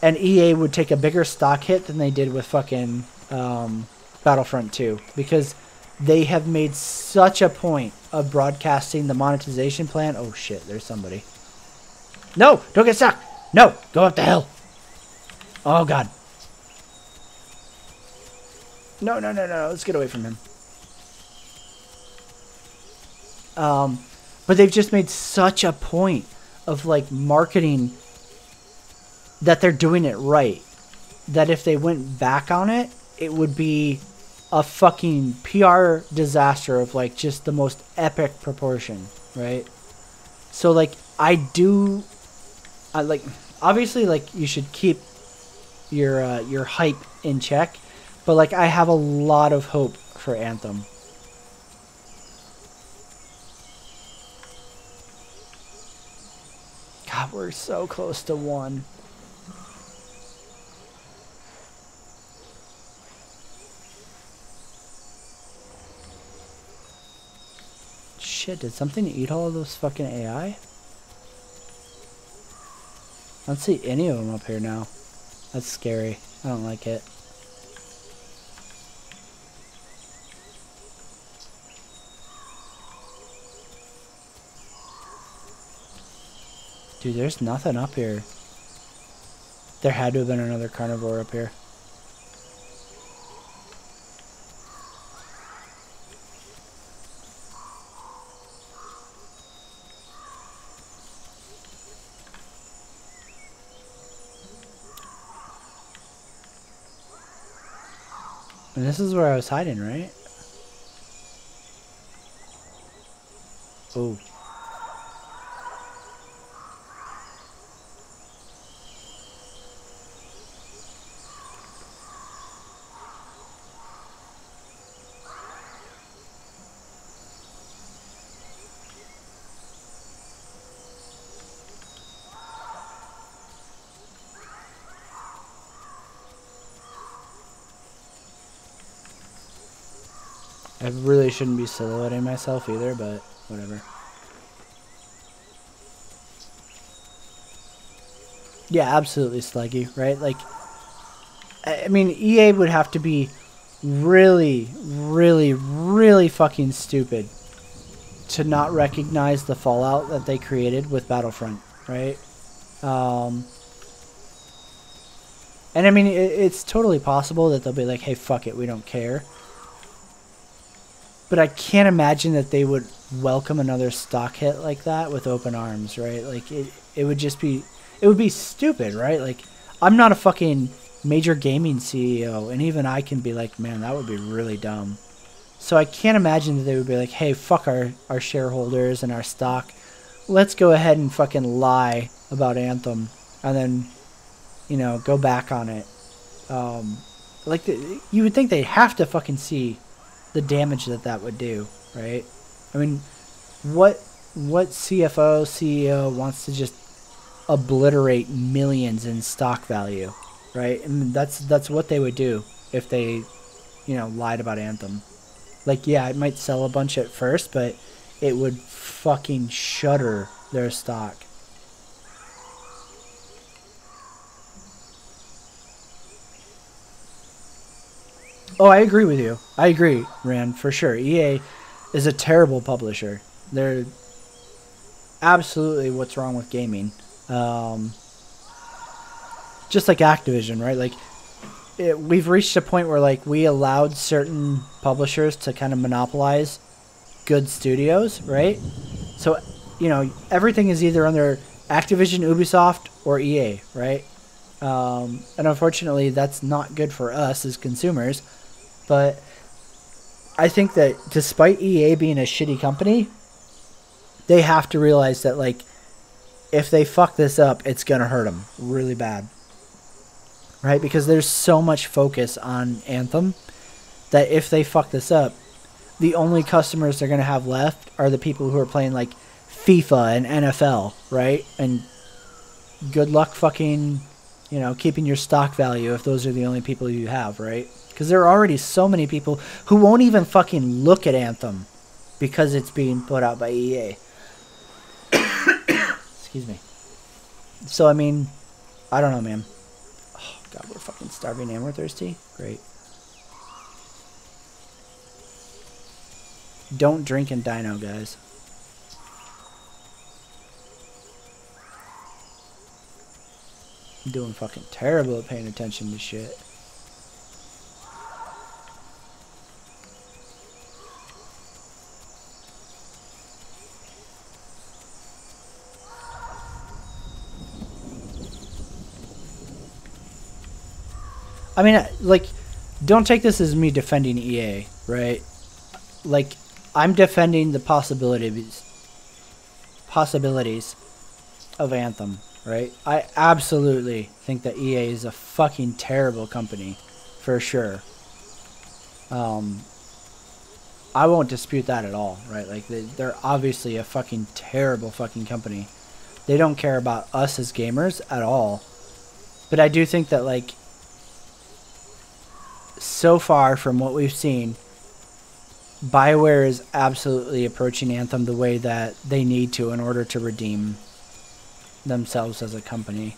And EA would take a bigger stock hit than they did with fucking Battlefront 2, because they have made such a point of broadcasting the monetization plan. Oh shit, there's somebody. No, don't get stuck. No, go up the hill. Oh god. No, no, no, no. Let's get away from him. But they've just made such a point of like marketing that they're doing it right. That if they went back on it, it would be a fucking PR disaster of like just the most epic proportion, right? So like I like obviously like you should keep your hype in check, but like I have a lot of hope for Anthem. God, we're so close to 1. Shit, did something eat all of those fucking AI? I don't see any of them up here now. That's scary. I don't like it. Dude, there's nothing up here. There had to have been another carnivore up here. And this is where I was hiding, right? Oh. I really shouldn't be silhouetting myself either, but whatever. Yeah, absolutely sluggy, right? Like, I mean, EA would have to be really, really, really fucking stupid to not recognize the fallout that they created with Battlefront, right? And I mean, it's totally possible that they'll be like, hey, fuck it, we don't care. But I can't imagine that they would welcome another stock hit like that with open arms, right? Like, it would just be, it would be stupid, right? Like, I'm not a fucking major gaming CEO, and even I can be like, man, that would be really dumb. So I can't imagine that they would be like, hey, fuck our shareholders and our stock. Let's go ahead and fucking lie about Anthem, and then, you know, go back on it. Like, you would think they'd have to fucking see the damage that would do, right? I mean, what CFO, CEO wants to just obliterate millions in stock value, right? I mean, that's what they would do if they, you know, lied about Anthem. Like, yeah, it might sell a bunch at first, but it would fucking shutter their stock. Oh, I agree with you. I agree, Rand, for sure. EA is a terrible publisher. They're absolutely what's wrong with gaming. Just like Activision, right? Like, we've reached a point where, like, we allowed certain publishers to kind of monopolize good studios, right? So, you know, everything is either under Activision, Ubisoft, or EA, right? And unfortunately, that's not good for us as consumers. But I think that despite EA being a shitty company, they have to realize that, like, if they fuck this up, it's going to hurt them really bad. Right? Because there's so much focus on Anthem that if they fuck this up, the only customers they're going to have left are the people who are playing, like, FIFA and NFL, right? And good luck fucking, you know, keeping your stock value if those are the only people you have, right? Because there are already so many people who won't even fucking look at Anthem because it's being put out by EA. Excuse me. So, I mean, I don't know, man. Oh, God, we're fucking starving and we're thirsty? Great. Don't drink in Dino, guys. I'm doing fucking terrible at paying attention to shit. I mean, like, don't take this as me defending EA, right? Like, I'm defending the possibilities of Anthem, right? I absolutely think that EA is a fucking terrible company, for sure. I won't dispute that at all, right? Like, they're obviously a fucking terrible fucking company. They don't care about us as gamers at all. But I do think that, like, so far from what we've seen, BioWare is absolutely approaching Anthem the way that they need to in order to redeem themselves as a company.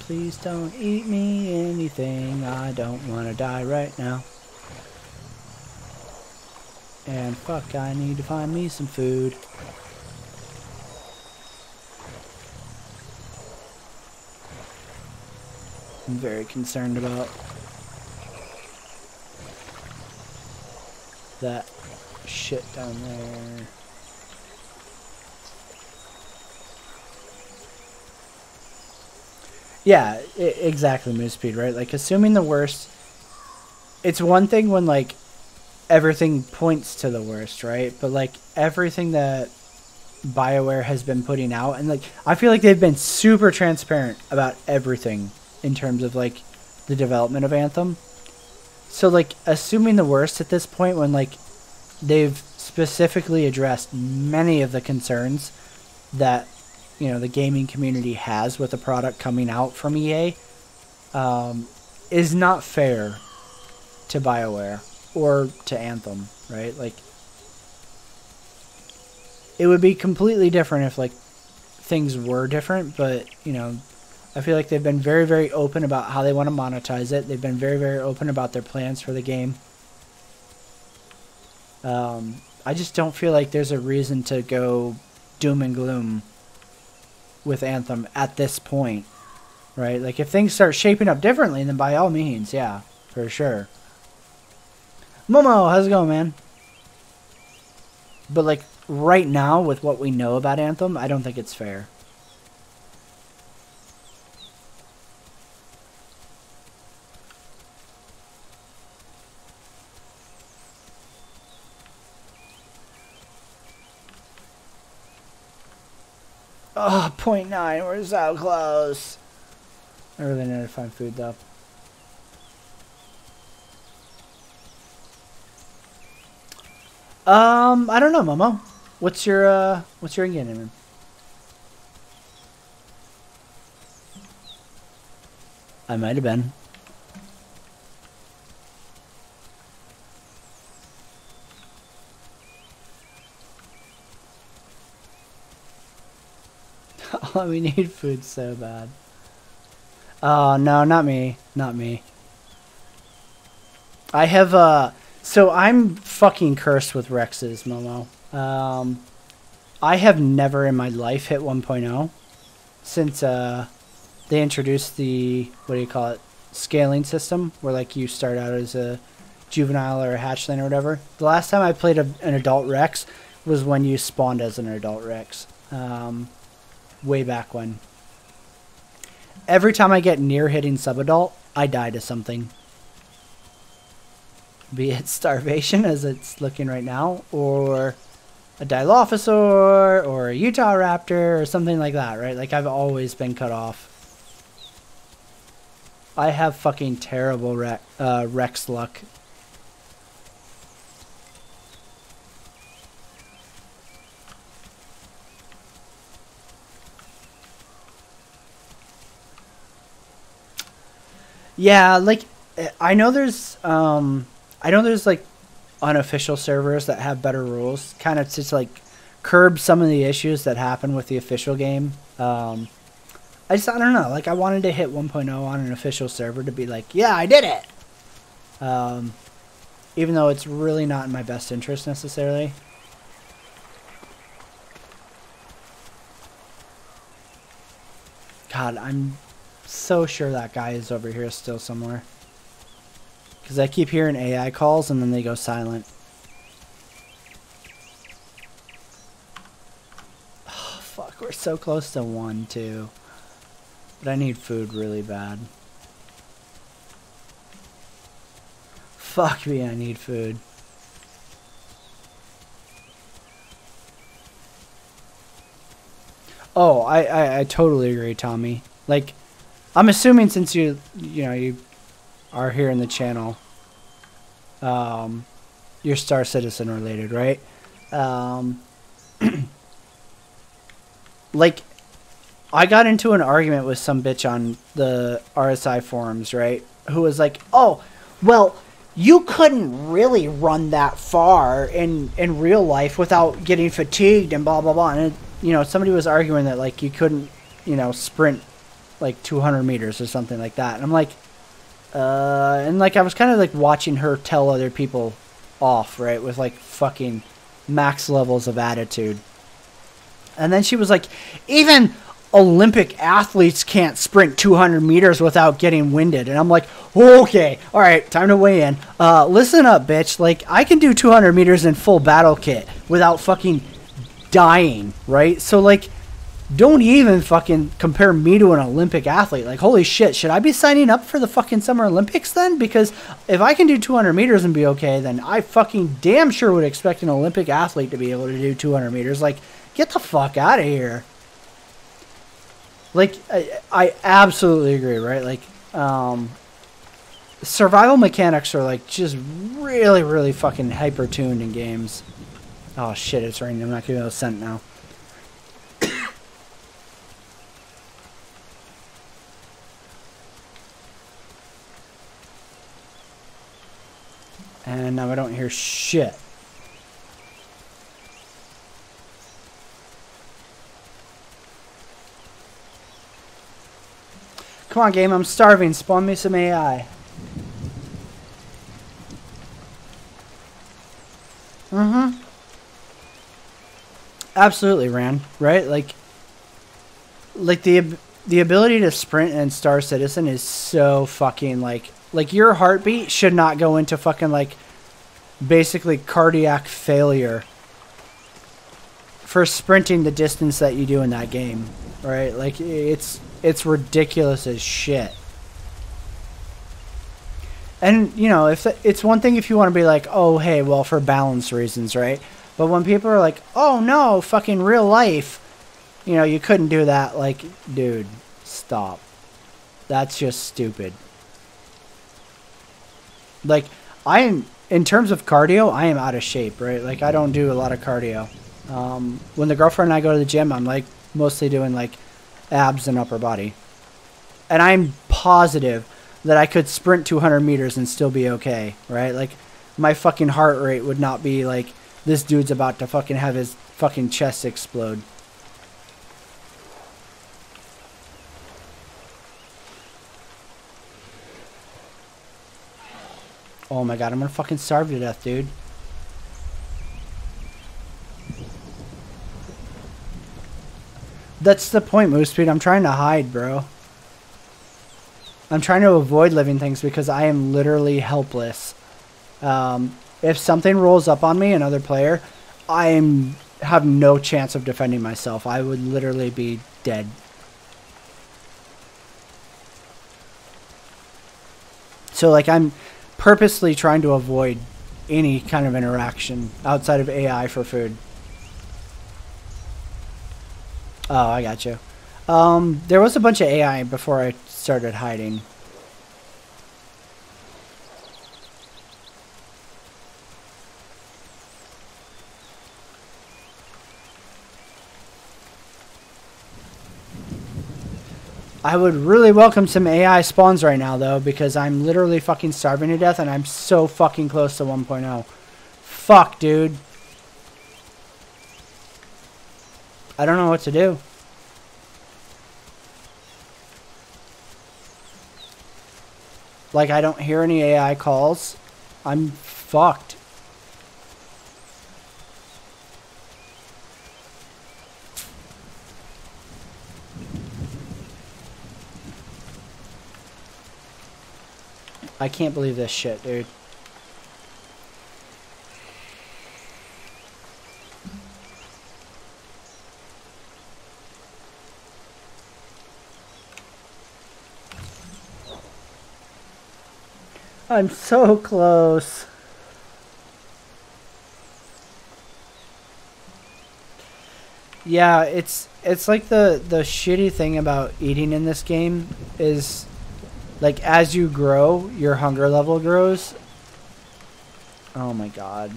Please don't eat me anything. I don't want to die right now. And fuck, I need to find me some food. I'm very concerned about that shit down there. Yeah, exactly, Moosepeed, right? Like, assuming the worst, it's one thing when, like, everything points to the worst, right? But, like, everything that BioWare has been putting out, and, like, I feel like they've been super transparent about everything in terms of, like, the development of Anthem. So, like, assuming the worst at this point when, like, they've specifically addressed many of the concerns that, you know, the gaming community has with a product coming out from EA, is not fair to BioWare or to Anthem, right? Like, it would be completely different if, like, things were different, but, you know, I feel like they've been very, very open about how they want to monetize it. They've been very, very open about their plans for the game. I just don't feel like there's a reason to go doom and gloom with Anthem at this point, right? Like, if things start shaping up differently, then by all means, yeah, for sure. Momo, how's it going, man? But, like, right now, with what we know about Anthem, I don't think it's fair. Oh, 0.9, we're so close. I really need to find food, though. I don't know, Momo. What's your in-game name? I might have been. Oh, we need food so bad. Oh, no, not me. Not me. I have, so I'm fucking cursed with Rexes, Momo. I have never in my life hit 1.0 since, they introduced the, what do you call it, scaling system, where, like, you start out as a juvenile or a hatchling or whatever. The last time I played an adult Rex was when you spawned as an adult Rex. Way back when. Every time I get near hitting subadult, I die to something. Be it starvation, as it's looking right now, or a Dilophosaur, or a Utah Raptor, or something like that, right? Like, I've always been cut off. I have fucking terrible Rex luck. Yeah, like, I know there's like unofficial servers that have better rules, kind of to like curb some of the issues that happen with the official game. I don't know, like, I wanted to hit 1.0 on an official server to be like, yeah, I did it. Even though it's really not in my best interest necessarily. God, I'm so sure that guy is over here still somewhere. Because I keep hearing AI calls and then they go silent. We're so close to 1, too. But I need food really bad. Fuck me, I need food. Oh, I totally agree, Tommy. Like, I'm assuming since you are here in the channel, you're Star Citizen related, right? Like, I got into an argument with some bitch on the RSI forums, right? Who was like, oh, well, you couldn't really run that far in real life without getting fatigued and blah, blah, blah. And, somebody was arguing that, like, you couldn't, sprint, like, 200 meters or something like that. And I'm like, and, like, I was kind of, like, watching her tell other people off, right? With, like, fucking max levels of attitude. And then she was like, even Olympic athletes can't sprint 200 meters without getting winded. And I'm like, okay, all right, time to weigh in. Listen up, bitch. Like, I can do 200 meters in full battle kit without fucking dying, right? So, like, don't even fucking compare me to an Olympic athlete. Like, holy shit, should I be signing up for the fucking Summer Olympics then? Because if I can do 200 meters and be okay, then I fucking damn sure would expect an Olympic athlete to be able to do 200 meters. Like, get the fuck out of here. Like, I absolutely agree, right? Like, survival mechanics are, like, just really, really fucking hyper-tuned in games. Oh, shit, it's raining. I'm not going to be able to scent now. And now I don't hear shit. Come on, game. I'm starving. Spawn me some AI. Mm-hmm. Absolutely, Ran. Right? Like the ability to sprint in Star Citizen is so fucking, like your heartbeat should not go into fucking, like, basically cardiac failure for sprinting the distance that you do in that game, right? Like, it's ridiculous as shit. And, if it's one thing if you want to be like, oh, hey, well, for balance reasons, right? But when people are like, oh, no, fucking real life, you couldn't do that. Like, dude, stop. That's just stupid. Like, in terms of cardio, I am out of shape, right? Like, I don't do a lot of cardio. When the girlfriend and I go to the gym, I'm, like, mostly doing, like, abs and upper body. And I'm positive that I could sprint 200 meters and still be okay, right? Like, my fucking heart rate would not be like, this dude's about to fucking have his fucking chest explode. Oh my god, I'm gonna fucking starve to death, dude. That's the point, Moose Speed. I'm trying to hide, bro. I'm trying to avoid living things because I am literally helpless. If something rolls up on me, another player, I have no chance of defending myself. I would literally be dead. So, like, I'm purposely trying to avoid any kind of interaction outside of AI for food. Oh, I got you. There was a bunch of AI before I started hiding. I would really welcome some AI spawns right now, though, because I'm literally fucking starving to death, and I'm so fucking close to 1.0. Fuck, dude. I don't know what to do. Like, I don't hear any AI calls. I'm fucked. I can't believe this shit, dude. I'm so close. Yeah, it's like the shitty thing about eating in this game is like as you grow, your hunger level grows. Oh my god.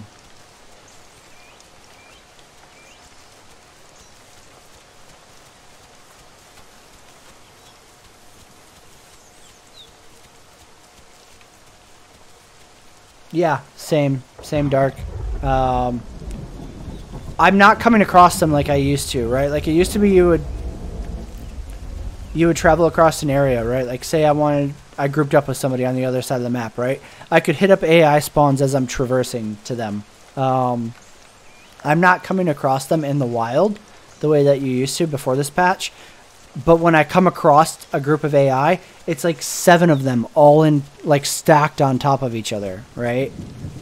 Yeah, same dark. I'm not coming across them like I used to, right? Like it used to be you would travel across an area, right? Like say I grouped up with somebody on the other side of the map, right? I could hit up AI spawns as I'm traversing to them. I'm not coming across them in the wild the way that you used to before this patch. But when I come across a group of AI, it's like 7 of them all in like stacked on top of each other, right?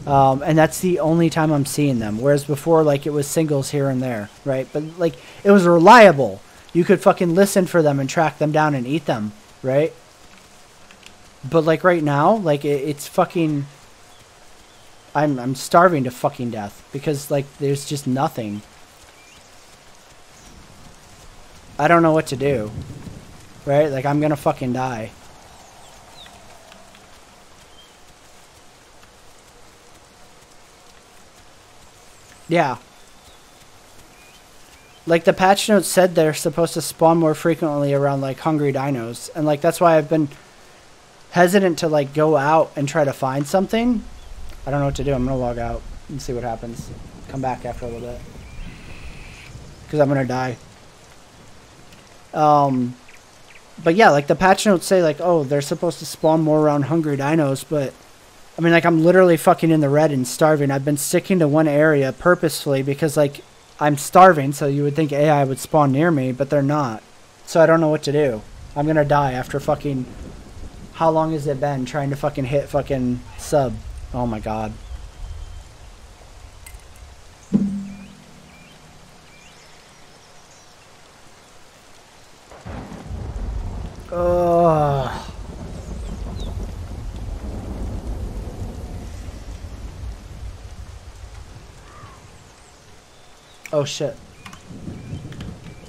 And that's the only time I'm seeing them. Whereas before, like it was singles here and there, right? But like it was reliable. You could fucking listen for them and track them down and eat them, right? But like right now, like it's fucking. I'm starving to fucking death because like there's just nothing. I don't know what to do. Right? Like, I'm gonna fucking die. Yeah. Like, the patch notes said they're supposed to spawn more frequently around, like, hungry dinos. And, like, that's why I've been hesitant to, like, go out and try to find something. I don't know what to do. I'm gonna log out and see what happens. Come back after a little bit. Because I'm gonna die. But yeah, like the patch notes say like, oh, they're supposed to spawn more around hungry dinos, but I mean like I'm literally fucking in the red and starving. I've been sticking to one area purposefully because like I'm starving, so you would think AI would spawn near me, but they're not. So I don't know what to do. I'm gonna die after fucking how long has it been trying to fucking hit fucking sub? Oh my god. Ugh. Oh shit.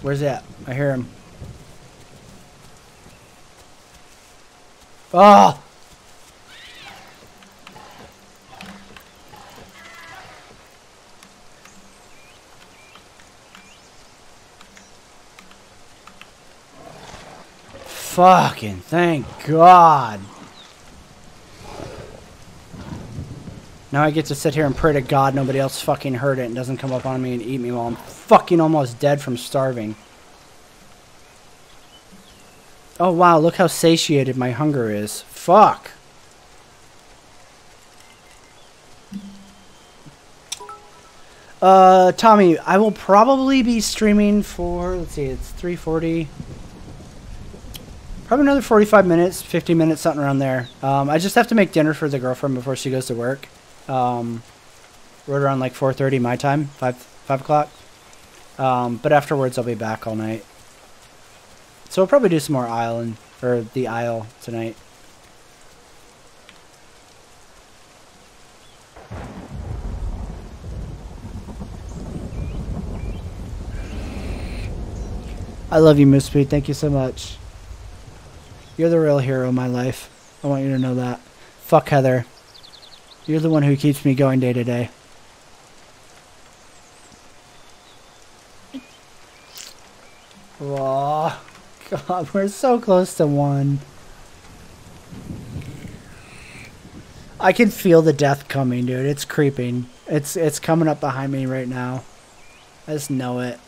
Where's he at? I hear him. Oh! Fucking thank God. Now I get to sit here and pray to God nobody else fucking heard it and doesn't come up on me and eat me while I'm fucking almost dead from starving. Oh wow, look how satiated my hunger is. Fuck. Tommy, I will probably be streaming for, let's see, it's 3:40. Probably another 45 minutes, 50 minutes, something around there. I just have to make dinner for the girlfriend before she goes to work. Right around like 4:30 my time, 5 o'clock. But afterwards I'll be back all night. So we'll probably do some more the Isle tonight. I love you, Moose Speed. Thank you so much. You're the real hero of my life. I want you to know that. Fuck Heather. You're the one who keeps me going day to day. Oh, God, we're so close to 1. I can feel the death coming, dude. It's creeping. It's coming up behind me right now. I just know it.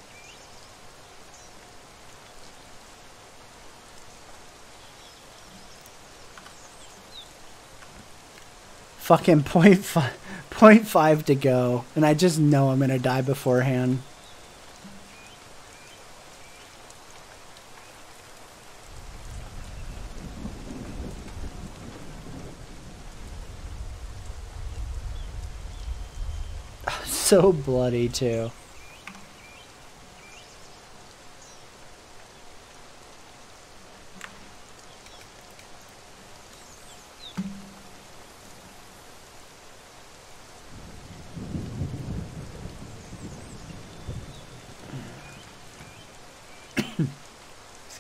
Fucking 0.5 to go, and I just know I'm gonna die beforehand. So bloody too.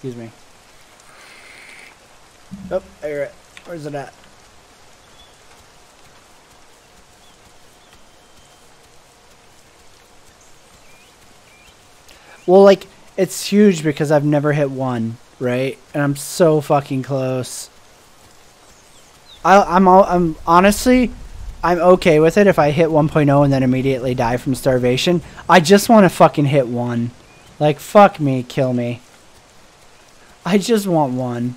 Excuse me. Oh, I hear it. Where's it at? Well, like, it's huge because I've never hit 1, right? And I'm so fucking close. I'm honestly, I'm okay with it if I hit 1.0 and then immediately die from starvation. I just want to fucking hit 1. Like, fuck me, kill me. I just want 1.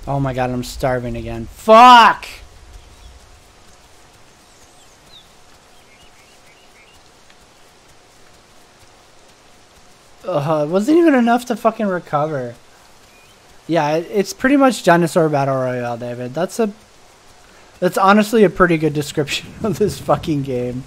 Oh my god, I'm starving again. Fuck! It wasn't even enough to fucking recover. Yeah, it's pretty much Dinosaur Battle Royale, David. That's honestly a pretty good description of this fucking game.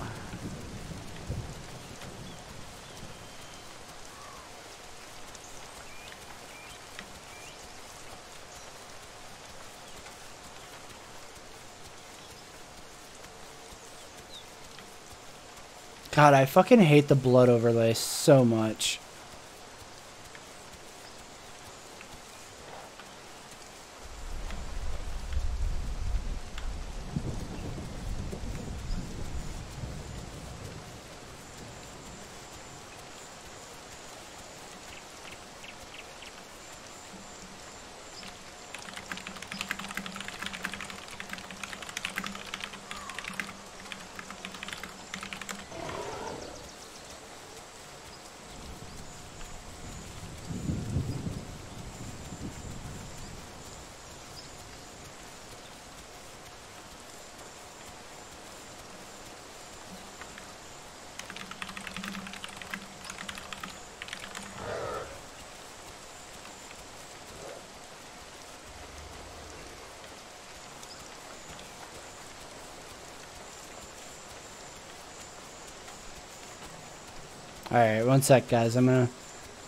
God, I fucking hate the blood overlay so much. Alright, one sec, guys. I'm gonna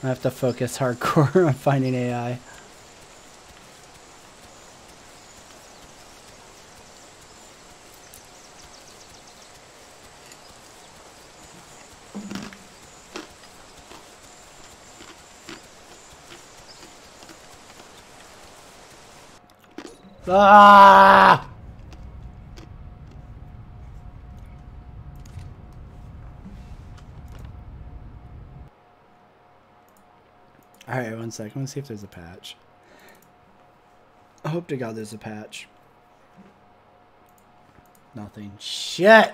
have to focus hardcore on finding AI. Ah! Alright, one sec. Let's see if there's a patch. I hope to God there's a patch. Nothing. Shit!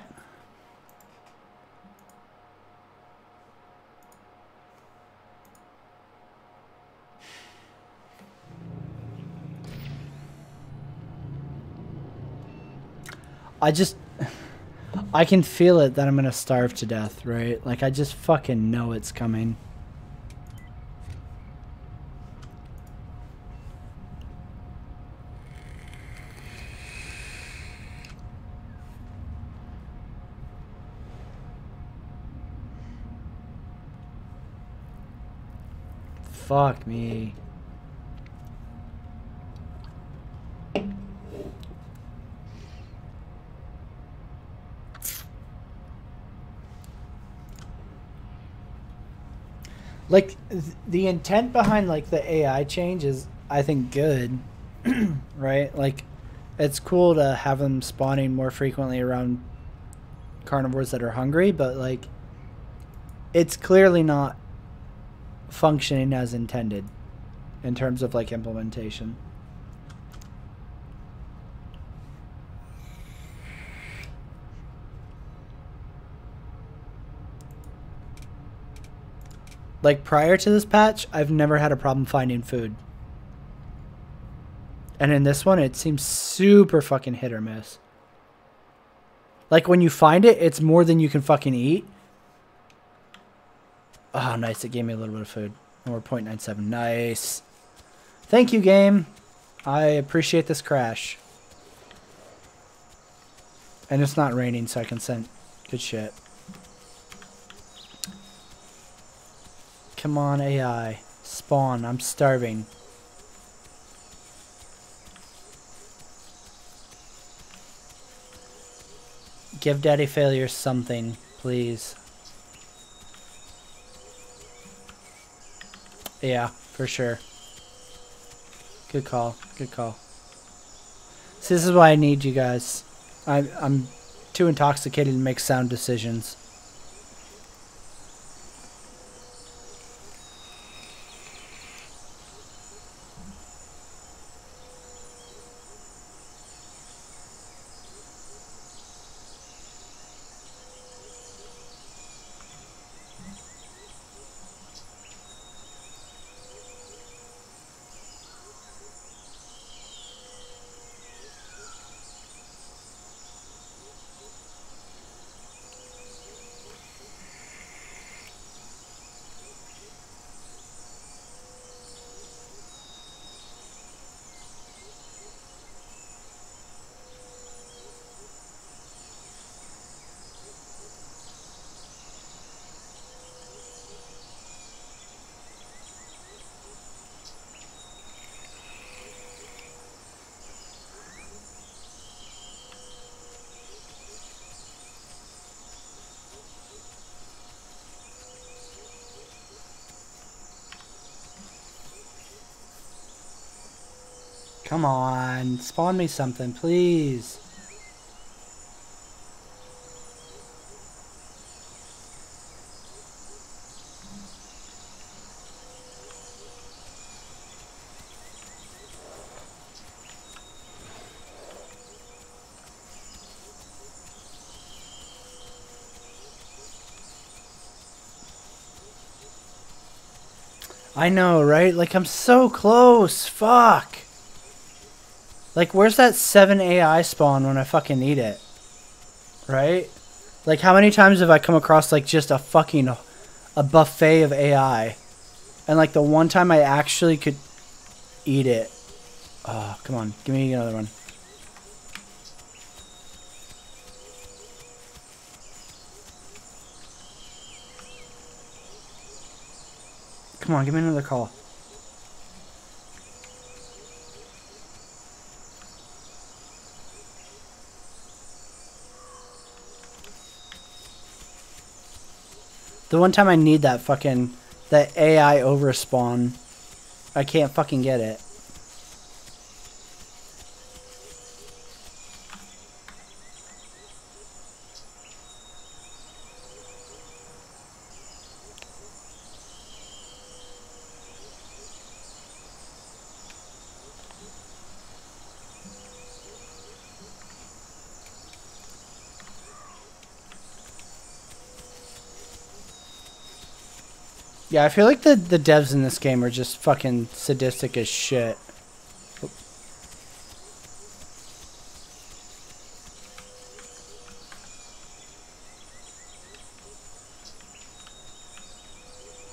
I can feel it that I'm gonna starve to death, right? Like, I just fucking know it's coming. Fuck me. Like, the intent behind, like, the AI change is, I think, good. Right? Like, it's cool to have them spawning more frequently around carnivores that are hungry, but, like, it's clearly not functioning as intended in terms of, like, implementation. Like, prior to this patch, I've never had a problem finding food. And in this one, it seems super fucking hit or miss. Like, when you find it, it's more than you can fucking eat. Oh, nice. It gave me a little bit of food. And we're 0.97. Nice. Thank you, game. I appreciate this crash. And it's not raining, so I can send good shit. Come on, AI. Spawn. I'm starving. Give Daddy Failure something, please. Yeah, for sure. Good call. Good call. See, this is why I need you guys. I'm too intoxicated to make sound decisions. Come on, spawn me something, please. I know, right? Like, I'm so close. Fuck. Like, where's that 7 AI spawn when I fucking need it? Right? Like, how many times have I come across, like, just a fucking... a buffet of AI? And, like, the one time I actually could eat it... Oh, come on. Give me another one. Come on, give me another call. The one time I need that fucking... that AI overspawn, I can't fucking get it. Yeah, I feel like the devs in this game are just fucking sadistic as shit.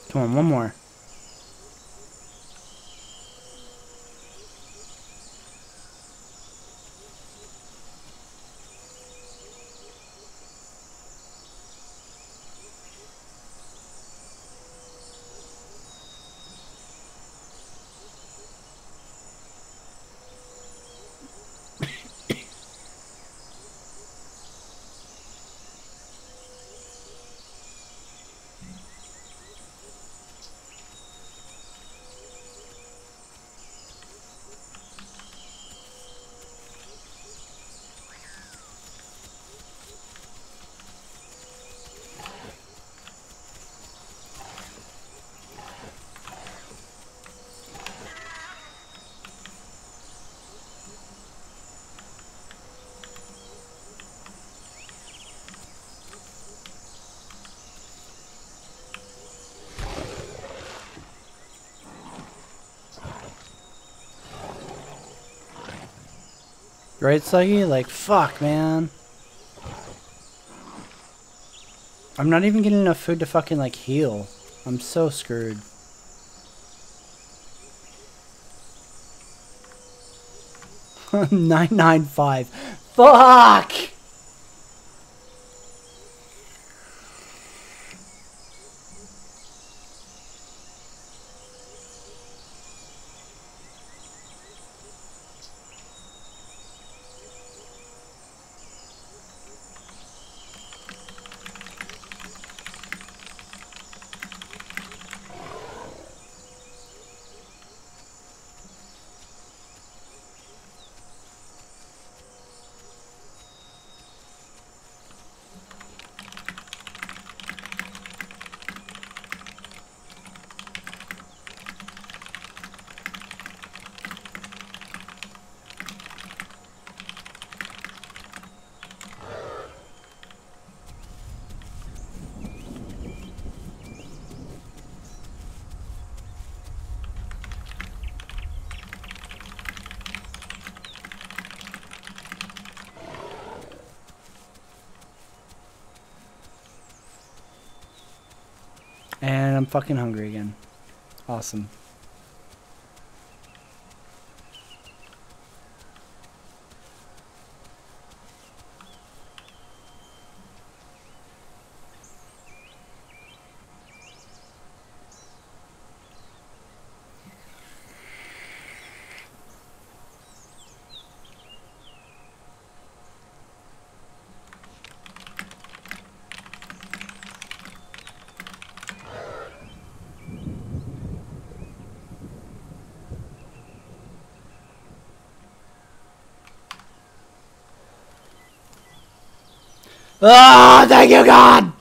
Come on, one more. Right, Sluggy? Like, fuck, man. I'm not even getting enough food to fucking, like, heal. I'm so screwed. $9.95. Fuck! And I'm fucking hungry again. Awesome. Ah, thank you, God!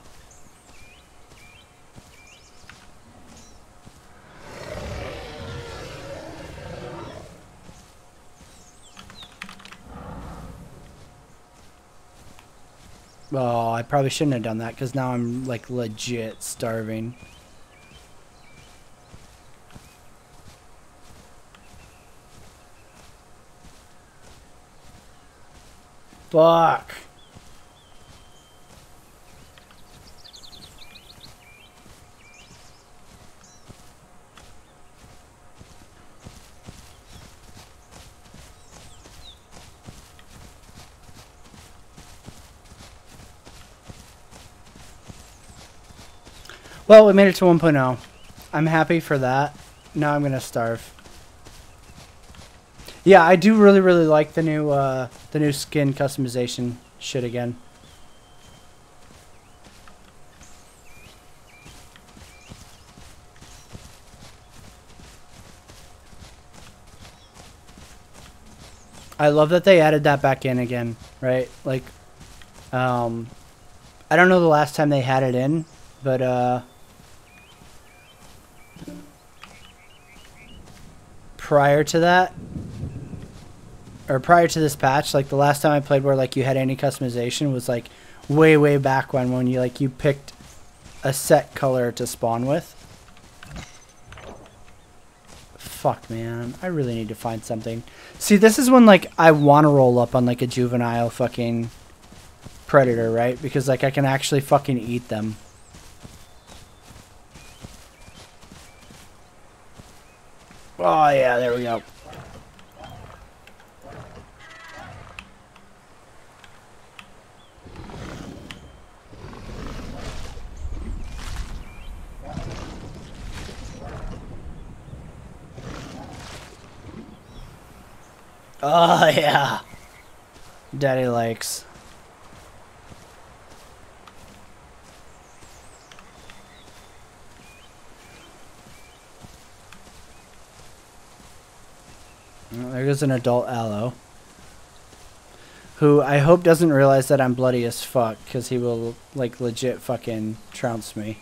Oh, I probably shouldn't have done that because now I'm like legit starving. Fuck. Well, we made it to 1.0. I'm happy for that. Now I'm gonna starve. Yeah, I do really like the new skin customization shit again. I love that they added that back in again, right? Like, I don't know the last time they had it in, but prior to that, or prior to this patch, like the last time I played where like you had any customization was like way back when you picked a set color to spawn with. Fuck, man, I really need to find something. See, this is when like I want to roll up on like a juvenile fucking predator, right? Because like I can actually fucking eat them. Oh yeah, there we go. Oh yeah. Daddy likes. Well, there goes an adult aloe. Who I hope doesn't realize that I'm bloody as fuck, because he will like legit fucking trounce me.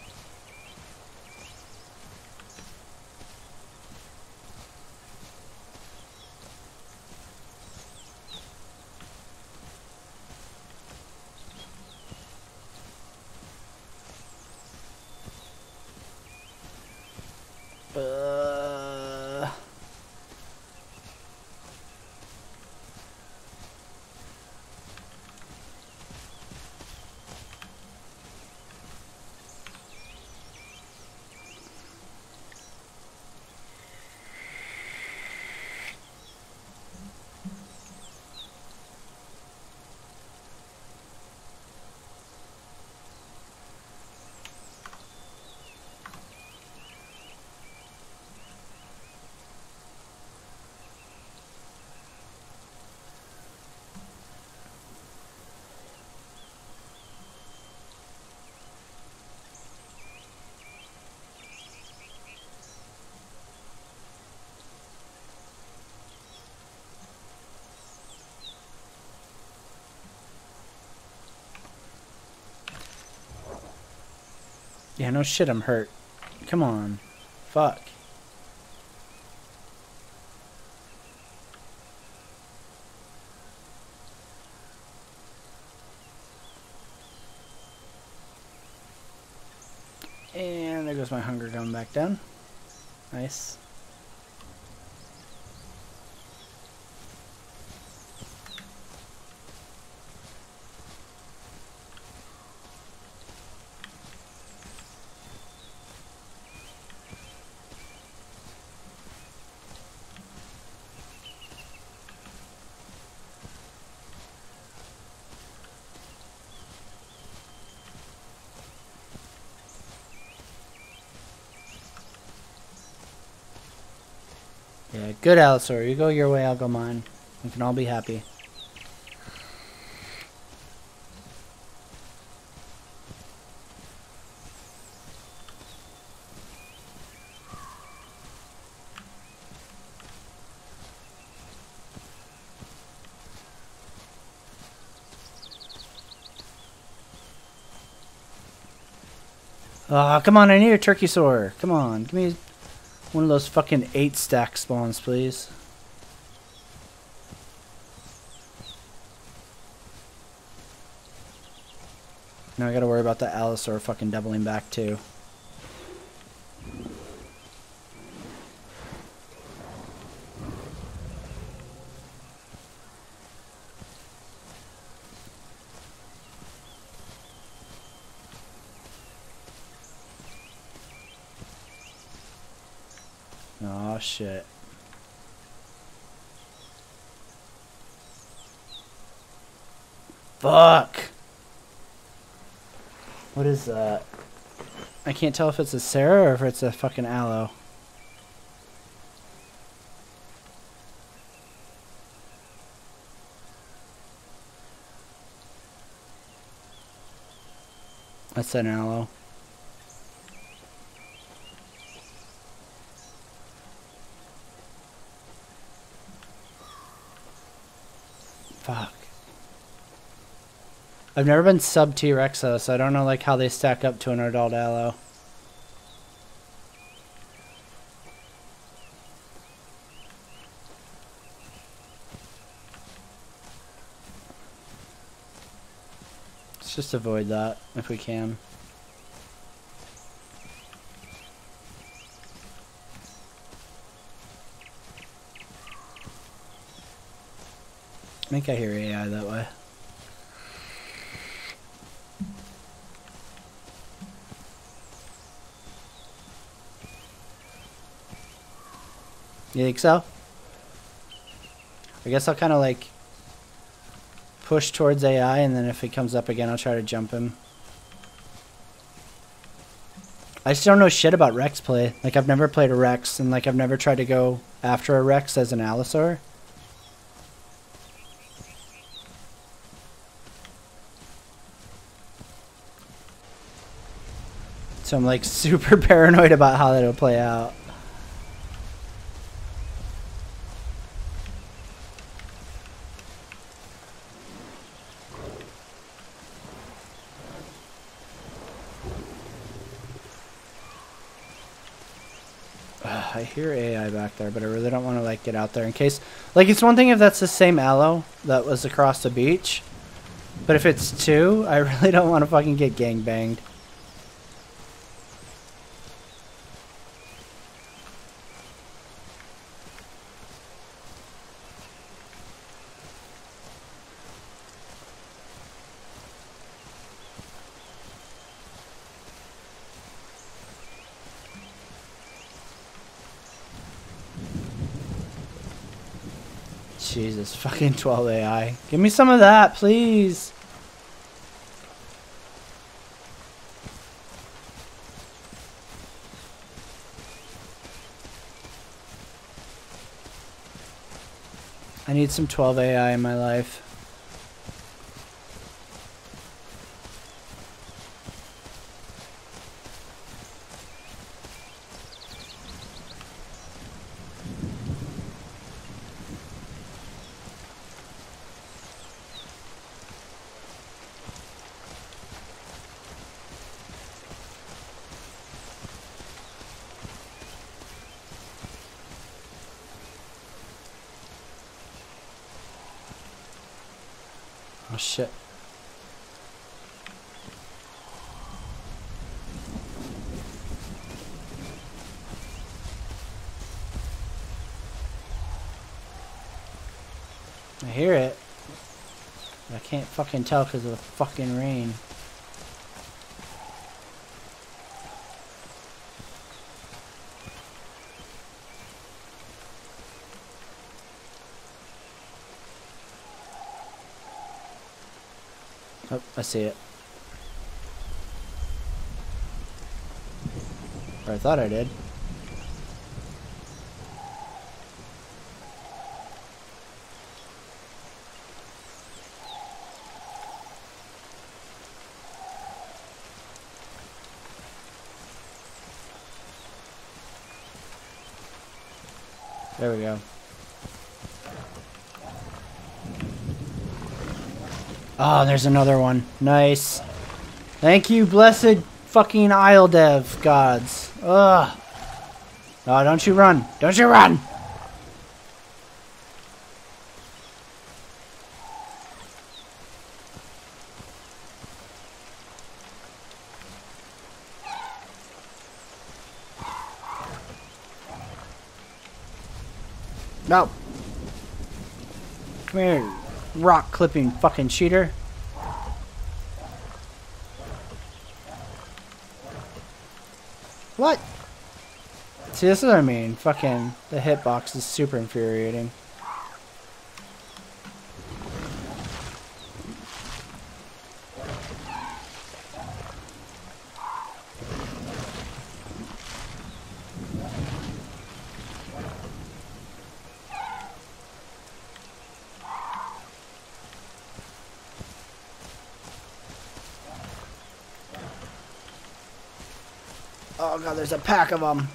Yeah, no shit, I'm hurt. Come on. Fuck. And there goes my hunger going back down. Nice. Yeah, good, Allosaur. You go your way, I'll go mine. We can all be happy. Oh, come on, I need a turkey soar. Come on, give me one of those fucking 8-stack spawns, please. Now I gotta worry about the Allosaur fucking doubling back too. Oh shit. Fuck! What is that? I can't tell if it's a Sarah or if it's a fucking Allo. That's an Allo. Fuck. I've never been sub T-Rex though, so I don't know like how they stack up to an adult Allo. Let's just avoid that if we can. I think I hear AI that way. You think so? I guess I'll kind of like push towards AI, and then if he comes up again, I'll try to jump him. I just don't know shit about Rex play. Like, I've never played a Rex, and like I've never tried to go after a Rex as an Allosaur. So I'm like super paranoid about how that'll play out. I hear AI back there, but I really don't want to like get out there in case. Like, it's one thing if that's the same Allo that was across the beach, but if it's two, I really don't want to fucking get gangbanged. Jesus, fucking 12 AI. Give me some of that, please. I need some 12 AI in my life. Oh shit. I hear it. I can't fucking tell because of the fucking rain. Oh, I see it. Or I thought I did. There we go. Oh, there's another one. Nice. Thank you, blessed fucking Isle Dev gods. Ugh. Oh, don't you run. Don't you run! No. Come here, rock clipping fucking cheater. What? See, this is what I mean. Fucking the hitbox is super infuriating. Oh god, there's a pack of them.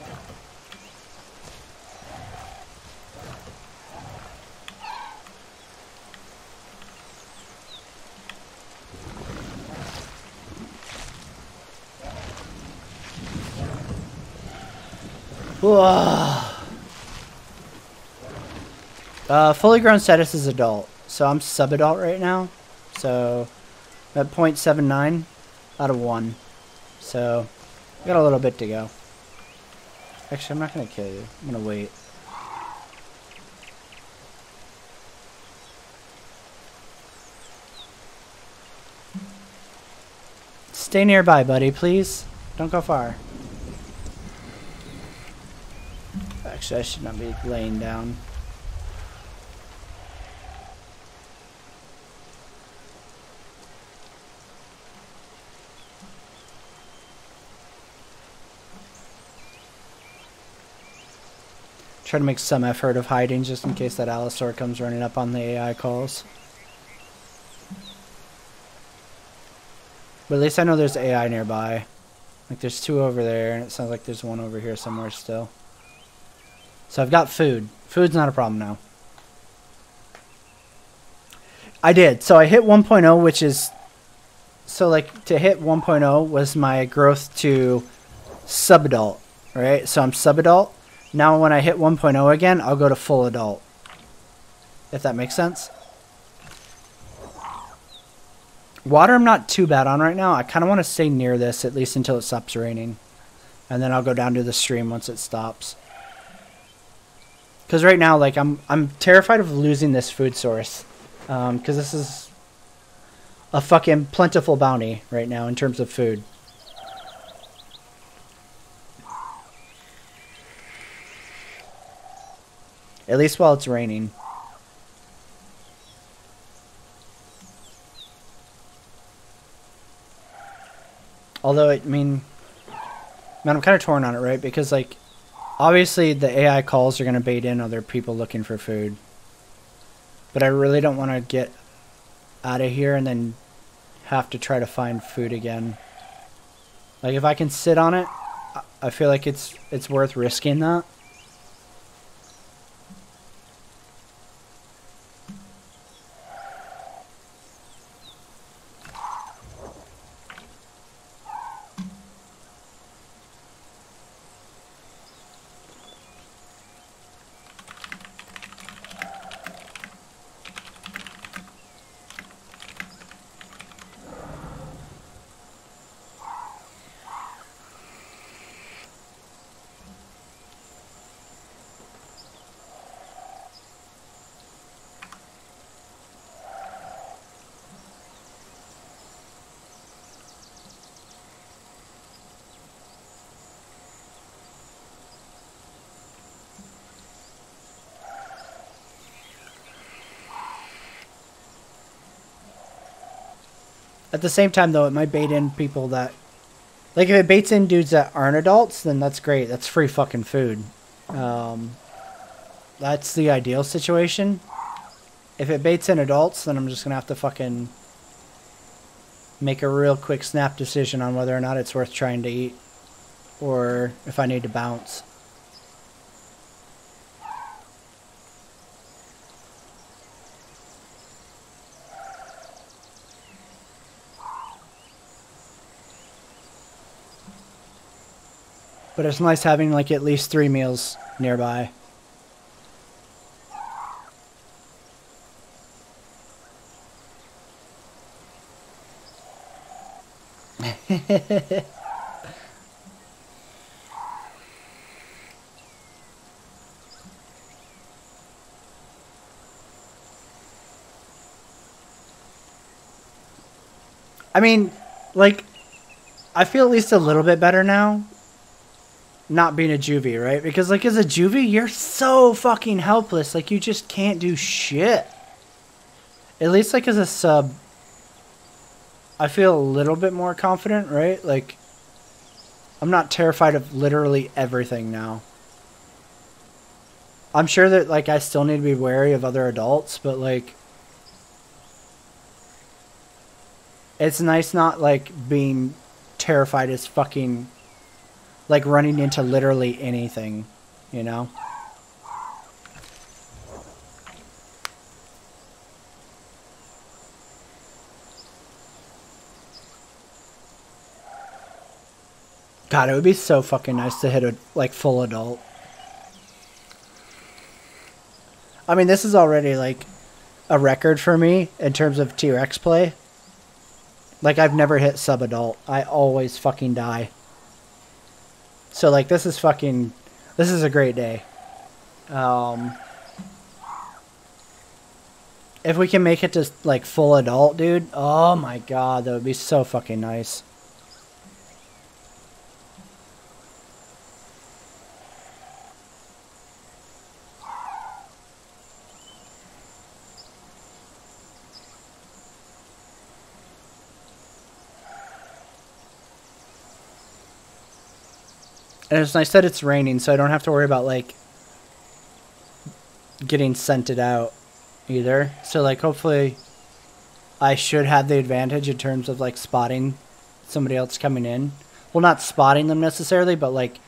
Fully grown status is adult, so I'm sub-adult right now. So at 0.79 out of 1. So we got a little bit to go. Actually, I'm not gonna kill you. I'm gonna wait. Stay nearby, buddy, please. Don't go far. Actually, I should not be laying down. Try to make some effort of hiding just in case that Allosaur comes running up on the AI calls. But at least I know there's AI nearby. Like there's 2 over there, and it sounds like there's 1 over here somewhere still. So I've got food. Food's not a problem now. I did. So I hit 1.0, which is... So like to hit 1.0 was my growth to sub-adult, right? So I'm sub-adult. Now when I hit 1.0 again, I'll go to full adult. If that makes sense. Water I'm not too bad on right now. I kind of want to stay near this at least until it stops raining. And then I'll go down to the stream once it stops. Because right now, like, I'm terrified of losing this food source. Because this is a fucking plentiful bounty right now in terms of food. At least while it's raining. Although, I mean, man, I'm kind of torn on it, right? Because, like, obviously the AI calls are going to bait in other people looking for food. But I really don't want to get out of here and then have to try to find food again. Like, if I can sit on it, I feel like it's worth risking that. At the same time, though, it might bait in people that... Like, if it baits in dudes that aren't adults, then that's great. That's free fucking food. That's the ideal situation. If it baits in adults, then I'm just gonna have to fucking make a real quick snap decision on whether or not it's worth trying to eat. Or if I need to bounce. But it's nice having like at least 3 meals nearby. I mean, like, I feel at least a little bit better now. Not being a juvie, right? Because, like, as a juvie, you're so fucking helpless. Like, you just can't do shit. At least, like, as a sub, I feel a little bit more confident, right? Like, I'm not terrified of literally everything now. I'm sure that, like, I still need to be wary of other adults, but, like, it's nice not, like, being terrified as fucking... Like, running into literally anything, you know? God, it would be so fucking nice to hit a, like, full adult. I mean, this is already, like, a record for me in terms of T-Rex play. Like, I've never hit sub-adult. I always fucking die. So, like, this is fucking... This is a great day. If we can make it to, like, full adult, dude. Oh, my God. That would be so fucking nice. And it's nice that it's raining, so I don't have to worry about, like, getting scented out either. So, like, hopefully I should have the advantage in terms of, like, spotting somebody else coming in. Well, not spotting them necessarily, but, like,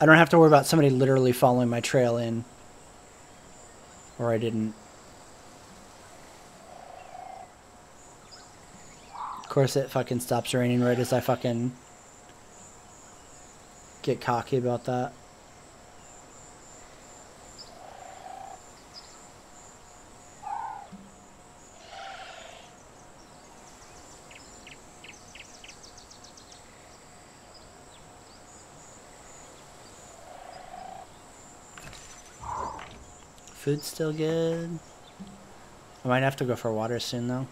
I don't have to worry about somebody literally following my trail in. Or I didn't. Of course, it fucking stops raining right as I fucking... get cocky about that. Food's still good. I might have to go for water soon though.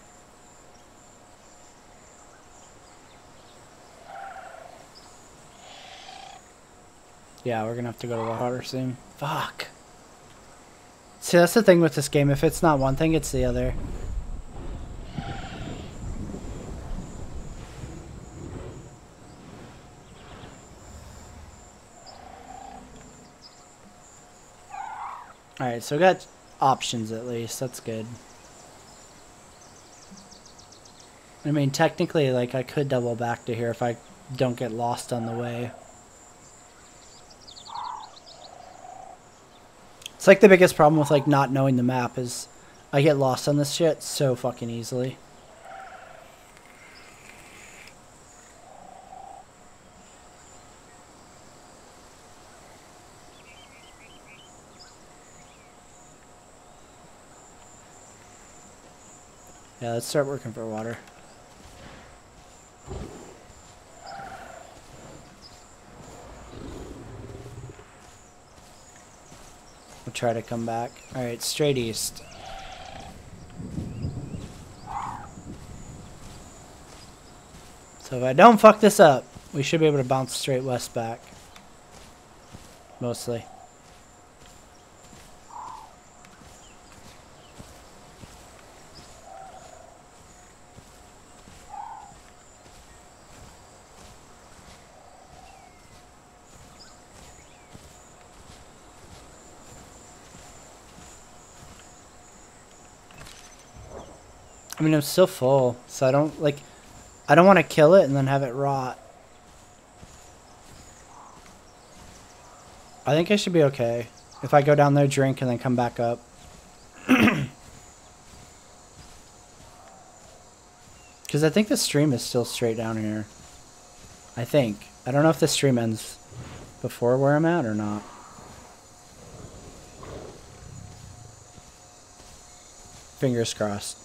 Yeah, we're gonna have to go to water soon. Fuck. See, that's the thing with this game. If it's not one thing, it's the other. Alright, so we got options at least. That's good. I mean, technically, like, I could double back to here if I don't get lost on the way. It's like the biggest problem with, like, not knowing the map is I get lost on this shit so fucking easily. Yeah, let's start working for water. We'll try to come back. Alright, straight east. So if I don't fuck this up, we should be able to bounce straight west back. Mostly. I mean, I'm still full, so I don't want to kill it and then have it rot. I think I should be okay if I go down there, drink, and then come back up. Because I think the stream is still straight down here. I think. I don't know if the stream ends before where I'm at or not. Fingers crossed.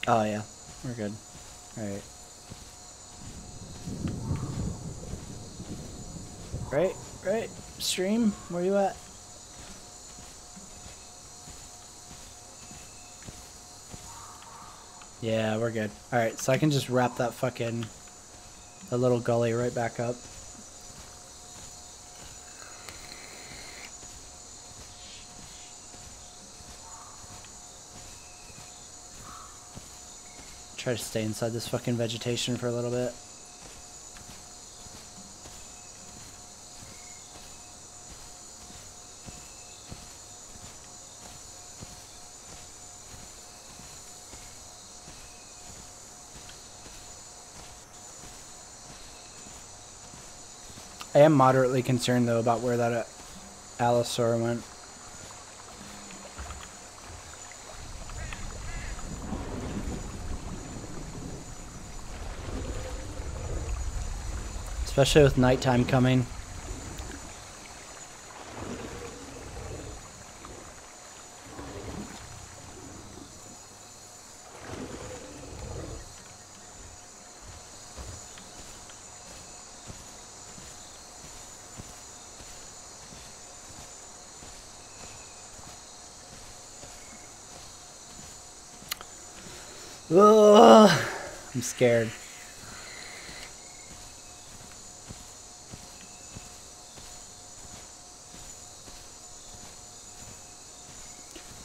Oh yeah, we're good. Alright. Right. Stream, where you at? Yeah, we're good. Alright, so I can just wrap that fucking... the little gully right back up. Try to stay inside this fucking vegetation for a little bit. I am moderately concerned though about where that Allosaur went. Especially with nighttime coming. Ugh, I'm scared.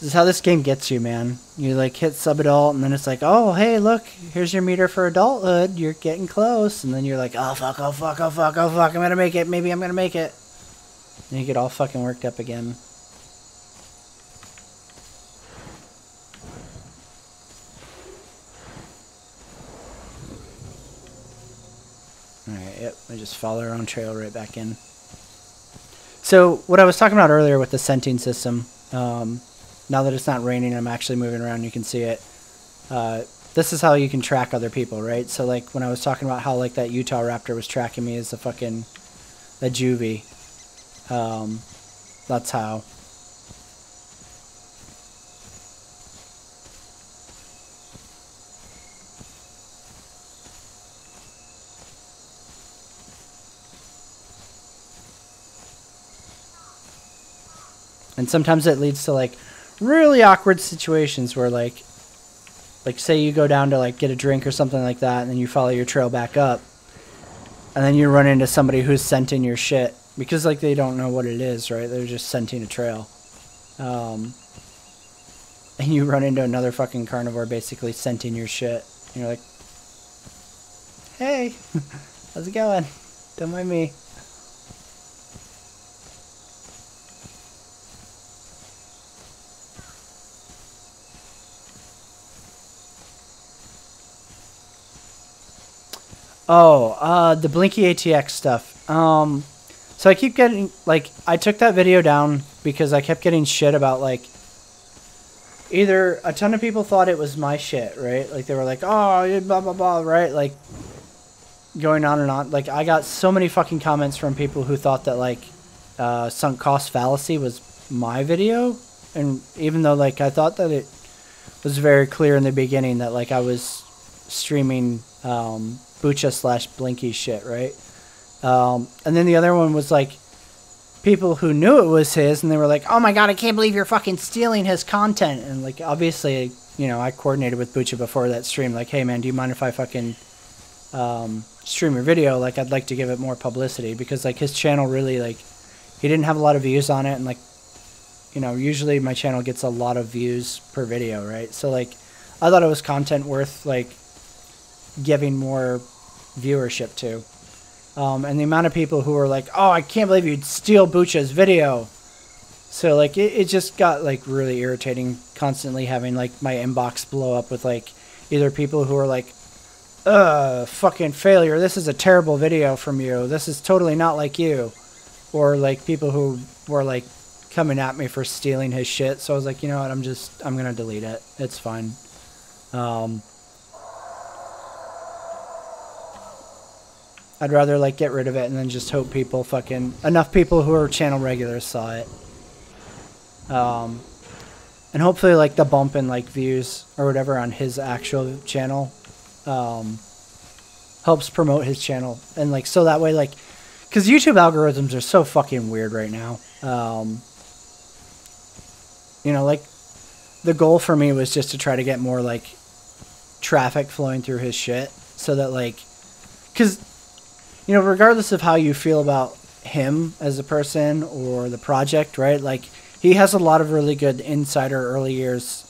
This is how this game gets you, man. You like hit sub-adult and then it's like, oh, hey, look, here's your meter for adulthood. You're getting close. And then you're like, oh, fuck, oh, fuck, oh, fuck, oh, fuck. I'm going to make it. Maybe I'm going to make it. And you get all fucking worked up again. Alright, yep. I just follow our own trail right back in. So, what I was talking about earlier with the scenting system, now that it's not raining, I'm actually moving around, you can see it. This is how you can track other people, right? So, like, when I was talking about how, like, that Utah raptor was tracking me as a fucking... a juvie. That's how. And sometimes it leads to, like, really awkward situations where, like say you go down to, like, get a drink or something like that, and then you follow your trail back up, and then you run into somebody who's scenting your shit, because, like, they don't know what it is, right? They're just scenting a trail. And you run into another fucking carnivore basically scenting your shit. And you're like, hey, how's it going? Don't mind me. Oh, the Blinky ATX stuff. So I keep getting, like, I took that video down because I kept getting shit about, like, either a ton of people thought it was my shit, right? Like, they were like, oh, blah, blah, blah, right? Like, going on and on. Like, I got so many fucking comments from people who thought that, like, sunk cost fallacy was my video. And even though, like, I thought that it was very clear in the beginning that, like, I was streaming, Bucha/Blinky shit, right? And then the other one was like people who knew it was his, and they were like, "Oh my god, I can't believe you're fucking stealing his content." And like, obviously, you know, I coordinated with Bucha before that stream, like, "Hey man, do you mind if I fucking stream your video? Like, I'd like to give it more publicity," because like his channel really, like, he didn't have a lot of views on it, and like, you know, usually my channel gets a lot of views per video, right? So like, I thought it was content worth like giving more viewership to. And the amount of people who were like, oh, I can't believe you'd steal Bucha's video. So, like, it just got, like, really irritating constantly having, like, my inbox blow up with, like, either people who are like, fucking failure, this is a terrible video from you, this is totally not like you. Or, like, people who were, like, coming at me for stealing his shit. So I was like, you know what, I'm gonna delete it. It's fine. I'd rather, like, get rid of it and then just hope people enough people who are channel regulars saw it. And hopefully, like, the bump in, like, views or whatever on his actual channel, helps promote his channel. And, like, so that way, like, because YouTube algorithms are so fucking weird right now. You know, like, the goal for me was just to try to get more, like, traffic flowing through his shit so that, like, because, you know, regardless of how you feel about him as a person or the project, right, like, he has a lot of really good insider early years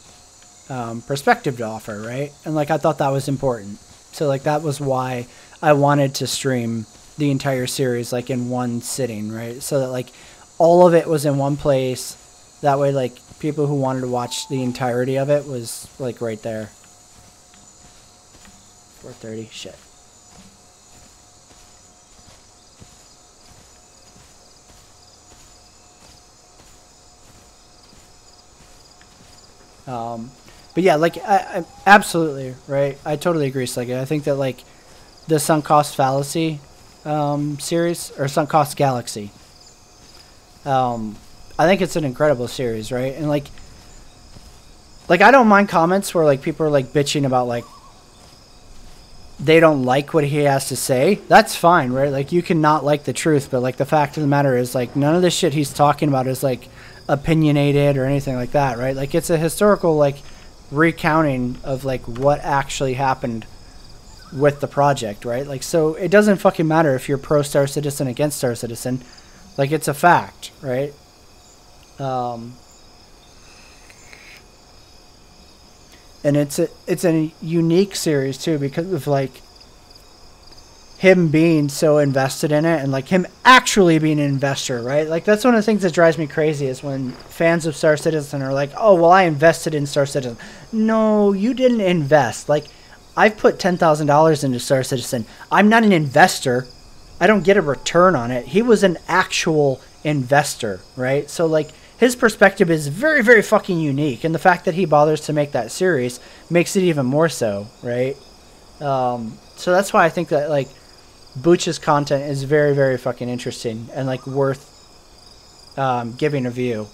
perspective to offer, right? And, like, I thought that was important. So, like, that was why I wanted to stream the entire series, like, in one sitting, right? So that, like, all of it was in one place. That way, like, people who wanted to watch the entirety of it was, like, right there. 4:30, shit. But yeah, like, I absolutely, right? I totally agree, Sliggy. I think that, like, the Sunk Cost Fallacy series, or Sunk Cost Galaxy, I think it's an incredible series, right? And, like, I don't mind comments where, like, people are, like, bitching about, like, they don't like what he has to say. That's fine, right? Like, you can not like the truth, but, like, the fact of the matter is, like, none of the shit he's talking about is, like, opinionated or anything like that, right? Like, it's a historical, like, recounting of, like, what actually happened with the project, right? Like, so it doesn't fucking matter if you're pro Star Citizen, against Star Citizen. Like, it's a fact, right? And it's a unique series too, because of, like, him being so invested in it and, like, him actually being an investor, right? Like, that's one of the things that drives me crazy is when fans of Star Citizen are like, oh, well, I invested in Star Citizen. No, you didn't invest. Like, I've put $10,000 into Star Citizen. I'm not an investor. I don't get a return on it. He was an actual investor, right? So, like, his perspective is very, very fucking unique. And the fact that he bothers to make that series makes it even more so, right? So that's why I think that, like, Butch's content is very, very fucking interesting and, like, worth giving a view.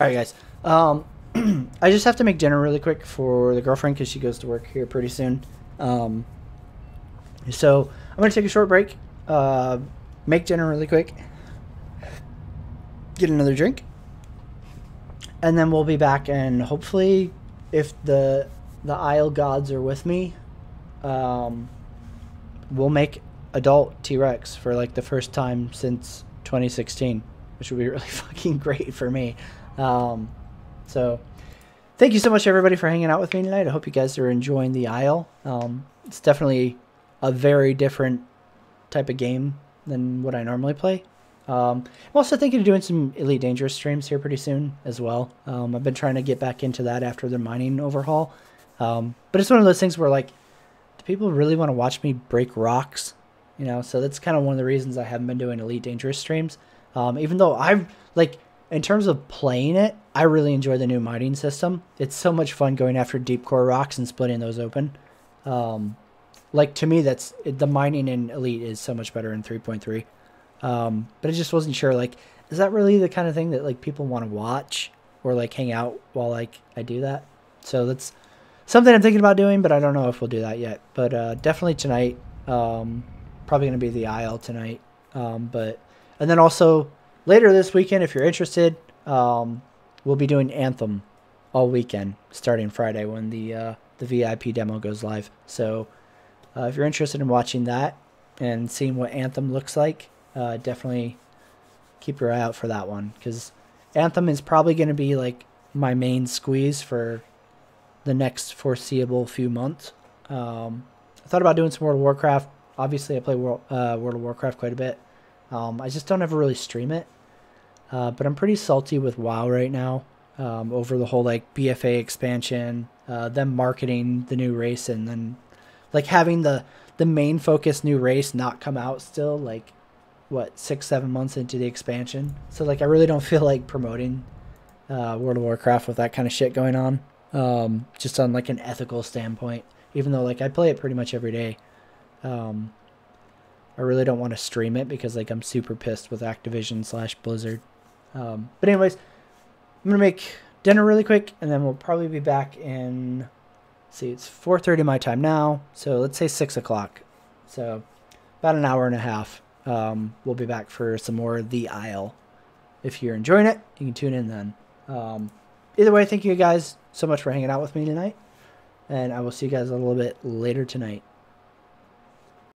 Alright, guys. I just have to make dinner really quick for the girlfriend because she goes to work here pretty soon. So I'm going to take a short break, make dinner really quick, get another drink, and then we'll be back, and hopefully, if the Isle gods are with me, we'll make adult T-Rex for, like, the first time since 2016, which would be really fucking great for me. So thank you so much, everybody, for hanging out with me tonight. I hope you guys are enjoying the Isle. It's definitely a very different type of game than what I normally play. I'm also thinking of doing some Elite Dangerous streams here pretty soon as well. I've been trying to get back into that after the mining overhaul. But it's one of those things where, like, do people really want to watch me break rocks? You know, so that's kind of one of the reasons I haven't been doing Elite Dangerous streams. Even though I've, like, in terms of playing it, I really enjoy the new mining system. It's so much fun going after deep core rocks and splitting those open. Like, to me, that's the mining in Elite is so much better in 3.3. But I just wasn't sure, like, is that really the kind of thing that, like, people want to watch or, like, hang out while, like, I do that? So that's something I'm thinking about doing, but I don't know if we'll do that yet. But definitely tonight, probably going to be the Isle tonight. And then also later this weekend, if you're interested, we'll be doing Anthem all weekend, starting Friday when the VIP demo goes live. So if you're interested in watching that and seeing what Anthem looks like, definitely keep your eye out for that one, because Anthem is probably going to be, like, my main squeeze for the next foreseeable few months. I thought about doing some World of Warcraft. Obviously, I play World of Warcraft quite a bit. I just don't ever really stream it. But I'm pretty salty with WoW right now over the whole like BFA expansion, them marketing the new race, and then like having the main focus new race not come out still, like what 6-7 months into the expansion. So like I really don't feel like promoting World of Warcraft with that kind of shit going on, just on like an ethical standpoint. Even though like I play it pretty much every day. I really don't want to stream it because like I'm super pissed with Activision / Blizzard. But anyways, I'm going to make dinner really quick, and then we'll probably be back in, see, it's 4:30 my time now, so let's say 6 o'clock. So about an hour and a half. We'll be back for some more of The Isle. If you're enjoying it, you can tune in then. Either way, thank you guys so much for hanging out with me tonight, and I will see you guys a little bit later tonight.